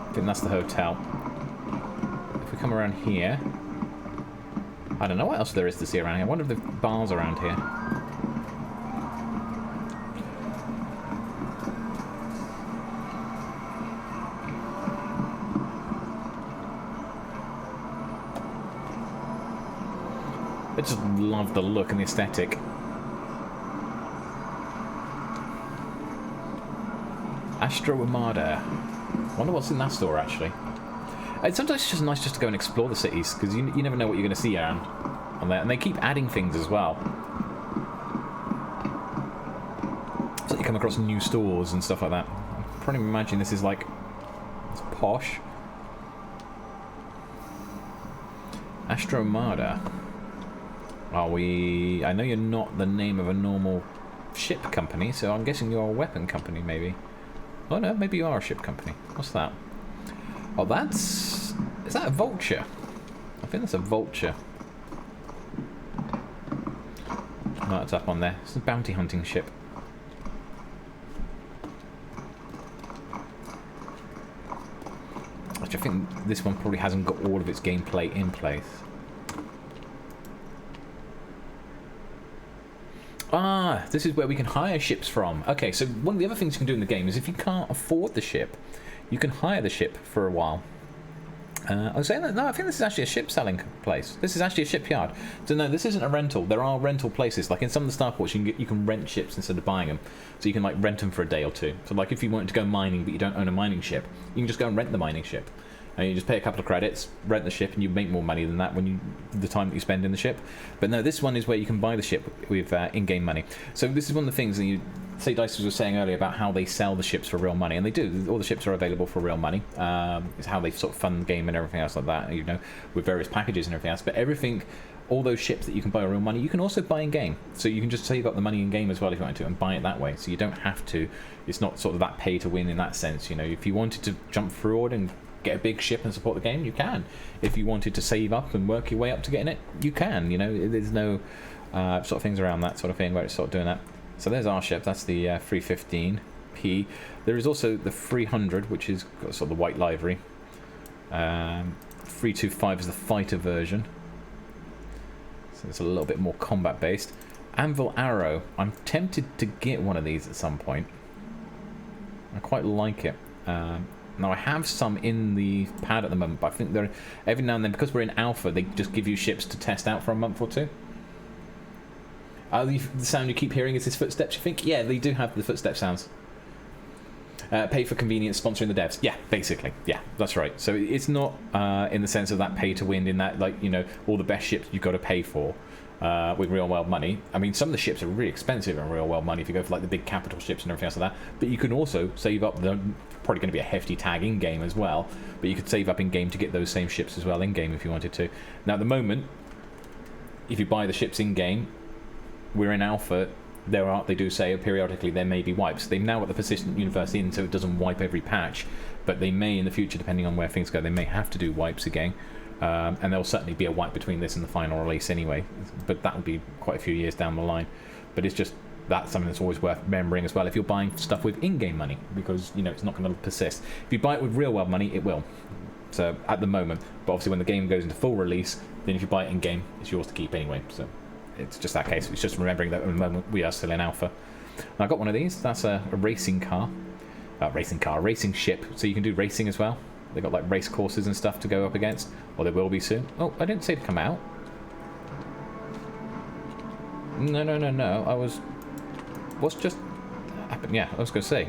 I think that's the hotel. come around here. I don't know what else there is to see around here. I wonder if the bars around here. I just love the look and the aesthetic. Astro Armada. Wonder what's in that store, actually. Sometimes it's just nice just to go and explore the cities, because you never know what you're going to see around on there. And they keep adding things as well. So you come across new stores and stuff like that. I can probably imagine this is like... it's posh. Astro Armada. Are we... I know you're not the name of a normal ship company, so I'm guessing you're a weapon company, maybe. Oh no, maybe you are a ship company. What's that? Oh, that's... is that a vulture? I think that's a vulture. No, it's up on there. It's a bounty hunting ship. Which I think this one probably hasn't got all of its gameplay in place. Ah, this is where we can hire ships from. Okay, so one of the other things you can do in the game is if you can't afford the ship, you can hire the ship for a while. I was saying that, no, I think this is actually a ship selling place. This is actually a shipyard. So no, this isn't a rental. There are rental places. Like in some of the Starports, you can rent ships instead of buying them. So you can like rent them for a day or two. So like if you wanted to go mining but you don't own a mining ship, you can just go and rent the mining ship. And you just pay a couple of credits, rent the ship, and you make more money than that when the time that you spend in the ship. But no, this one is where you can buy the ship with in-game money. So this is one of the things that you say Dice was saying earlier about how they sell the ships for real money, and they do. All the ships are available for real money. It's how they sort of fund the game and everything else like that, you know, with various packages and everything else. But everything, all those ships that you can buy real money, you can also buy in game. So you can just save up the money in game as well if you want to, and buy it that way. So you don't have to. It's not sort of that pay to win in that sense. You know, if you wanted to jump forward and get a big ship and support the game, you can. If you wanted to save up and work your way up to getting it, you can. You know, there's no sort of things around that sort of thing where it's sort of doing that. So there's our ship. That's the 315P. There is also the 300, which is got sort of the white livery. 325 is the fighter version. So it's a little bit more combat based. Anvil Arrow. I'm tempted to get one of these at some point. I quite like it. Now I have some in the pad at the moment, but I think they're every now and then, because we're in alpha, they just give you ships to test out for a month or two. The sound you keep hearing is his footsteps, you think? Yeah, they do have the footstep sounds. Pay for convenience, sponsoring the devs. Yeah, basically. Yeah, that's right. So it's not in the sense of that pay to win, in that, like, you know, all the best ships you've got to pay for with real world money. I mean, some of the ships are really expensive in real world money if you go for like the big capital ships and everything else like that. But you can also save up the... probably going to be a hefty tag in game as well, but you could save up in game to get those same ships as well in game if you wanted to. Now at the moment, if you buy the ships in game, we're in alpha. They do say periodically there may be wipes. They've now got the persistent universe in, so it doesn't wipe every patch, but they may in the future, depending on where things go, they may have to do wipes again. And there'll certainly be a wipe between this and the final release anyway, but that will be quite a few years down the line. But it's just, that's something that's always worth remembering as well if you're buying stuff with in-game money, because, you know, it's not going to persist. If you buy it with real-world money, it will. So, at the moment. But obviously when the game goes into full release, then if you buy it in-game, it's yours to keep anyway. So, it's just that case. It's just remembering that at the moment we are still in alpha. And I got one of these. That's a racing car. Racing ship. So you can do racing as well. They've got like race courses and stuff to go up against. Or there will be soon. Oh, I didn't say to come out. No. I was... What's just happened? Yeah, I was going to say.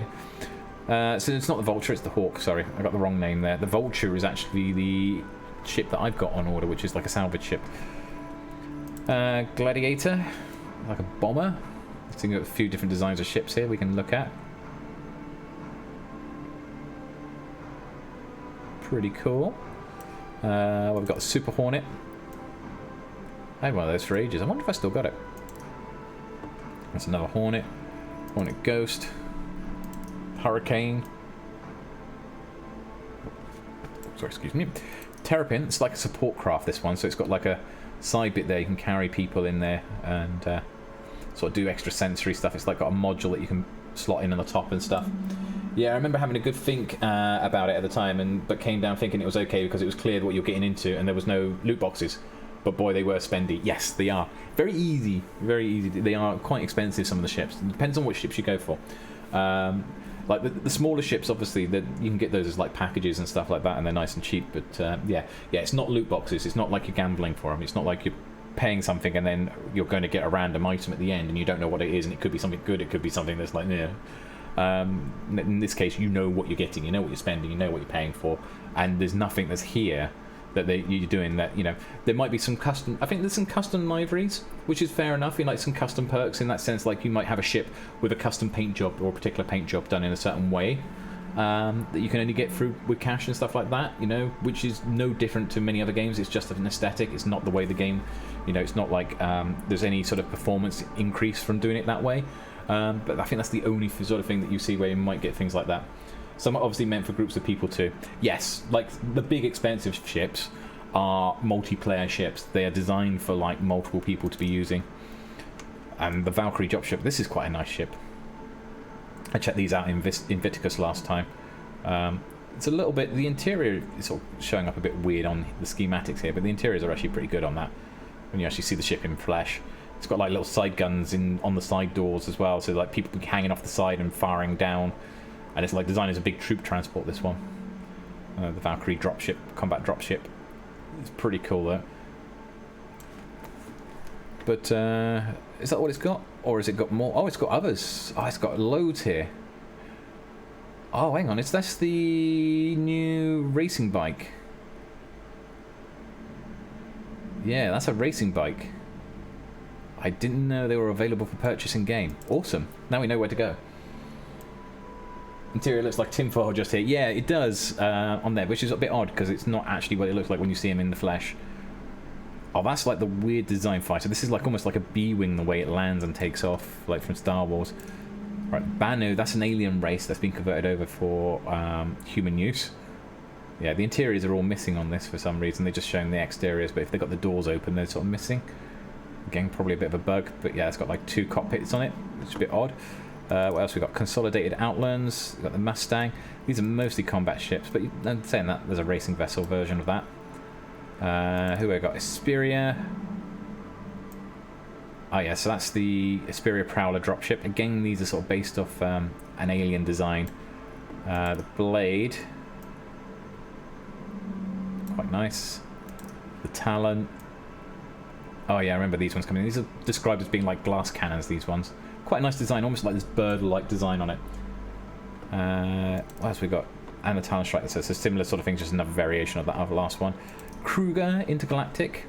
So it's not the Vulture, it's the Hawk. Sorry, I got the wrong name there. The Vulture is actually the ship that I've got on order, which is like a salvage ship. Gladiator, like a bomber. I think we've got a few different designs of ships here we can look at. Pretty cool. Well, we've got the Super Hornet. I had one of those for ages. I wonder if I still got it. That's another Hornet. Hornet Ghost. Hurricane. Sorry, excuse me. Terrapin. It's like a support craft, this one. So it's got like a side bit there. You can carry people in there and sort of do extra sensory stuff. It's like got a module that you can slot in on the top and stuff. Yeah, I remember having a good think about it at the time, but came down thinking it was okay because it was clear what you're getting into and there was no loot boxes. But boy, they were spendy. Yes, they are. Very easy. Very easy. They are quite expensive, some of the ships. It depends on which ships you go for. Like the smaller ships, obviously, that you can get those as like packages and stuff like that, and they're nice and cheap. But yeah, it's not loot boxes. It's not like you're gambling for them. It's not like you're paying something and then you're going to get a random item at the end and you don't know what it is, and it could be something good. It could be something that's like, yeah. In this case, you know what you're getting. You know what you're spending. You know what you're paying for, and there's nothing that's here that you're doing that, you know. There might be some custom, I think there's some custom liveries, which is fair enough, you like some custom perks in that sense. Like you might have a ship with a custom paint job or a particular paint job done in a certain way, that you can only get through with cash and stuff like that, you know, which is no different to many other games. It's just an aesthetic. It's not the way the game, you know, it's not like there's any sort of performance increase from doing it that way, but I think that's the only sort of thing that you see where you might get things like that. Some are obviously meant for groups of people too. Yes, like the big expensive ships are multiplayer ships. They are designed for like multiple people to be using. And the Valkyrie dropship, this is quite a nice ship. I checked these out in Viticus last time. It's a little bit, the interior is sort of showing up a bit weird on the schematics here, but the interiors are actually pretty good on that when you actually see the ship in flesh. It's got like little side guns on the side doors as well, so like people hanging off the side and firing down. And it's like designed as a big troop transport, this one. The Valkyrie dropship, combat dropship. It's pretty cool though. But is that what it's got? Or has it got more? Oh, it's got others. Oh, it's got loads here. Oh, hang on. That's the new racing bike. Yeah, that's a racing bike. I didn't know they were available for purchase in game. Awesome. Now we know where to go. Interior looks like tinfoil just here. Yeah, it does on there, which is a bit odd because it's not actually what it looks like when you see him in the flesh. Oh, that's like the weird design fighter. This is like almost like a B-wing, the way it lands and takes off, like from Star Wars. Right, Banu, that's an alien race that's been converted over for human use. Yeah, the interiors are all missing on this for some reason. They're just showing the exteriors, but if they've got the doors open, they're sort of missing. Again, probably a bit of a bug, but yeah, it's got like 2 cockpits on it, which is a bit odd. What else we got? Consolidated Outlands. We've got the Mustang. These are mostly combat ships, but saying that, there's a racing vessel version of that. Who have we got? Asperia. Oh yeah, so that's the Asperia Prowler dropship. Again, these are sort of based off an alien design. The Blade. Quite nice. The Talon. Oh yeah, I remember these ones coming in. These are described as being like glass cannons, these ones. Quite a nice design, almost like this bird-like design on it. What else we got? And the Talon Strike. So it's a similar sort of thing, just another variation of that other last one. Kruger Intergalactic.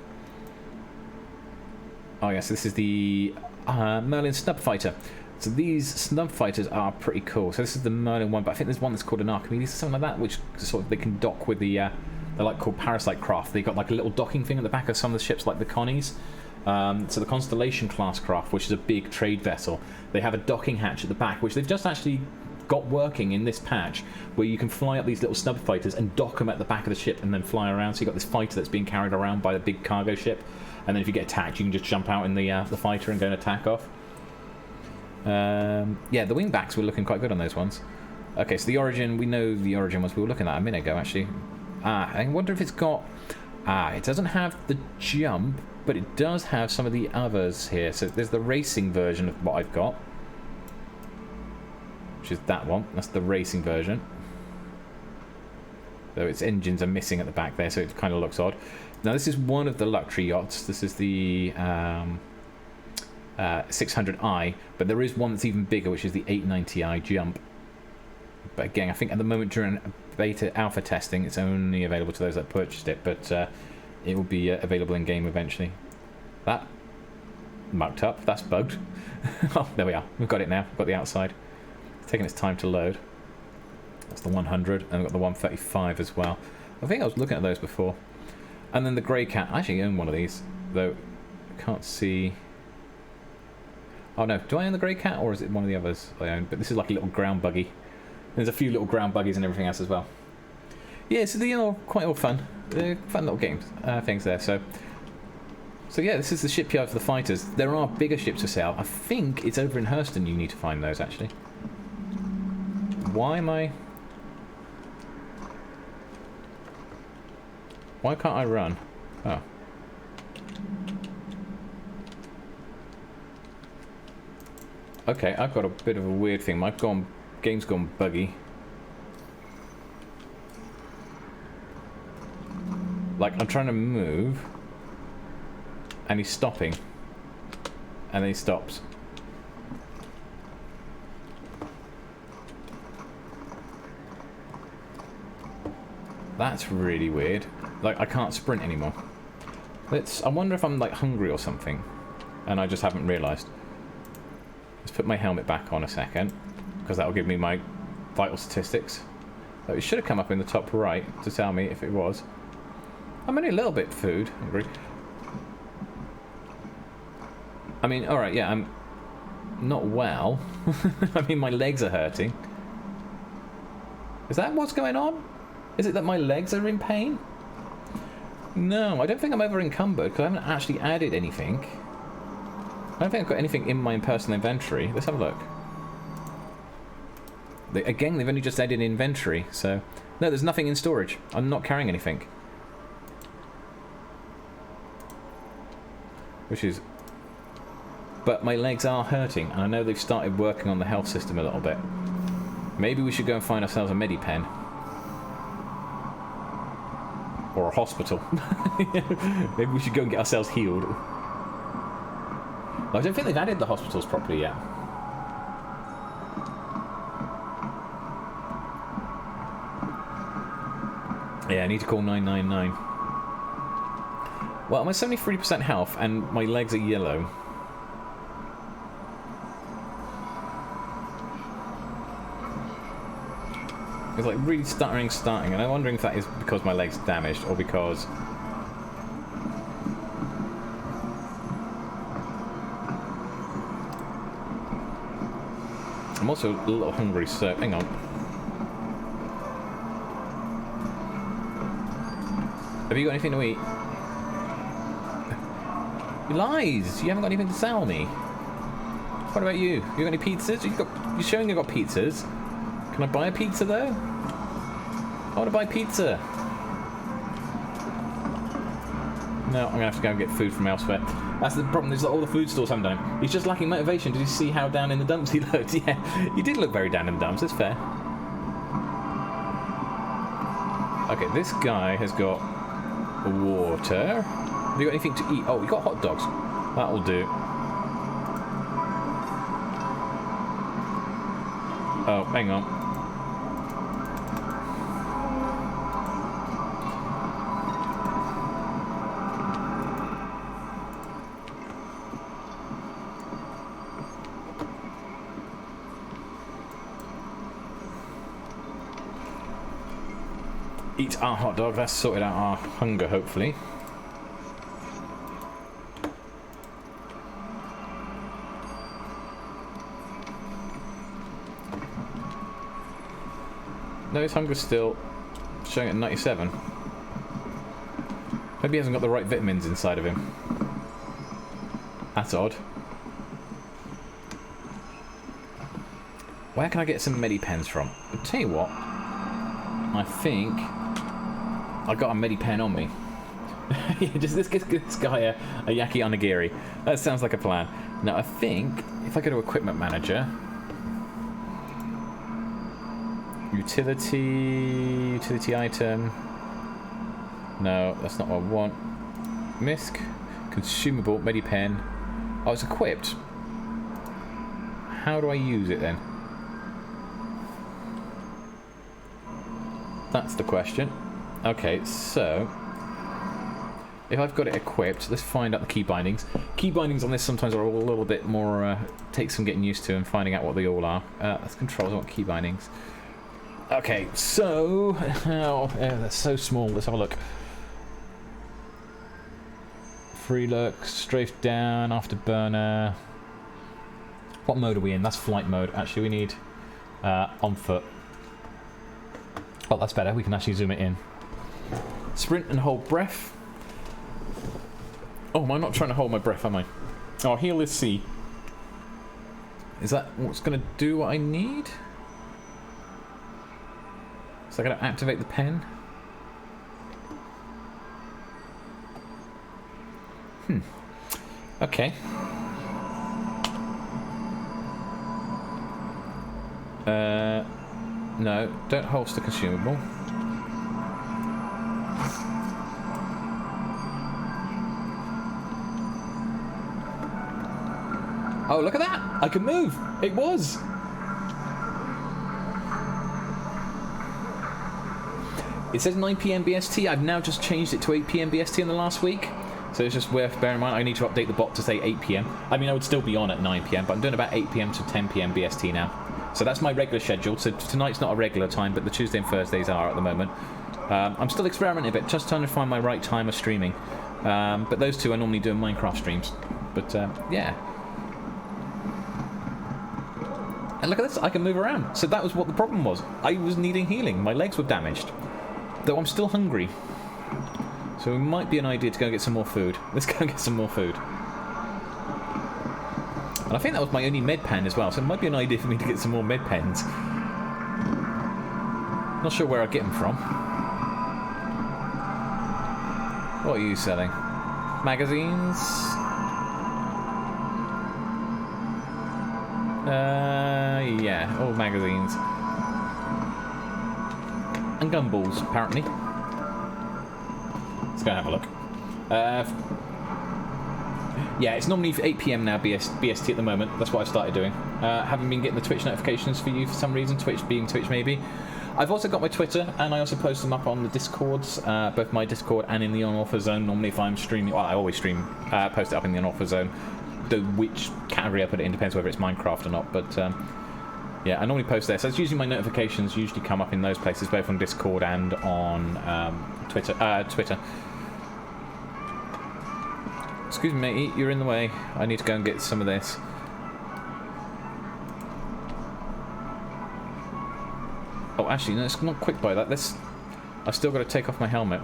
Oh yes, this is the Merlin Snub Fighter. So these snub fighters are pretty cool. So this is the Merlin one, but I think there's one that's called an Archimedes or something like that, which sort of they can dock with the they're like called Parasite craft. They got like a little docking thing at the back of some of the ships, like the Connies. So the Constellation class craft, which is a big trade vessel, they have a docking hatch at the back, which they've just actually got working in this patch, where you can fly up these little snub fighters and dock them at the back of the ship and then fly around. So you've got this fighter that's being carried around by the big cargo ship, and then if you get attacked, you can just jump out in the fighter and go and attack off. Yeah, the wingbacks were looking quite good on those ones. Okay, so the Origin, we know the Origin ones we were looking at a minute ago, actually. I wonder if it's got... it doesn't have the jump, but it does have some of the others here. So there's the racing version of what I've got, which is that one. That's the racing version. Though its engines are missing at the back there, so it kind of looks odd. Now this is one of the luxury yachts. This is the 600i, but there is one that's even bigger, which is the 890i Jump. But again, I think at the moment during beta alpha testing, it's only available to those that purchased it, but it will be available in game eventually. That mucked up. That's bugged. Oh, there we are. We've got it now. We've got the outside. It's taking its time to load. That's the 100, and we've got the 135 as well. I think I was looking at those before. And then the Grey Cat. I actually own one of these, though I can't see... Oh no, do I own the Grey Cat, or is it one of the others I own? But this is like a little ground buggy. There's a few little ground buggies and everything else as well. Yeah, so they're all quite all fun. They're fun little games, things there. So yeah, this is the shipyard for the fighters. There are bigger ships for sale. I think it's over in Hurston you need to find those, actually. Why am I... Why can't I run? Oh. Okay, I've got a bit of a weird thing. My game's gone buggy. Like, I'm trying to move, and he's stopping, and then he stops. That's really weird. Like, I can't sprint anymore. I wonder if I'm, like, hungry or something, and I just haven't realised. Let's put my helmet back on a second, because that'll give me my vital statistics. So it should have come up in the top right to tell me if it was. I'm only a little bit hungry. I mean, alright, yeah, I'm not well. I mean, my legs are hurting. Is that what's going on? Is it that my legs are in pain? No, I don't think I'm over encumbered, because I haven't actually added anything. I don't think I've got anything in my personal inventory. Let's have a look. Again, they've only just added inventory, so... No, there's nothing in storage. I'm not carrying anything. Which is... But my legs are hurting, and I know they've started working on the health system a little bit. Maybe we should go and find ourselves a medipen. Or a hospital. Maybe we should go and get ourselves healed. I don't think they've added the hospitals properly yet. Yeah, I need to call 999. Well, I'm at 73% health, and my legs are yellow. It's like really starting, and I'm wondering if that is because my leg's damaged, or because... I'm also a little hungry, so hang on. Have you got anything to eat? You lies! You haven't got anything to sell me. What about you? You got any pizzas? You're showing you've got pizzas. Can I buy a pizza though? I want to buy pizza. No, I'm gonna have to go and get food from elsewhere. That's the problem, is that all the food stores haven't done. He's just lacking motivation. Did you see how down in the dumps he looked? Yeah, you did look very down in the dumps, that's fair. Okay, this guy has got water. Have you got anything to eat? Oh, you got hot dogs. That'll do. Oh, hang on. Eat our hot dog, that's sorted out our hunger, hopefully. No, his hunger's still showing at 97. Maybe he hasn't got the right vitamins inside of him. That's odd. Where can I get some medipens from? I'll tell you what. I think I got a medipen on me. Just this guy a yaki onigiri. That sounds like a plan. Now I think if I go to equipment manager, utility item. No, that's not what I want. Misc, consumable, medipen. Oh, it's equipped. How do I use it then? That's the question. Okay, so if I've got it equipped, let's find out the key bindings. Key bindings on this sometimes are a little bit more, take some getting used to and finding out what they all are. That's controls, I want key bindings. Okay, so, that's so small, let's have a look. Free look, strafe down, afterburner. What mode are we in? That's flight mode. Actually, we need on foot. Oh, that's better. We can actually zoom it in. Sprint and hold breath. Oh, am I not trying to hold my breath, am I? Oh, heal is C. Is that what's going to do what I need? So I gotta activate the pen. Okay. No, don't holster consumable. Oh, look at that! I can move! It was! It says 9 PM BST. I've now just changed it to 8 PM BST in the last week. So it's just worth bearing in mind. I need to update the bot to say 8 PM. I mean, I would still be on at 9 PM, but I'm doing about 8 PM to 10 PM BST now. So that's my regular schedule. So tonight's not a regular time, but the Tuesday and Thursdays are at the moment. I'm still experimenting a bit, just trying to find my right time of streaming. But those two are normally doing Minecraft streams. But yeah. And look at this, I can move around. So that was what the problem was. I was needing healing. My legs were damaged. Though I'm still hungry. So it might be an idea to go get some more food. Let's go get some more food. And I think that was my only med pen as well, so it might be an idea for me to get some more med pens. Not sure where I'd get them from. What are you selling? Magazines? Yeah, all magazines. And gumballs, apparently. Let's go and have a look. Yeah, it's normally 8 PM now, BST at the moment. That's what I've started doing. Haven't been getting the Twitch notifications for you for some reason. Twitch being Twitch, maybe. I've also got my Twitter, and I also post them up on the Discords, both my Discord and in the on-offer zone. Normally, if I'm streaming, well, I always stream, post it up in the on-offer zone. Though which category I put it in depends whether it's Minecraft or not. But yeah, I normally post there. So it's usually my notifications usually come up in those places, both on Discord and on Twitter. Excuse me, matey, you're in the way. I need to go and get some of this. Oh, actually, no, it's not quick by that. I've still got to take off my helmet.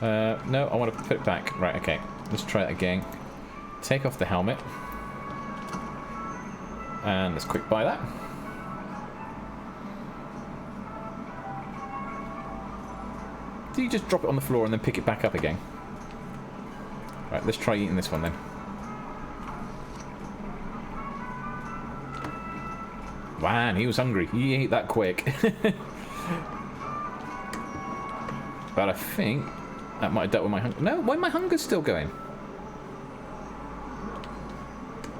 No, I want to put it back. Right, okay. Let's try it again. Take off the helmet. And let's quick buy that. Do you just drop it on the floor and then pick it back up again? Right, let's try eating this one then. Man, he was hungry. He ate that quick. But I think that might have dealt with my hunger. No, why my hunger's still going?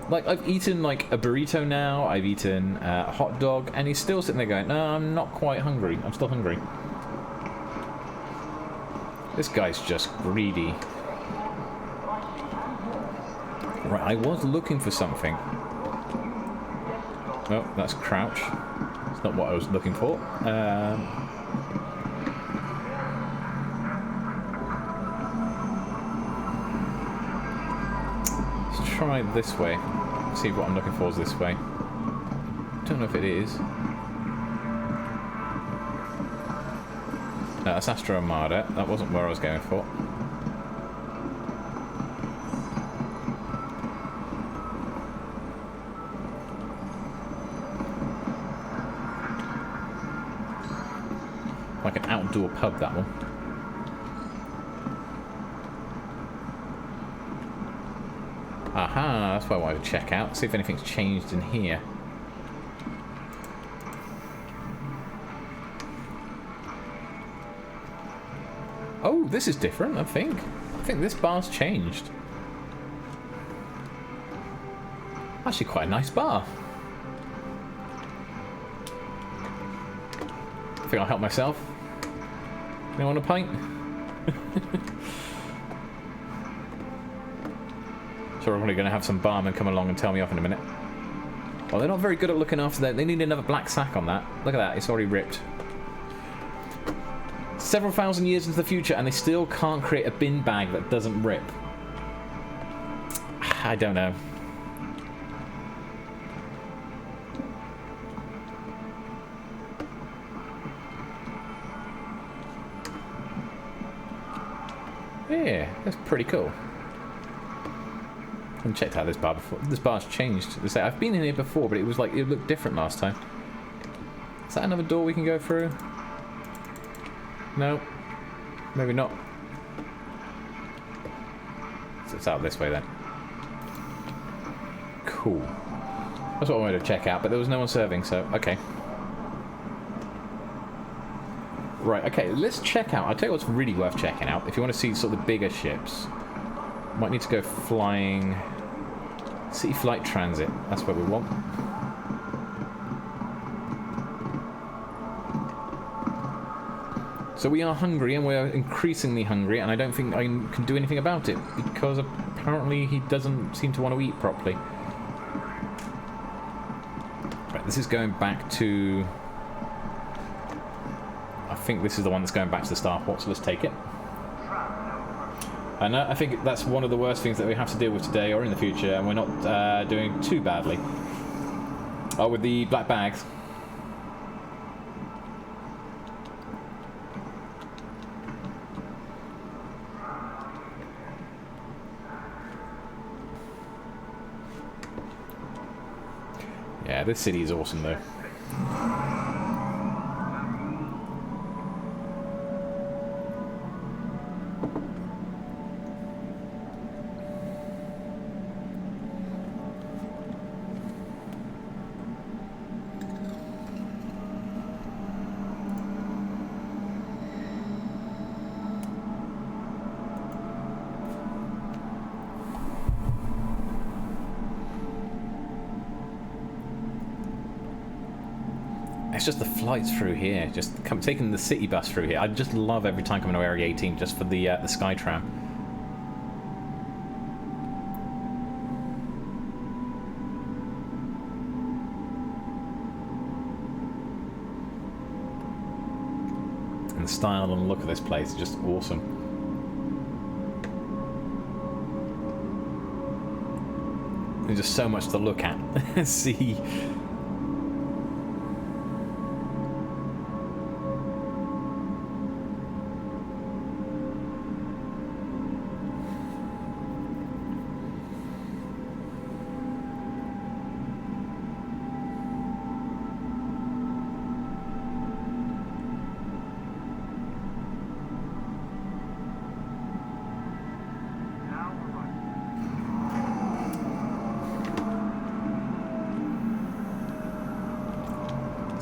Like, I've eaten, like, a burrito now. I've eaten a hot dog. And he's still sitting there going, no, I'm not quite hungry. I'm still hungry. This guy's just greedy. Right, I was looking for something. Oh, that's crouch. It's not what I was looking for. Let's try this way. See what I'm looking for is this way. Don't know if it is. No, that's Astro Armada. That wasn't where I was going for. Like an outdoor pub, that one. Aha, that's what I wanted to check out. See if anything's changed in here. Oh, this is different, I think. I think this bar's changed. Actually quite a nice bar. I think I'll help myself. You want a pint? So we're probably going to have some barmen come along and tell me off in a minute. Well, they're not very good at looking after that. They need another black sack on that. Look at that, it's already ripped. Several thousand years into the future and they still can't create a bin bag that doesn't rip. I don't know. Yeah, that's pretty cool. haven't checked out this bar before. This bar's changed. I've been in here before, but it was like, it looked different last time. Is that another door we can go through? No. Maybe not. So it's out this way then. Cool. That's what I wanted to check out, but there was no one serving, so okay. Right, okay, let's check out. I'll tell you what's really worth checking out. If you want to see sort of the bigger ships, might need to go flying... City Flight Transit. That's what we want. So we are hungry, and we are increasingly hungry, and I don't think I can do anything about it, because apparently he doesn't seem to want to eat properly. Right, this is going back to... I think this is the one that's going back to the Starport, so let's take it. And I think that's one of the worst things that we have to deal with today or in the future, and we're not doing too badly. Oh, with the black bags. Yeah, this city is awesome though. It's just the flights through here, just taking the city bus through here. I just love every time coming to Area 18 just for the Sky Tram. And the style and look of this place is just awesome. There's just so much to look at. See.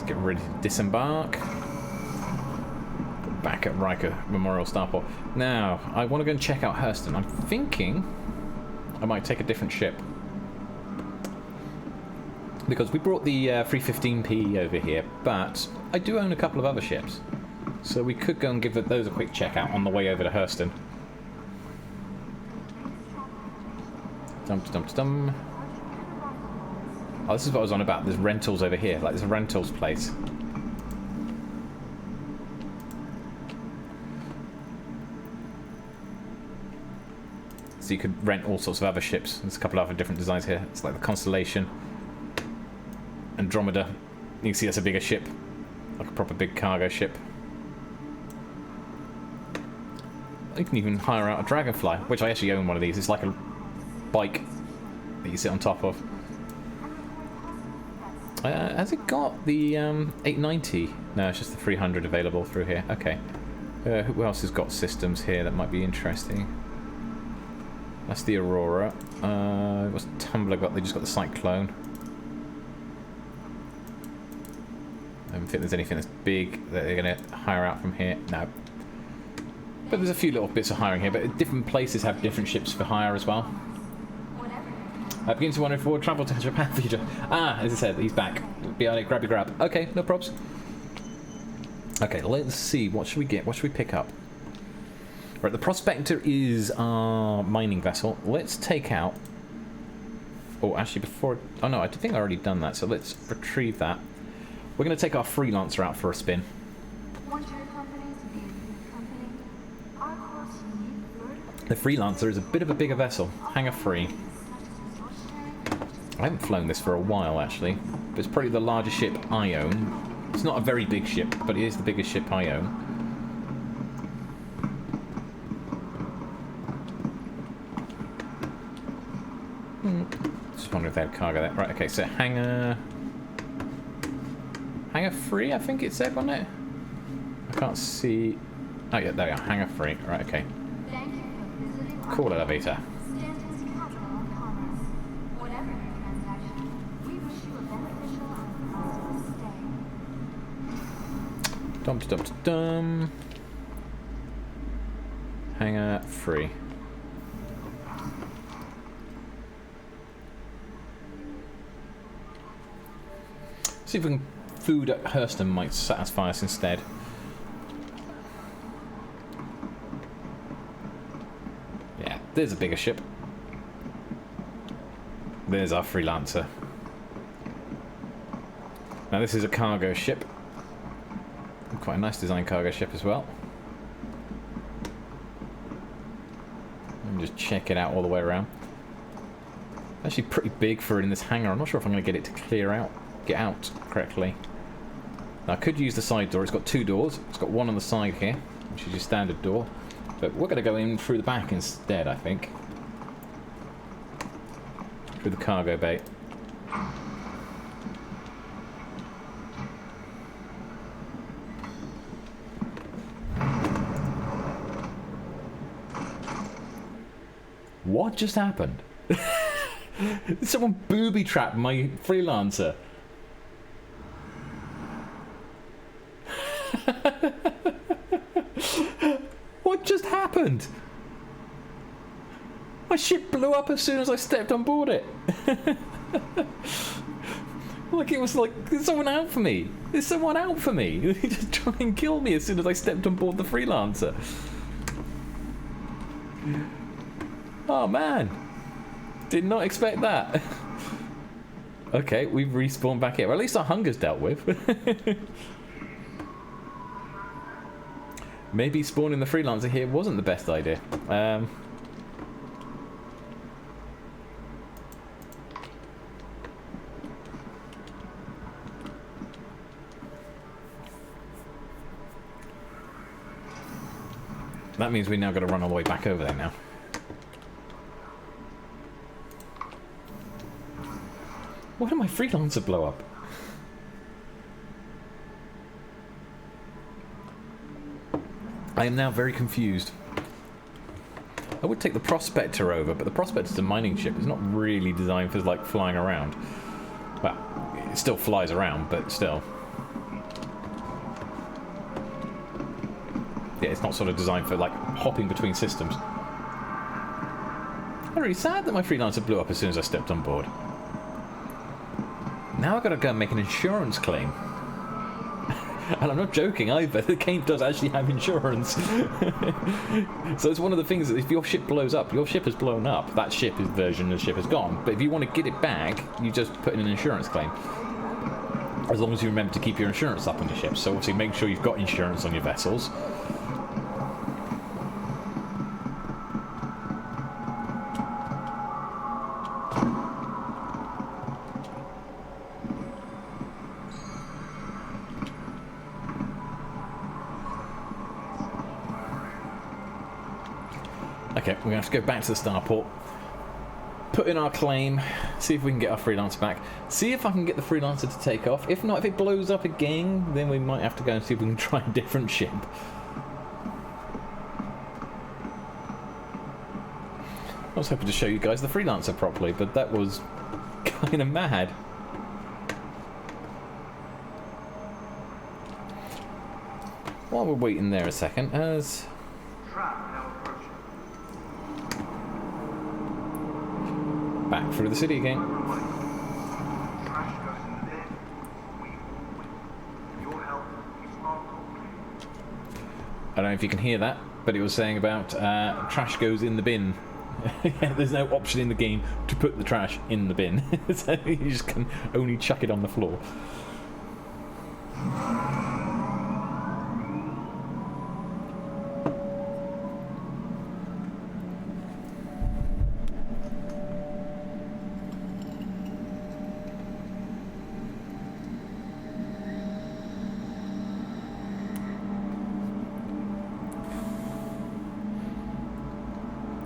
Get ready to disembark. Back at Riker Memorial Starport. Now, I want to go and check out Hurston. I'm thinking I might take a different ship. Because we brought the 315P over here, but I do own a couple of other ships. So we could go and give those a quick check out on the way over to Hurston. Dum-dum-dum-dum. Oh, this is what I was on about. There's rentals over here. Like, there's a rentals place. So you could rent all sorts of other ships. There's a couple of other different designs here. It's like the Constellation. Andromeda. You can see that's a bigger ship. Like a proper big cargo ship. You can even hire out a Dragonfly, which I actually own one of these. It's like a bike that you sit on top of. Has it got the 890? No, it's just the 300 available through here. Okay. Who else has got systems here that might be interesting? That's the Aurora. What's Tumblr got? They just got the Cyclone. I don't think there's anything that's big that they're going to hire out from here. No. But there's a few little bits of hiring here, but different places have different ships for hire as well. I begin to wonder if we'll travel to Japan future. Ah, as I said, he's back. Be on it, grab your grab. Okay, no probs. Okay, let's see. What should we get? What should we pick up? Right, the Prospector is our mining vessel. Let's take out... Oh, actually, before... Oh, no, I think I've already done that, so let's retrieve that. We're going to take our Freelancer out for a spin. The Freelancer is a bit of a bigger vessel. Hangar free. I haven't flown this for a while, actually. But it's probably the largest ship I own. It's not a very big ship, but it is the biggest ship I own. they had cargo there. Right, okay, so hangar 3, I think it said, wasn't it? I can't see. Oh yeah, there we are, hangar 3. Right, okay. Thank you for visiting Cool elevator. Stanton's capital of commerce. Whatever your transaction, we wish you a beneficial and prosperous stay. Dum-dum-dum. Hangar 3. See if we can food at Hurston might satisfy us instead. Yeah, there's a bigger ship. There's our Freelancer. Now this is a cargo ship. Quite a nice design cargo ship as well. And just check it out all the way around. Actually pretty big for it in this hangar. I'm not sure if I'm going to get it to get out correctly. Now, I could use the side door. It's got 2 doors. It's got one on the side here, which is your standard door. But we're going to go in through the back instead, I think. Through the cargo bay. What just happened? Someone booby-trapped my Freelancer. What just happened? My ship blew up as soon as I stepped on board it. Like it was like, there's someone out for me. There's someone out for me. They just try and kill me as soon as I stepped on board the Freelancer. Oh man. Did not expect that. Okay, we've respawned back here. Well, at least our hunger's dealt with. Maybe spawning the Freelancer here wasn't the best idea. That means we now got to run all the way back over there now. Why did my Freelancer blow up? I am now very confused. I would take the Prospector over, but the Prospector's a mining ship. It's not really designed for like flying around. Well, it still flies around, but still. Yeah, it's not sort of designed for like hopping between systems. I'm really sad that my Freelancer blew up as soon as I stepped on board. Now I've got to go and make an insurance claim. And I'm not joking either, the game does actually have insurance. So it's one of the things that if your ship blows up, your ship has blown up, that version of the ship is gone. But if you want to get it back, you just put in an insurance claim. As long as you remember to keep your insurance up on your ship. So obviously make sure you've got insurance on your vessels. Okay, we're going to have to go back to the Starport, put in our claim, see if we can get our Freelancer back, see if I can get the Freelancer to take off. If not, if it blows up again, then we might have to go and see if we can try a different ship. I was hoping to show you guys the Freelancer properly, but that was kind of mad. While we're waiting there a second, as... back through the city again. I don't know if you can hear that, but it was saying about trash goes in the bin. There's no option in the game to put the trash in the bin. So you just can only chuck it on the floor.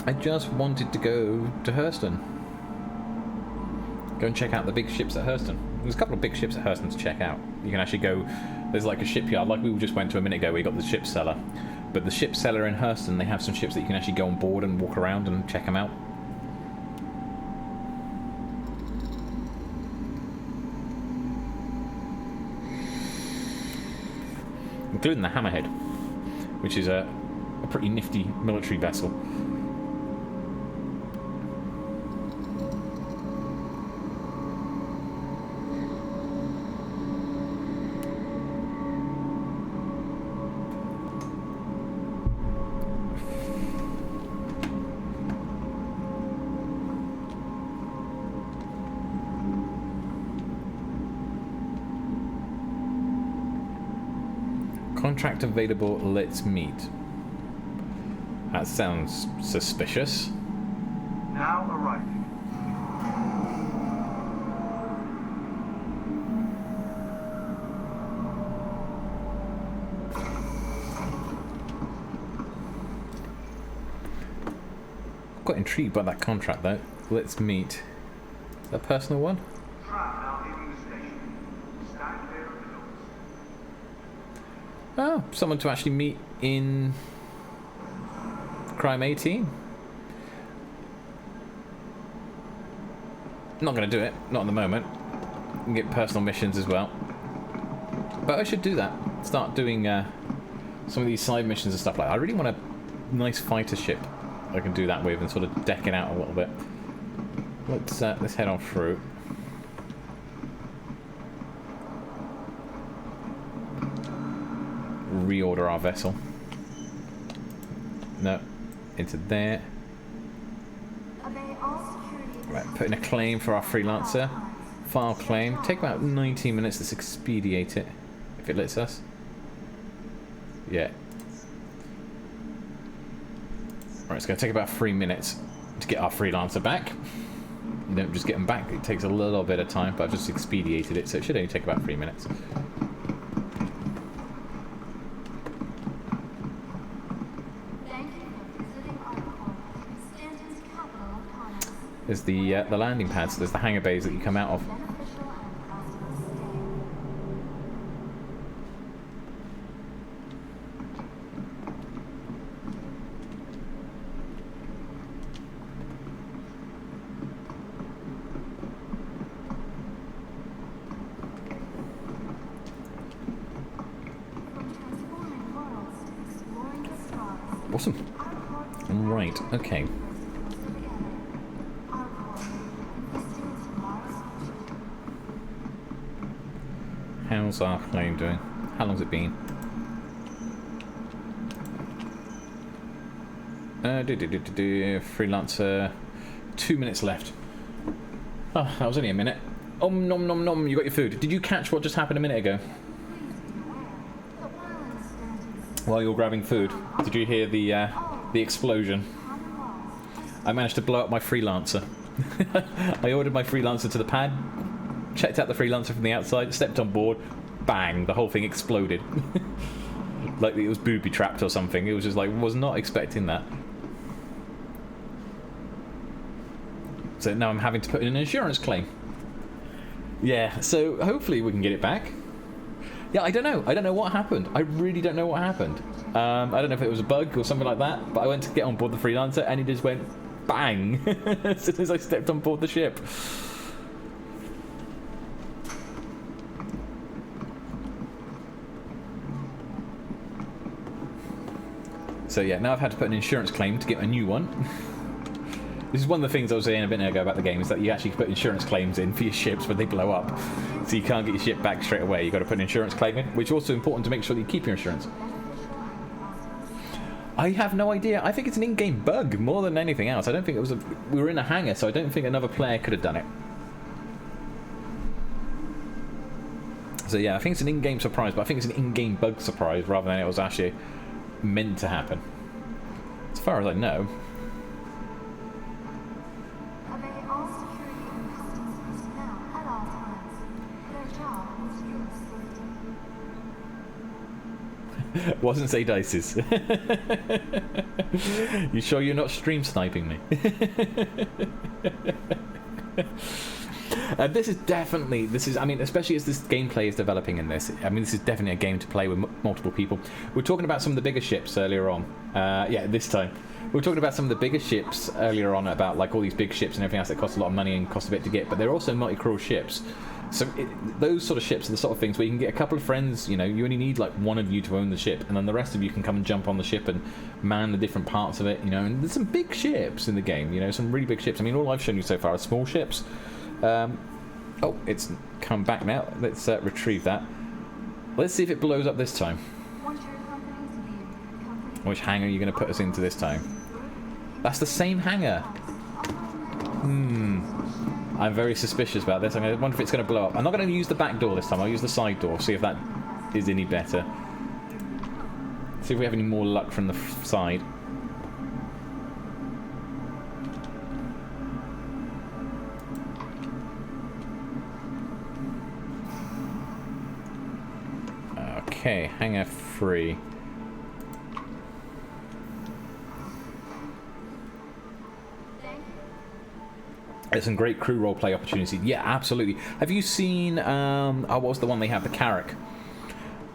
I just wanted to go to Hurston. Go and check out the big ships at Hurston. There's a couple of big ships at Hurston to check out. You can actually go... There's like a shipyard, like we just went to a minute ago, where you got the ship seller. But the ship seller in Hurston, they have some ships that you can actually go on board and walk around and check them out. Including the Hammerhead, which is a pretty nifty military vessel. Contract available, let's meet. That sounds suspicious. Now arriving. Quite intrigued by that contract though. Let's meet. Is that a personal one? Tram now leaving the station. Stand clear of the doors. Oh, someone to actually meet in Crime 18. Not going to do it, not at the moment. You can get personal missions as well. But I should do that. Start doing some of these side missions and stuff like that. I really want a nice fighter ship I can do that with and sort of deck it out a little bit. Let's head on through. Reorder our vessel. No, into there. Right, put in a claim for our Freelancer. File claim. Take about 19 minutes. Let's expedite it, if it lets us. Yeah. Right, it's going to take about 3 minutes to get our Freelancer back. You don't just get them back. It takes a little bit of time, but I've just expedited it, so it should only take about 3 minutes. There's the landing pads. There's the hangar bays that you come out of. Awesome. Right. Okay. How's our claim doing? How long's it been? Freelancer. 2 minutes left. Oh, that was only a minute. Nom nom nom. You got your food. Did you catch what just happened a minute ago? While you're grabbing food, did you hear the explosion? I managed to blow up my Freelancer. I ordered my Freelancer to the pad. Checked out the Freelancer from the outside, stepped on board, bang, the whole thing exploded. Like it was booby trapped or something. It was just like, was not expecting that. So now I'm having to put in an insurance claim. Yeah, so hopefully we can get it back. Yeah, I don't know. I don't know what happened. I really don't know what happened. I don't know if it was a bug or something like that, but I went to get on board the Freelancer and he just went bang as soon as I stepped on board the ship. So yeah, now I've had to put an insurance claim to get a new one. This is one of the things I was saying a bit ago about the game, is that you actually put insurance claims in for your ships when they blow up. So you can't get your ship back straight away. You've got to put an insurance claim in, which is also important to make sure that you keep your insurance. I have no idea. I think it's an in-game bug more than anything else. I don't think it was we were in a hangar, so I don't think another player could have done it. So yeah, I think it's an in-game surprise, but I think it's an in-game bug surprise rather than it was actually meant to happen. As far as I know. Obey all security and customs personnel at all times. Their job is your safety. Wasn't say dices. You sure you're not stream sniping me? This is, I mean, especially as this gameplay is developing in this, I mean, this is definitely a game to play with multiple people. We're talking about some of the bigger ships earlier on. Yeah, this time. We were talking about some of the bigger ships earlier on, about like all these big ships and everything else that cost a lot of money and cost a bit to get, but they're also multi-crew ships. So those sort of ships are the sort of things where you can get a couple of friends, you know, you only need like one of you to own the ship, and then the rest of you can come and jump on the ship and man the different parts of it, you know, and there's some big ships in the game, you know, some really big ships. I mean, all I've shown you so far are small ships. Oh, it's come back now. Let's retrieve that. Let's see if it blows up this time. Which hangar are you going to put us into this time? That's the same hangar. I'm very suspicious about this. I wonder if it's going to blow up. I'm not going to use the back door this time. I'll use the side door. See if that is any better. See if we have any more luck from the side. Okay, hangar free. There's some great crew roleplay opportunities. Yeah, absolutely. Have you seen, what was the one they have? The Carrack.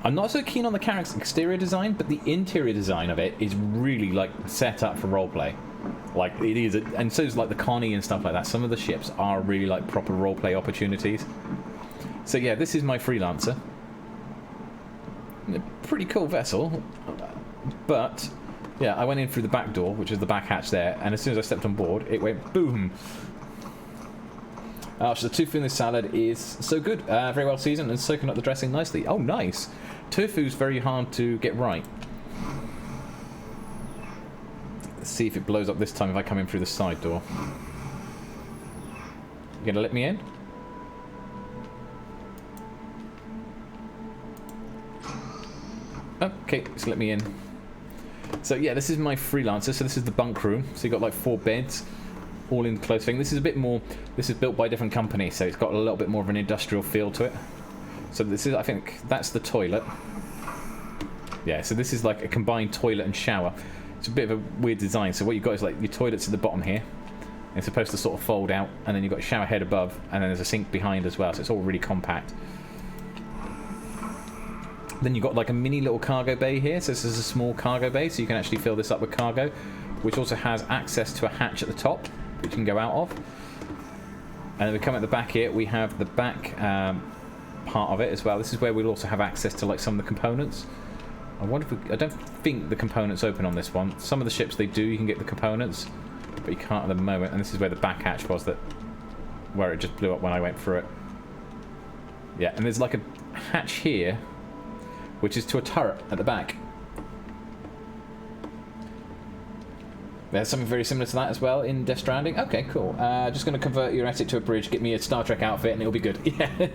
I'm not so keen on the Carrack's exterior design, but the interior design of it is really, like, set up for roleplay. Like, it is, and so is, like, the Connie and stuff like that. Some of the ships are really, like, proper roleplay opportunities. So, yeah, this is my Freelancer. A pretty cool vessel. But, yeah, I went in through the back door, which is the back hatch there, and as soon as I stepped on board, it went boom. So the tofu in this salad is so good, very well seasoned and soaking up the dressing nicely. Oh, nice. Tofu's very hard to get right. Let's see if it blows up this time if I come in through the side door. You gonna let me in? Okay, so let me in. So yeah, this is my Freelancer. So this is the bunk room. So you got like 4 beds. All in close thing. This is a bit more. This is built by a different company, so it's got a little bit more of an industrial feel to it. So this is, I think, that's the toilet. Yeah. So this is like a combined toilet and shower. It's a bit of a weird design. So what you've got is like your toilet's at the bottom here. And it's supposed to sort of fold out, and then you've got a shower head above, and then there's a sink behind as well. So it's all really compact. Then you've got like a mini little cargo bay here. So this is a small cargo bay, so you can actually fill this up with cargo, which also has access to a hatch at the top, which you can go out of. And then we come at the back here, we have the back part of it as well. This is where we'll also have access to like some of the components. I wonder if I don't think the components open on this one. Some of the ships they do, you can get the components, but you can't at the moment. And this is where the back hatch was, where it just blew up when I went through it. Yeah, and there's like a hatch here, which is to a turret at the back. There's something very similar to that as well in Death Stranding. Okay, cool. Just going to convert your asset to a bridge, get me a Star Trek outfit, and it'll be good. Yeah.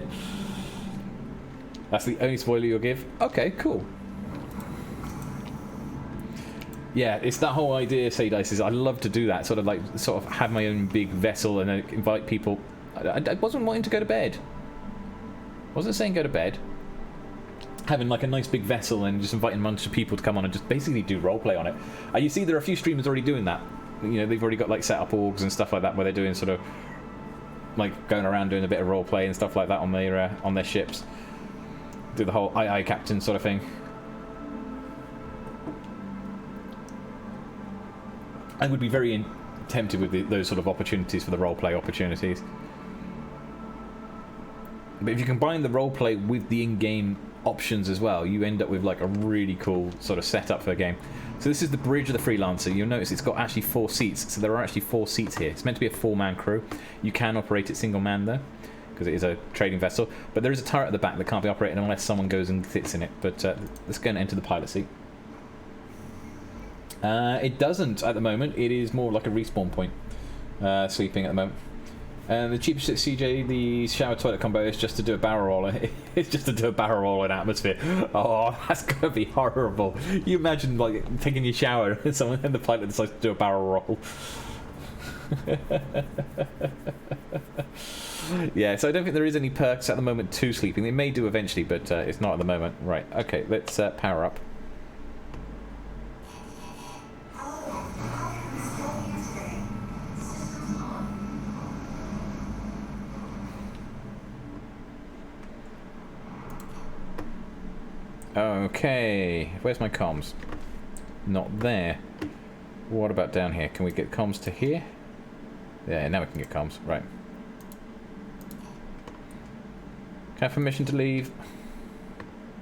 That's the only spoiler you'll give? Okay, cool. Yeah, it's that whole idea, say Dice, is I love to do that. Sort of have my own big vessel and then invite people. I wasn't wanting to go to bed. Wasn't saying go to bed. Having like a nice big vessel and just inviting a bunch of people to come on and just basically do roleplay on it. You see there are a few streamers already doing that. You know, they've already got like set up orgs and stuff like that where they're doing sort of like going around doing a bit of roleplay and stuff like that on their ships. Do the whole aye captain sort of thing. I would be very tempted with those sort of opportunities for the roleplay opportunities. But if you combine the roleplay with the in-game options as well, you end up with like a really cool sort of setup for the game. So this is the bridge of the Freelancer. You'll notice it's got actually 4 seats. So there are actually 4 seats here. It's meant to be a 4-man crew. You can operate it single man though, because it is a trading vessel. But there is a turret at the back that can't be operated unless someone goes and sits in it. But let's go and enter the pilot seat. It doesn't at the moment. It is more like a respawn point, sleeping at the moment. And the cheapest at CJ, the shower toilet combo is just to do a barrel roll. It's just to do a barrel roll in atmosphere. Oh, that's gonna be horrible. You imagine like taking your shower and the pilot decides to do a barrel roll. Yeah, so I don't think there is any perks at the moment to sleeping. They may do eventually, but it's not at the moment. Right, okay, let's power up. Okay, where's my comms? Not there. What about down here? Can we get comms to here? Yeah, now we can get comms. Right. Can I have permission to leave?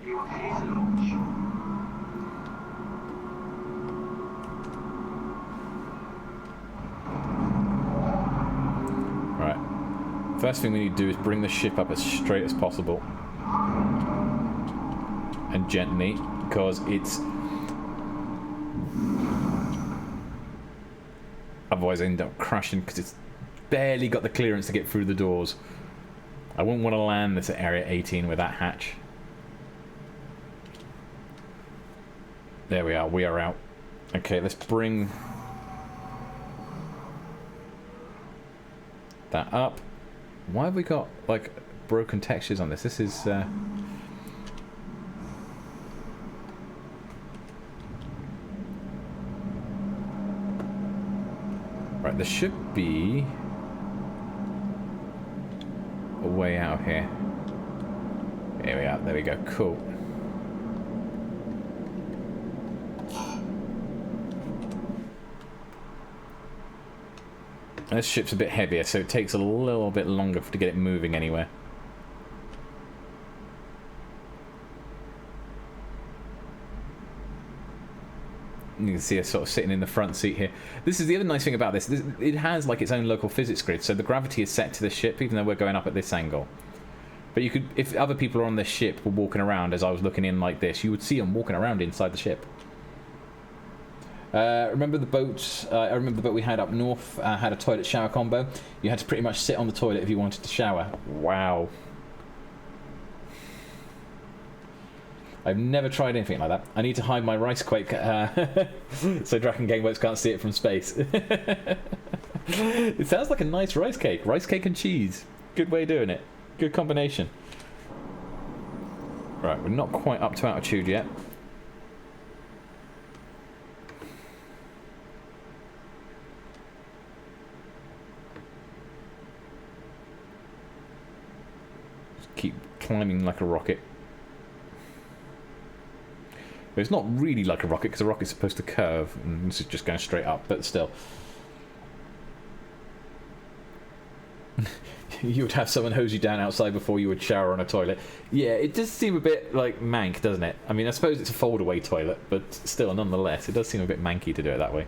You have launch. Right. First thing we need to do is bring the ship up as straight as possible. And gently, because it's... Otherwise I end up crashing because it's barely got the clearance to get through the doors. I wouldn't want to land this at Area 18 with that hatch. There we are, we are out. Okay, let's bring that up. Why have we got, like, broken textures on this? This is... Right, there should be a way out here. Here we are, there we go, cool. This ship's a bit heavier, so it takes a little bit longer to get it moving anywhere. You can see us sort of sitting in the front seat here. This is the other nice thing about this. It has like its own local physics grid, so the gravity is set to the ship, even though we're going up at this angle. But you could, if other people are on this ship were walking around as I was looking in like this, you would see them walking around inside the ship. Remember the boat? I remember the boat we had up north had a toilet shower combo. You had to pretty much sit on the toilet if you wanted to shower. Wow. I've never tried anything like that. I need to hide my rice quake so DrakenGameworks can't see it from space. It sounds like a nice rice cake. Rice cake and cheese. Good way of doing it. Good combination. Right, we're not quite up to altitude yet. Just keep climbing like a rocket. But it's not really like a rocket because a rocket's supposed to curve, and this is just going straight up, but still. You would have someone hose you down outside before you would shower on a toilet. Yeah, it does seem a bit like mank, doesn't it? I mean, I suppose it's a fold-away toilet, but still, nonetheless, it does seem a bit manky to do it that way.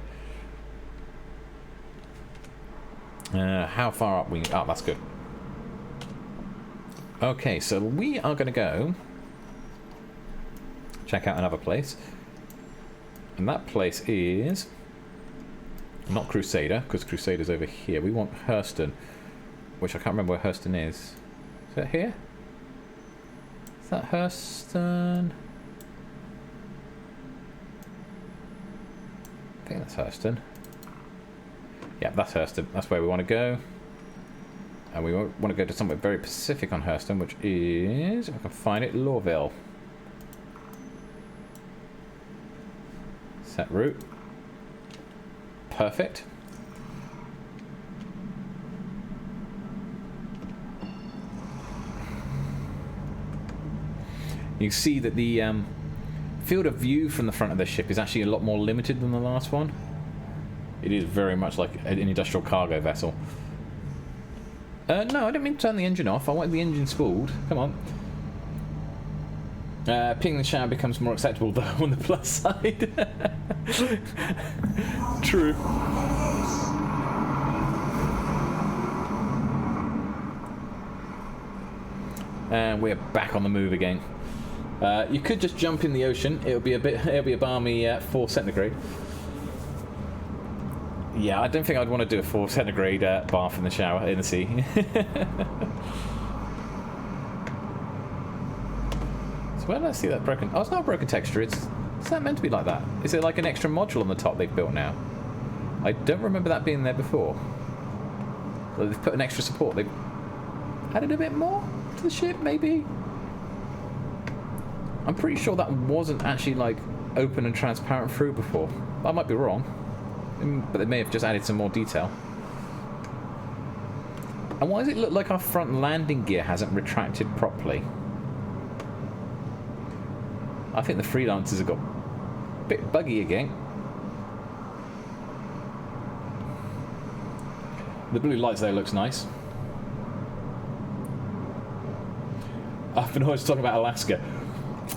How far up we... Oh, that's good. Okay, so we are going to go... check out another place. And that place is... not Crusader, because Crusader's over here. We want Hurston, which I can't remember where Hurston is. Is that here? Is that Hurston? I think that's Hurston. Yeah, that's Hurston. That's where we want to go. And we want to go to somewhere very specific on Hurston, which is, if I can find it, Lorville. Set route. Perfect. You can see that the field of view from the front of the ship is actually a lot more limited than the last one. It is very much like an industrial cargo vessel. No, I didn't mean to turn the engine off. I wanted the engine spooled. Come on. Ping the shower becomes more acceptable though on the plus side. True. And we're back on the move again. You could just jump in the ocean. It'll be a balmy 4 centigrade. Yeah, I don't think I'd want to do a 4 centigrade bath in the shower in the sea. So where did I see that broken? Oh, it's not a broken texture. Is that meant to be like that? Is it like an extra module on the top they've built now? I don't remember that being there before. Well, they've put an extra support. They've added a bit more to the ship, maybe? I'm pretty sure that wasn't actually like open and transparent through before. I might be wrong, but they may have just added some more detail. And why does it look like our front landing gear hasn't retracted properly? I think the Freelancers have got a bit buggy again. The blue lights there looks nice. I've been always talking about Alaska.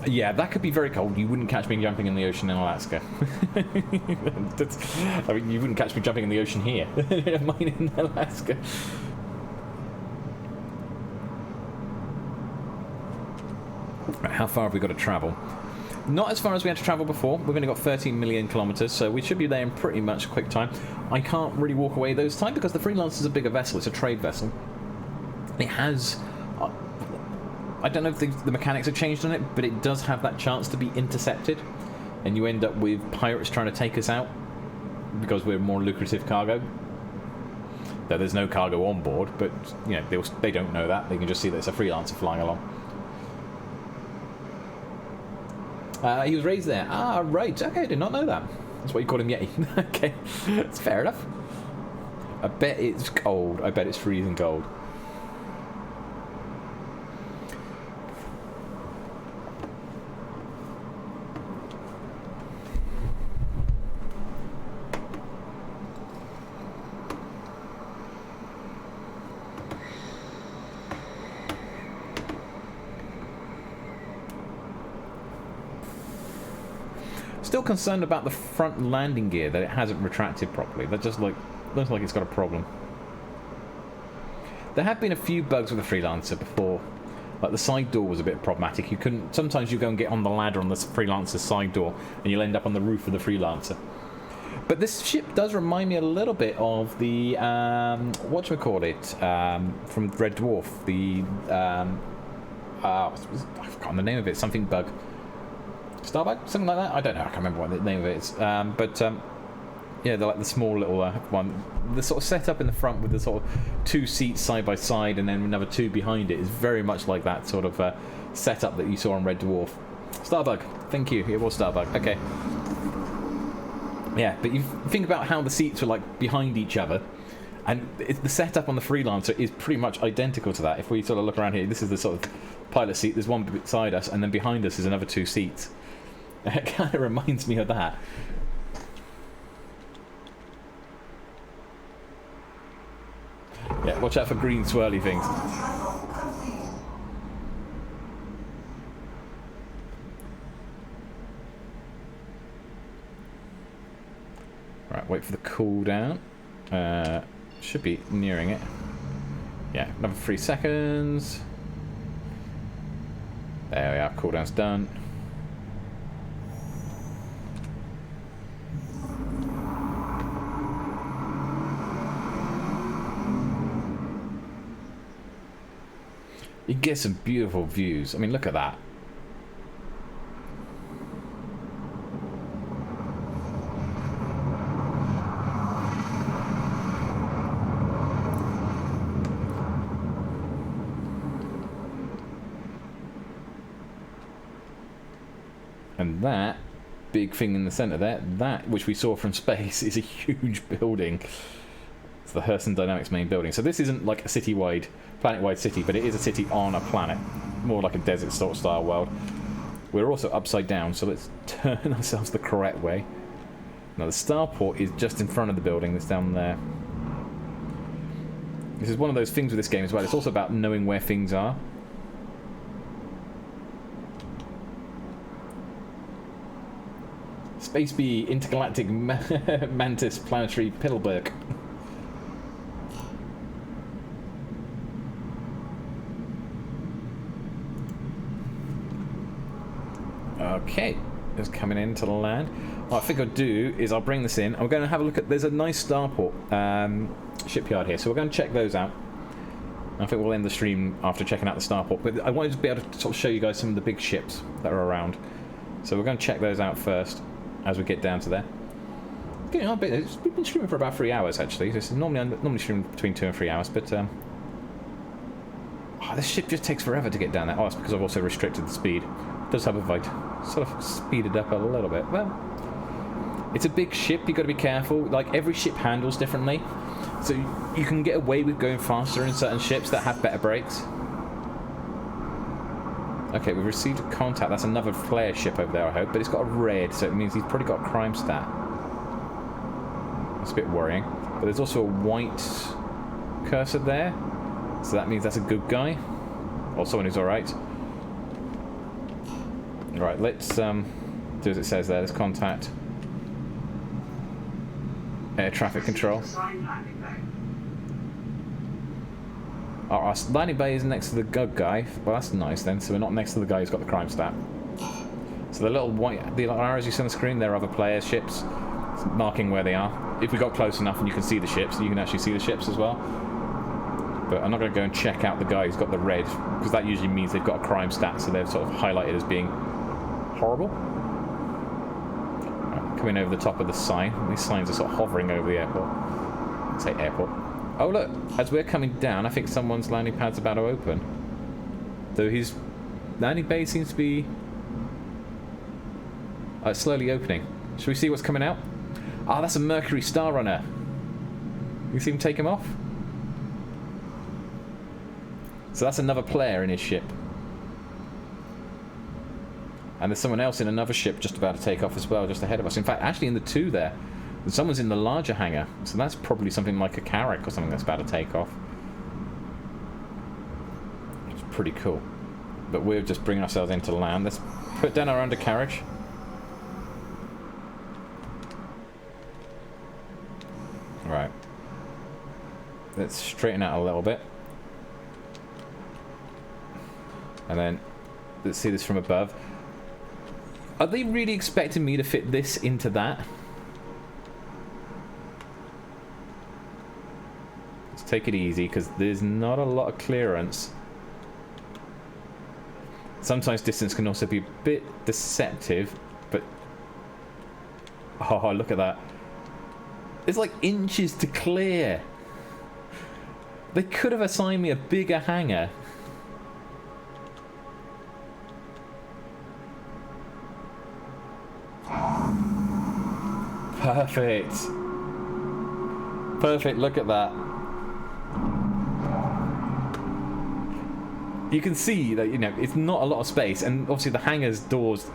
Yeah, that could be very cold. You wouldn't catch me jumping in the ocean in Alaska. I mean, you wouldn't catch me jumping in the ocean here. Mine in Alaska. Right, how far have we got to travel? Not as far as we had to travel before. We've only got 13 million kilometres, so we should be there in pretty much a quick time. I can't really walk away those time because the Freelancer is a bigger vessel. It's a trade vessel. It has... I don't know if the mechanics have changed on it, but it does have that chance to be intercepted, and you end up with pirates trying to take us out because we're more lucrative cargo. Though there's no cargo on board, but you know they don't know that. They can just see that it's a Freelancer flying along. He was raised there. Ah, right. Okay, I did not know that. That's why you call him Yeti. Okay, that's fair enough. I bet it's cold. I bet it's freezing cold. Still concerned about the front landing gear, that it hasn't retracted properly. That just looks like it's got a problem. There have been a few bugs with the Freelancer before. Like the side door was a bit problematic. You couldn't. Sometimes you go and get on the ladder on the Freelancer's side door, and you'll end up on the roof of the Freelancer. But this ship does remind me a little bit of the from Red Dwarf. I've forgotten the name of it. Something bug. Starbug? Something like that? I don't know. I can't remember what the name of it is. Yeah, they're like the small little one. The sort of setup in the front with the sort of 2 seats side by side and then another 2 behind it is very much like that sort of setup that you saw on Red Dwarf. Starbug. Thank you. It was Starbug. Okay. Yeah, but you think about how the seats are like behind each other, and the setup on the Freelancer is pretty much identical to that. If we sort of look around here, this is the sort of pilot seat. There's one beside us, and then behind us is another 2 seats. It kind of reminds me of that. Yeah, watch out for green swirly things. Right, wait for the cooldown. Should be nearing it. Yeah, another 3 seconds. There we are, cooldown's done. You can get some beautiful views. I mean, look at that. And that big thing in the centre there, that which we saw from space, is a huge building. It's the Hurston Dynamics main building. So this isn't like a city-wide, planet-wide city, but it is a city on a planet. More like a desert sort of style world. We're also upside down, so let's turn ourselves the correct way. Now the Starport is just in front of the building that's down there. This is one of those things with this game as well. It's also about knowing where things are. Space Bee, Intergalactic Mantis, Planetary Piddleberg. Okay, it's coming into the land. What I think I'll do is I'll bring this in. I'm going to have a look at... There's a nice Starport shipyard here, so we're going to check those out. I think we'll end the stream after checking out the Starport. But I wanted to be able to sort of show you guys some of the big ships that are around. So we're going to check those out first as we get down to there. We've been streaming for about 3 hours actually. I normally stream between 2 and 3 hours, but this ship just takes forever to get down there. Oh, it's because I've also restricted the speed. It does have a fight. Sort of speed it up a little bit. Well, it's a big ship. You've got to be careful. Like every ship handles differently, so you can get away with going faster in certain ships that have better brakes. Okay, we've received a contact. That's another flare ship over there, I hope. But it's got a red, so it means he's probably got a crime stat. That's a bit worrying. But there's also a white cursor there. So that means that's a good guy. Or someone who's alright. Right, let's do as it says there. Let's contact air traffic control. Our landing bay is next to the good guy. Well, that's nice then. So we're not next to the guy who's got the crime stat. So the little white, the arrows you see on the screen, they're other players' ships, marking where they are. If we got close enough and you can see the ships, you can actually see the ships as well. But I'm not going to go and check out the guy who's got the red, because that usually means they've got a crime stat, so they're sort of highlighted as being horrible. Right, coming over the top of the sign. These signs are sort of hovering over the airport. Let's say airport. Oh look, as we're coming down, I think someone's landing pad's about to open. Though his landing bay seems to be slowly opening. Should we see what's coming out? Ah, that's a Mercury Star Runner. You see him take him off? So that's another player in his ship. And there's someone else in another ship just about to take off as well, just ahead of us. In fact, actually in the two there. Someone's in the larger hangar, so that's probably something like a Carrack or something that's about to take off. It's pretty cool. But we're just bringing ourselves into land. Let's put down our undercarriage. Right. Let's straighten out a little bit. And then, let's see this from above. Are they really expecting me to fit this into that? Take it easy, because there's not a lot of clearance. Sometimes distance can also be a bit deceptive, but oh, look at that. It's like inches to clear. They could have assigned me a bigger hangar. Perfect. Perfect, look at that. You can see that, you know, it's not a lot of space, and obviously the hangar's doors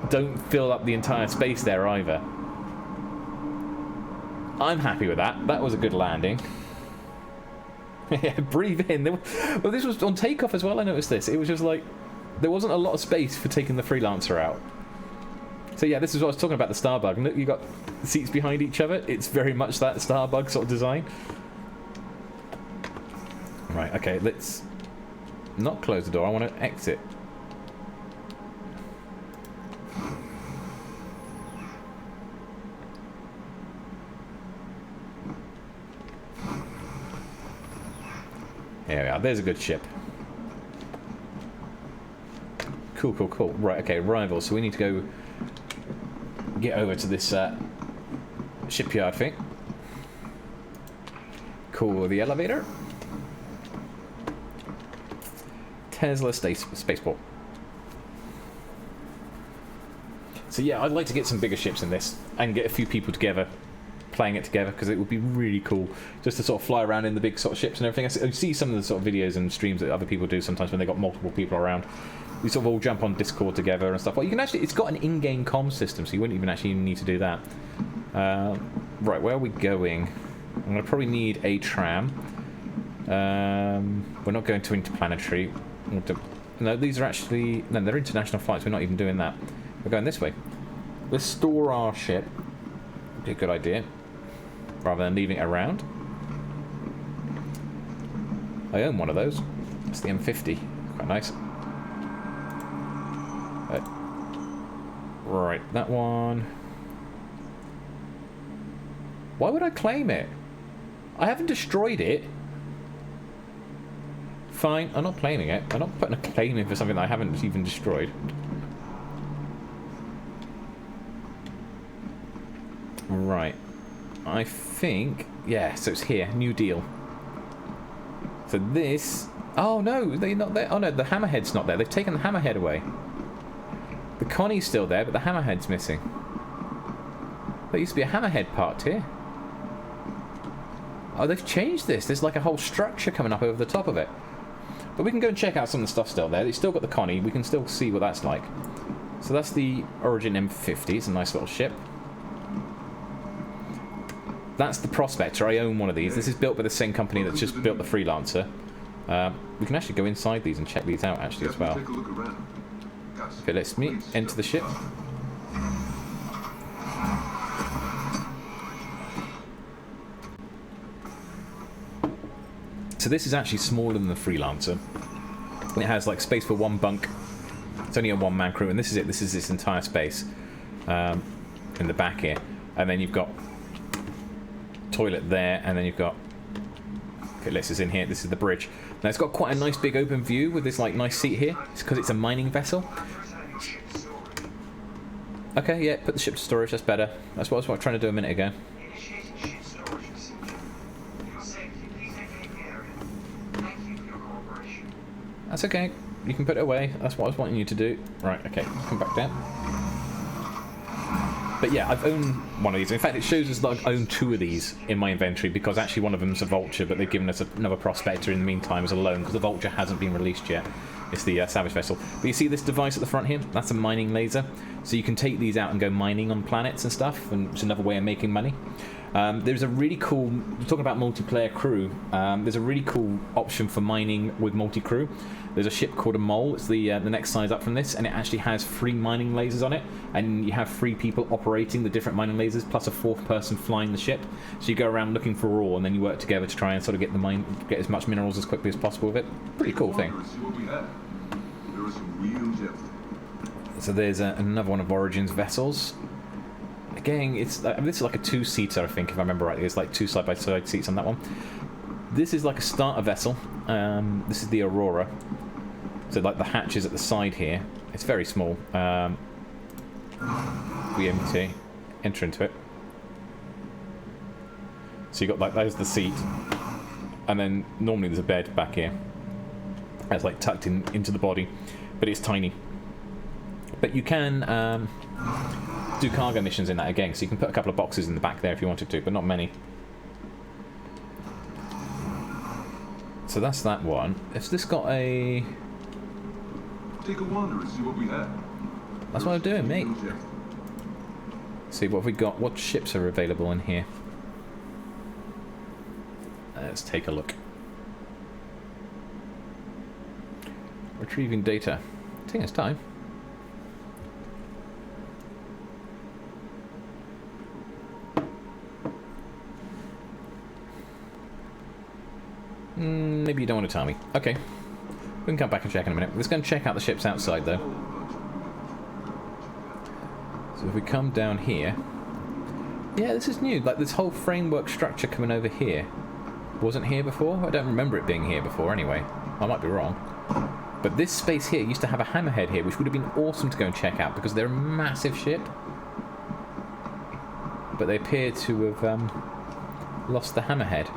don't fill up the entire space there either. I'm happy with that. That was a good landing. Yeah, breathe in. Well, this was on takeoff as well, I noticed this. It was just like, there wasn't a lot of space for taking the Freelancer out. So yeah, this is what I was talking about, the Starbug. And look, you got seats behind each other. It's very much that Starbug sort of design. Right, okay, let's not close the door. I want to exit. Here we are. There's a good ship. Cool, cool, cool. Right, okay, arrival. So we need to go get over to this shipyard thing. Cool, the elevator. Tesla spaceport. So yeah, I'd like to get some bigger ships in this and get a few people together playing it together, because it would be really cool just to sort of fly around in the big sort of ships and everything. I see some of the sort of videos and streams that other people do sometimes when they've got multiple people around. We sort of all jump on Discord together and stuff. Well, you can actually, it's got an in-game comm system, so you wouldn't even actually need to do that. Right, where are we going? I'm going to probably need a tram. We're not going to interplanetary. No, these are actually... No, they're international flights. We're not even doing that. We're going this way. Let's store our ship. Would be a good idea. Rather than leaving it around. I own one of those. It's the M50. Quite nice. Right, that one. Why would I claim it? I haven't destroyed it. Fine, I'm not claiming it. I'm not putting a claim in for something that I haven't even destroyed. Right. I think... Yeah, so it's here. New deal. So this... Oh, no, they're not there. Oh, no, the hammerhead's not there. They've taken the hammerhead away. The Connie's still there, but the hammerhead's missing. There used to be a hammerhead part here. Oh, they've changed this. There's like a whole structure coming up over the top of it. But we can go and check out some of the stuff still there. It's still got the Connie. We can still see what that's like. So that's the Origin M50. It's a nice little ship. That's the Prospector. I own one of these. This is built by the same company that's just built the Freelancer. We can actually go inside these and check these out actually as well. If it lets me enter the ship. So this is actually smaller than the Freelancer. It has like space for one bunk. It's only a one-man crew, and this is it. This is this entire space in the back here. And then you've got toilet there, and then you've got... Okay, this is in here. This is the bridge. Now it's got quite a nice big open view with this like nice seat here. It's because it's a mining vessel. Okay, yeah, put the ship to storage. That's better. That's what I was trying to do a minute ago. That's okay. You can put it away. That's what I was wanting you to do. Right, okay. Come back down. But yeah, I've owned one of these. In fact, it shows us that I own two of these in my inventory because actually one of them's a Vulture, but they've given us another Prospector in the meantime as a loan because the Vulture hasn't been released yet. It's the Savage vessel. But you see this device at the front here? That's a mining laser. So you can take these out and go mining on planets and stuff, and it's another way of making money. There's a really cool, talking about multiplayer crew, there's a really cool option for mining with multi-crew. There's a ship called a Mole, it's the next size up from this, and it actually has 3 mining lasers on it, and you have 3 people operating the different mining lasers, plus a 4th person flying the ship. So you go around looking for ore, and then you work together to try and sort of get as much minerals as quickly as possible with it. Pretty cool thing. So there's another one of Origin's vessels. Again, it's this is like a 2-seater, I think, if I remember rightly. There's like 2 side-by-side seats on that one. This is like a starter vessel. This is the Aurora. So like the hatches at the side here. It's very small. VMT. Enter into it. So you got like, there's the seat. And then normally there's a bed back here. That's like tucked into the body. But it's tiny. But you can do cargo missions in that again, so you can put a couple of boxes in the back there if you wanted to, but not many. So that's that one. Has this got a... Take a wander and see what we have. That's what I'm doing, mate. See what have we got. What ships are available in here? Let's take a look. Retrieving data. Taking its time. Maybe you don't want to tell me. Okay. We can come back and check in a minute. Let's go and check out the ships outside, though. So if we come down here... Yeah, this is new. Like, this whole framework structure coming over here. Wasn't here before? I don't remember it being here before, anyway. I might be wrong. But this space here used to have a hammerhead here, which would have been awesome to go and check out, because they're a massive ship. But they appear to have lost the hammerhead.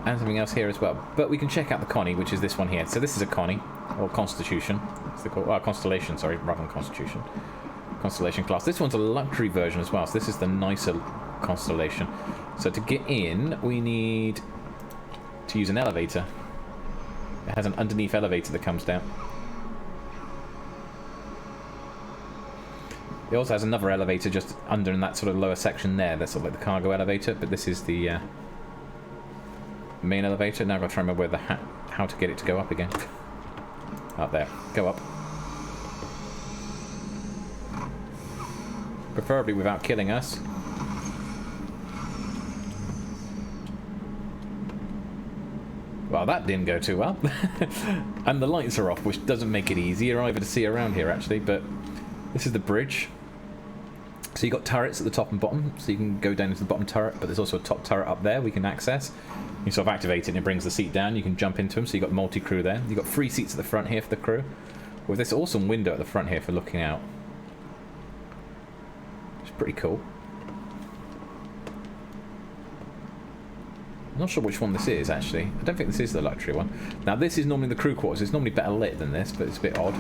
And something else here as well. But we can check out the Connie, which is this one here. So this is a Connie, or Constitution. It's the Constellation, sorry, rather than Constitution. Constellation class. This one's a luxury version as well, so this is the nicer Constellation. So to get in, we need to use an elevator. It has an underneath elevator that comes down. It also has another elevator just under in that sort of lower section there. That's sort of like the cargo elevator, but this is the main elevator. Now I've got to try and remember where how to get it to go up again. Up there. Go up. Preferably without killing us. Well, that didn't go too well. And the lights are off, which doesn't make it easier either to see around here, actually. But this is the bridge. So you've got turrets at the top and bottom, so you can go down into the bottom turret, but there's also a top turret up there we can access. You sort of activate it and it brings the seat down. You can jump into them, so you've got multi-crew there. You've got 3 seats at the front here for the crew, with this awesome window at the front here for looking out. It's pretty cool. I'm not sure which one this is, actually. I don't think this is the luxury one. Now, this is normally the crew quarters. It's normally better lit than this, but it's a bit odd.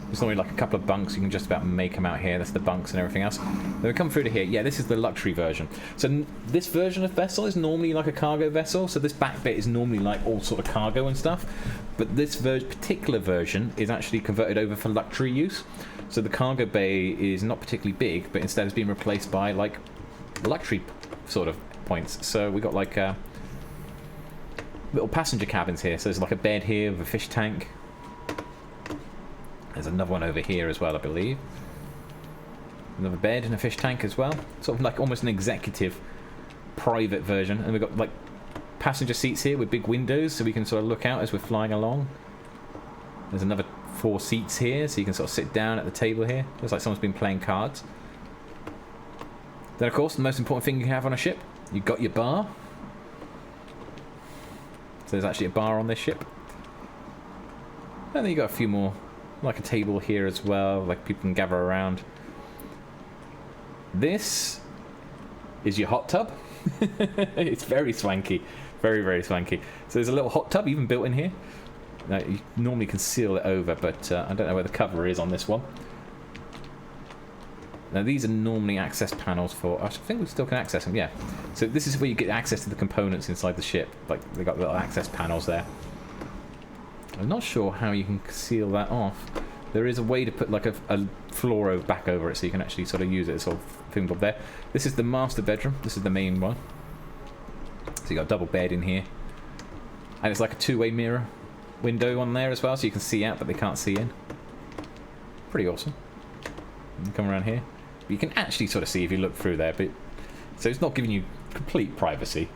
There's normally like a couple of bunks. You can just about make them out here. That's the bunks and everything else. Then we come through to here. Yeah, this is the luxury version. So this version of vessel is normally like a cargo vessel. So this back bit is normally like all sort of cargo and stuff. But this particular version is actually converted over for luxury use. So the cargo bay is not particularly big, but instead has been replaced by like luxury sort of points. So we got like little passenger cabins here. So there's like a bed here with a fish tank. There's another one over here as well, I believe. Another bed and a fish tank as well. Sort of like almost an executive private version. And we've got like passenger seats here with big windows so we can sort of look out as we're flying along. There's another 4 seats here so you can sort of sit down at the table here. Looks like someone's been playing cards. Then of course the most important thing you have on a ship, you've got your bar. So there's actually a bar on this ship. And then you've got a few more, like a table here as well, like people can gather around. This is your hot tub. It's very swanky. Very, very swanky. So there's a little hot tub even built in here. Now, you normally can seal it over, but I don't know where the cover is on this one. Now these are normally access panels for... I think we still can access them, yeah. So this is where you get access to the components inside the ship. Like, they've got little access panels there. I'm not sure how you can seal that off. There is a way to put like a floor back over it so you can actually sort of use it as sort of thing bob there. This is the master bedroom. This is the main one. So you got a double bed in here. And it's like a 2-way mirror window on there as well, so you can see out but they can't see in. Pretty awesome. You come around here. But you can actually sort of see if you look through there, but so it's not giving you complete privacy.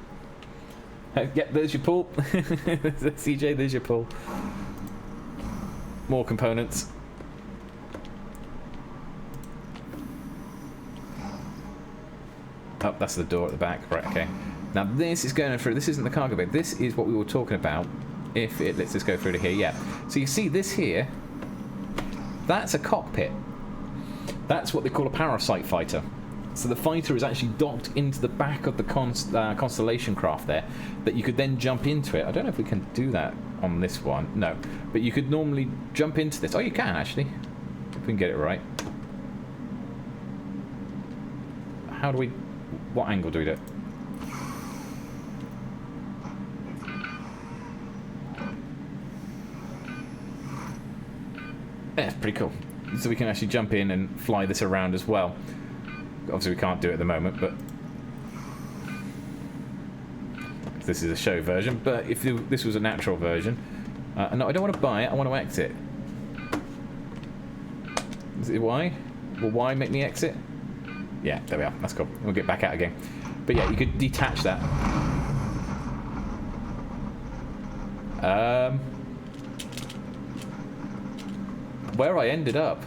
Yep, there's your pool. CJ, there's your pool. More components. Oh, that's the door at the back. Right, okay. Now this is going through. This isn't the cargo bay. This is what we were talking about. If it lets us go through to here, yeah. So you see this here. That's a cockpit. That's what they call a parasite fighter. So the fighter is actually docked into the back of the Constellation craft there, that you could then jump into it. I don't know if we can do that on this one. No. But you could normally jump into this. Oh, you can, actually. If we can get it right. How do we... What angle do we do it? Yeah, it's pretty cool. So we can actually jump in and fly this around as well. Obviously we can't do it at the moment, but this is a show version. But if this was a natural version, no, I don't want to buy it. I want to exit. Is it Y? Will Y make me exit? Yeah, there we are. That's cool. We'll get back out again. But yeah, you could detach that. Where I ended up.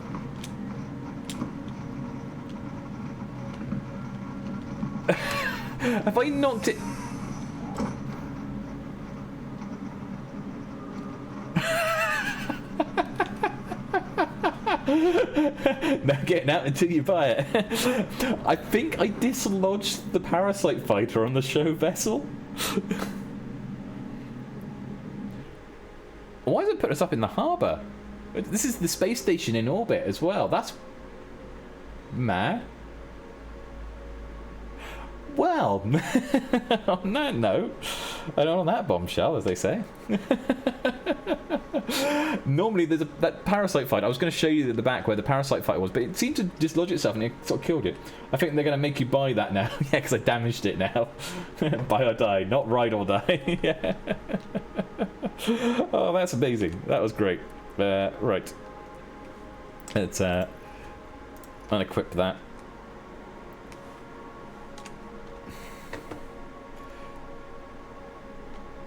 Have I knocked it? No getting out until you buy it. I think I dislodged the parasite fighter on the show vessel. Why does it put us up in the harbour? This is the space station in orbit as well. That's mad. Well, on that note, and on that bombshell, as they say. Normally, there's that parasite fight. I was going to show you at the back where the parasite fight was, but it seemed to dislodge itself and it sort of killed it. I think they're going to make you buy that now. Yeah, because I damaged it now. Buy or die, not ride or die. Yeah. Oh, that's amazing. That was great. Right. Let's unequip that.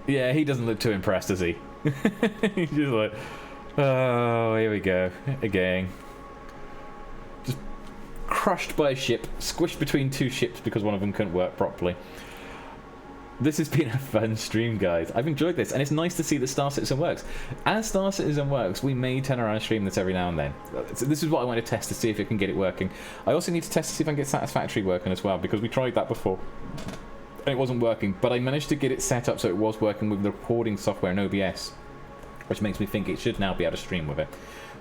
Yeah, he doesn't look too impressed, does he? He's just like, oh, here we go. Again. Just crushed by a ship, squished between 2 ships because one of them couldn't work properly. This has been a fun stream, guys. I've enjoyed this, and it's nice to see that Star Citizen works. As Star Citizen works, we may turn around and stream this every now and then. So this is what I want to test to see if I can get it working. I also need to test to see if I can get Satisfactory working as well, because we tried that before. And it wasn't working, but I managed to get it set up so it was working with the recording software in OBS. which makes me think it should now be able to stream with it.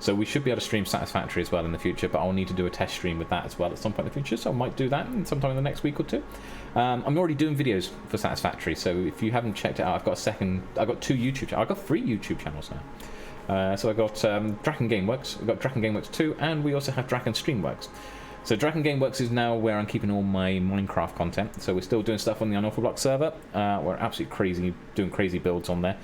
So we should be able to stream Satisfactory as well in the future, but I'll need to do a test stream with that as well at some point in the future, so I might do that sometime in the next week or two. I'm already doing videos for Satisfactory, so if you haven't checked it out, I've got 2 YouTube channels. I've got 3 YouTube channels now. So I've got DrakenGameWorks, we've got DrakenGameWorks 2, and we also have DrakenStreamWorks. So DrakenGameWorks is now where I'm keeping all my Minecraft content, so we're still doing stuff on the Unawful Block server. We're absolutely crazy, doing crazy builds on there.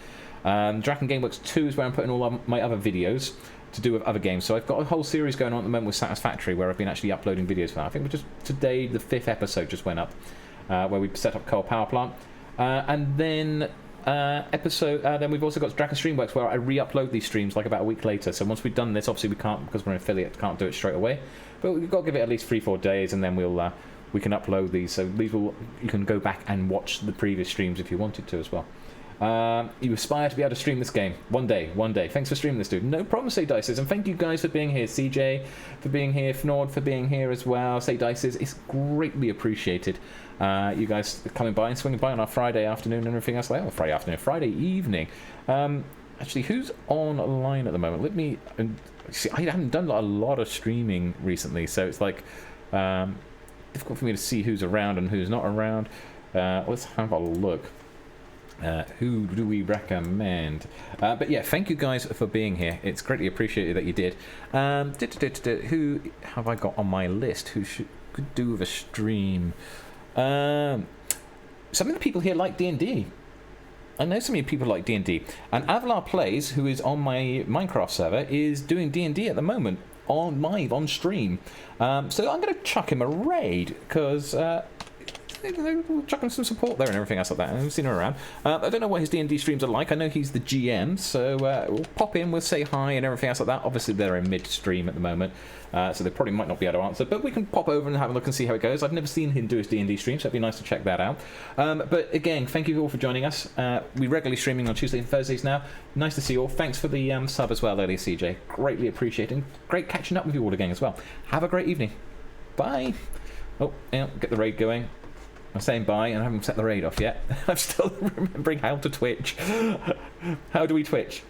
DrakenGameWorks 2 is where I'm putting all of my other videos to do with other games. So I've got a whole series going on at the moment with Satisfactory where I've been actually uploading videos for that. I think today the 5th episode just went up, where we set up Coal Power Plant. And then then we've also got DrakenStreamWorks where I re-upload these streams like about a week later. So once we've done this, obviously we can't, because we're an affiliate, can't do it straight away. But we've got to give it at least 3-4 days, and then we can upload these. So you can go back and watch the previous streams if you wanted to as well. You aspire to be able to stream this game one day. Thanks for streaming this, dude. No problem, Say Dices, and thank you guys for being here. CJ for being here, Fnord for being here as well. Say Dices, it's greatly appreciated. You guys coming by and swinging by on our Friday afternoon and everything else. Friday evening. Actually, who's online at the moment? Let me see. I haven't done a lot of streaming recently, so it's like difficult for me to see who's around and who's not around. Let's have a look. Who do we recommend? But yeah, thank you guys for being here. It's greatly appreciated that you did. Who have I got on my list who could do with a stream? Some of the people here like D&D. I know some of you people like D&D. And Avalar Plays, who is on my Minecraft server, is doing D&D at the moment on stream. So I'm going to chuck him a raid because chucking some support there and everything else like that. I haven't seen him around. I don't know what his D&D streams are like. I know he's the GM, so we'll pop in, we'll say hi and everything else like that. Obviously, they're in mid-stream at the moment, so they probably might not be able to answer, but we can pop over and have a look and see how it goes. I've never seen him do his D&D stream, so it'd be nice to check that out. But again, thank you all for joining us. We're regularly streaming on Tuesdays and Thursdays now. Nice to see you all. Thanks for the sub as well, earlier, CJ. Greatly appreciated. Great catching up with you all again as well. Have a great evening. Bye. Oh, yeah, get the raid going. I'm saying bye and I haven't set the raid off yet. I'm still remembering how to Twitch. How do we Twitch?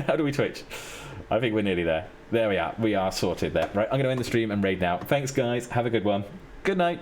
How do we Twitch? I think we're nearly there. There we are. We are sorted there. Right, I'm going to end the stream and raid now. Thanks, guys. Have a good one. Good night.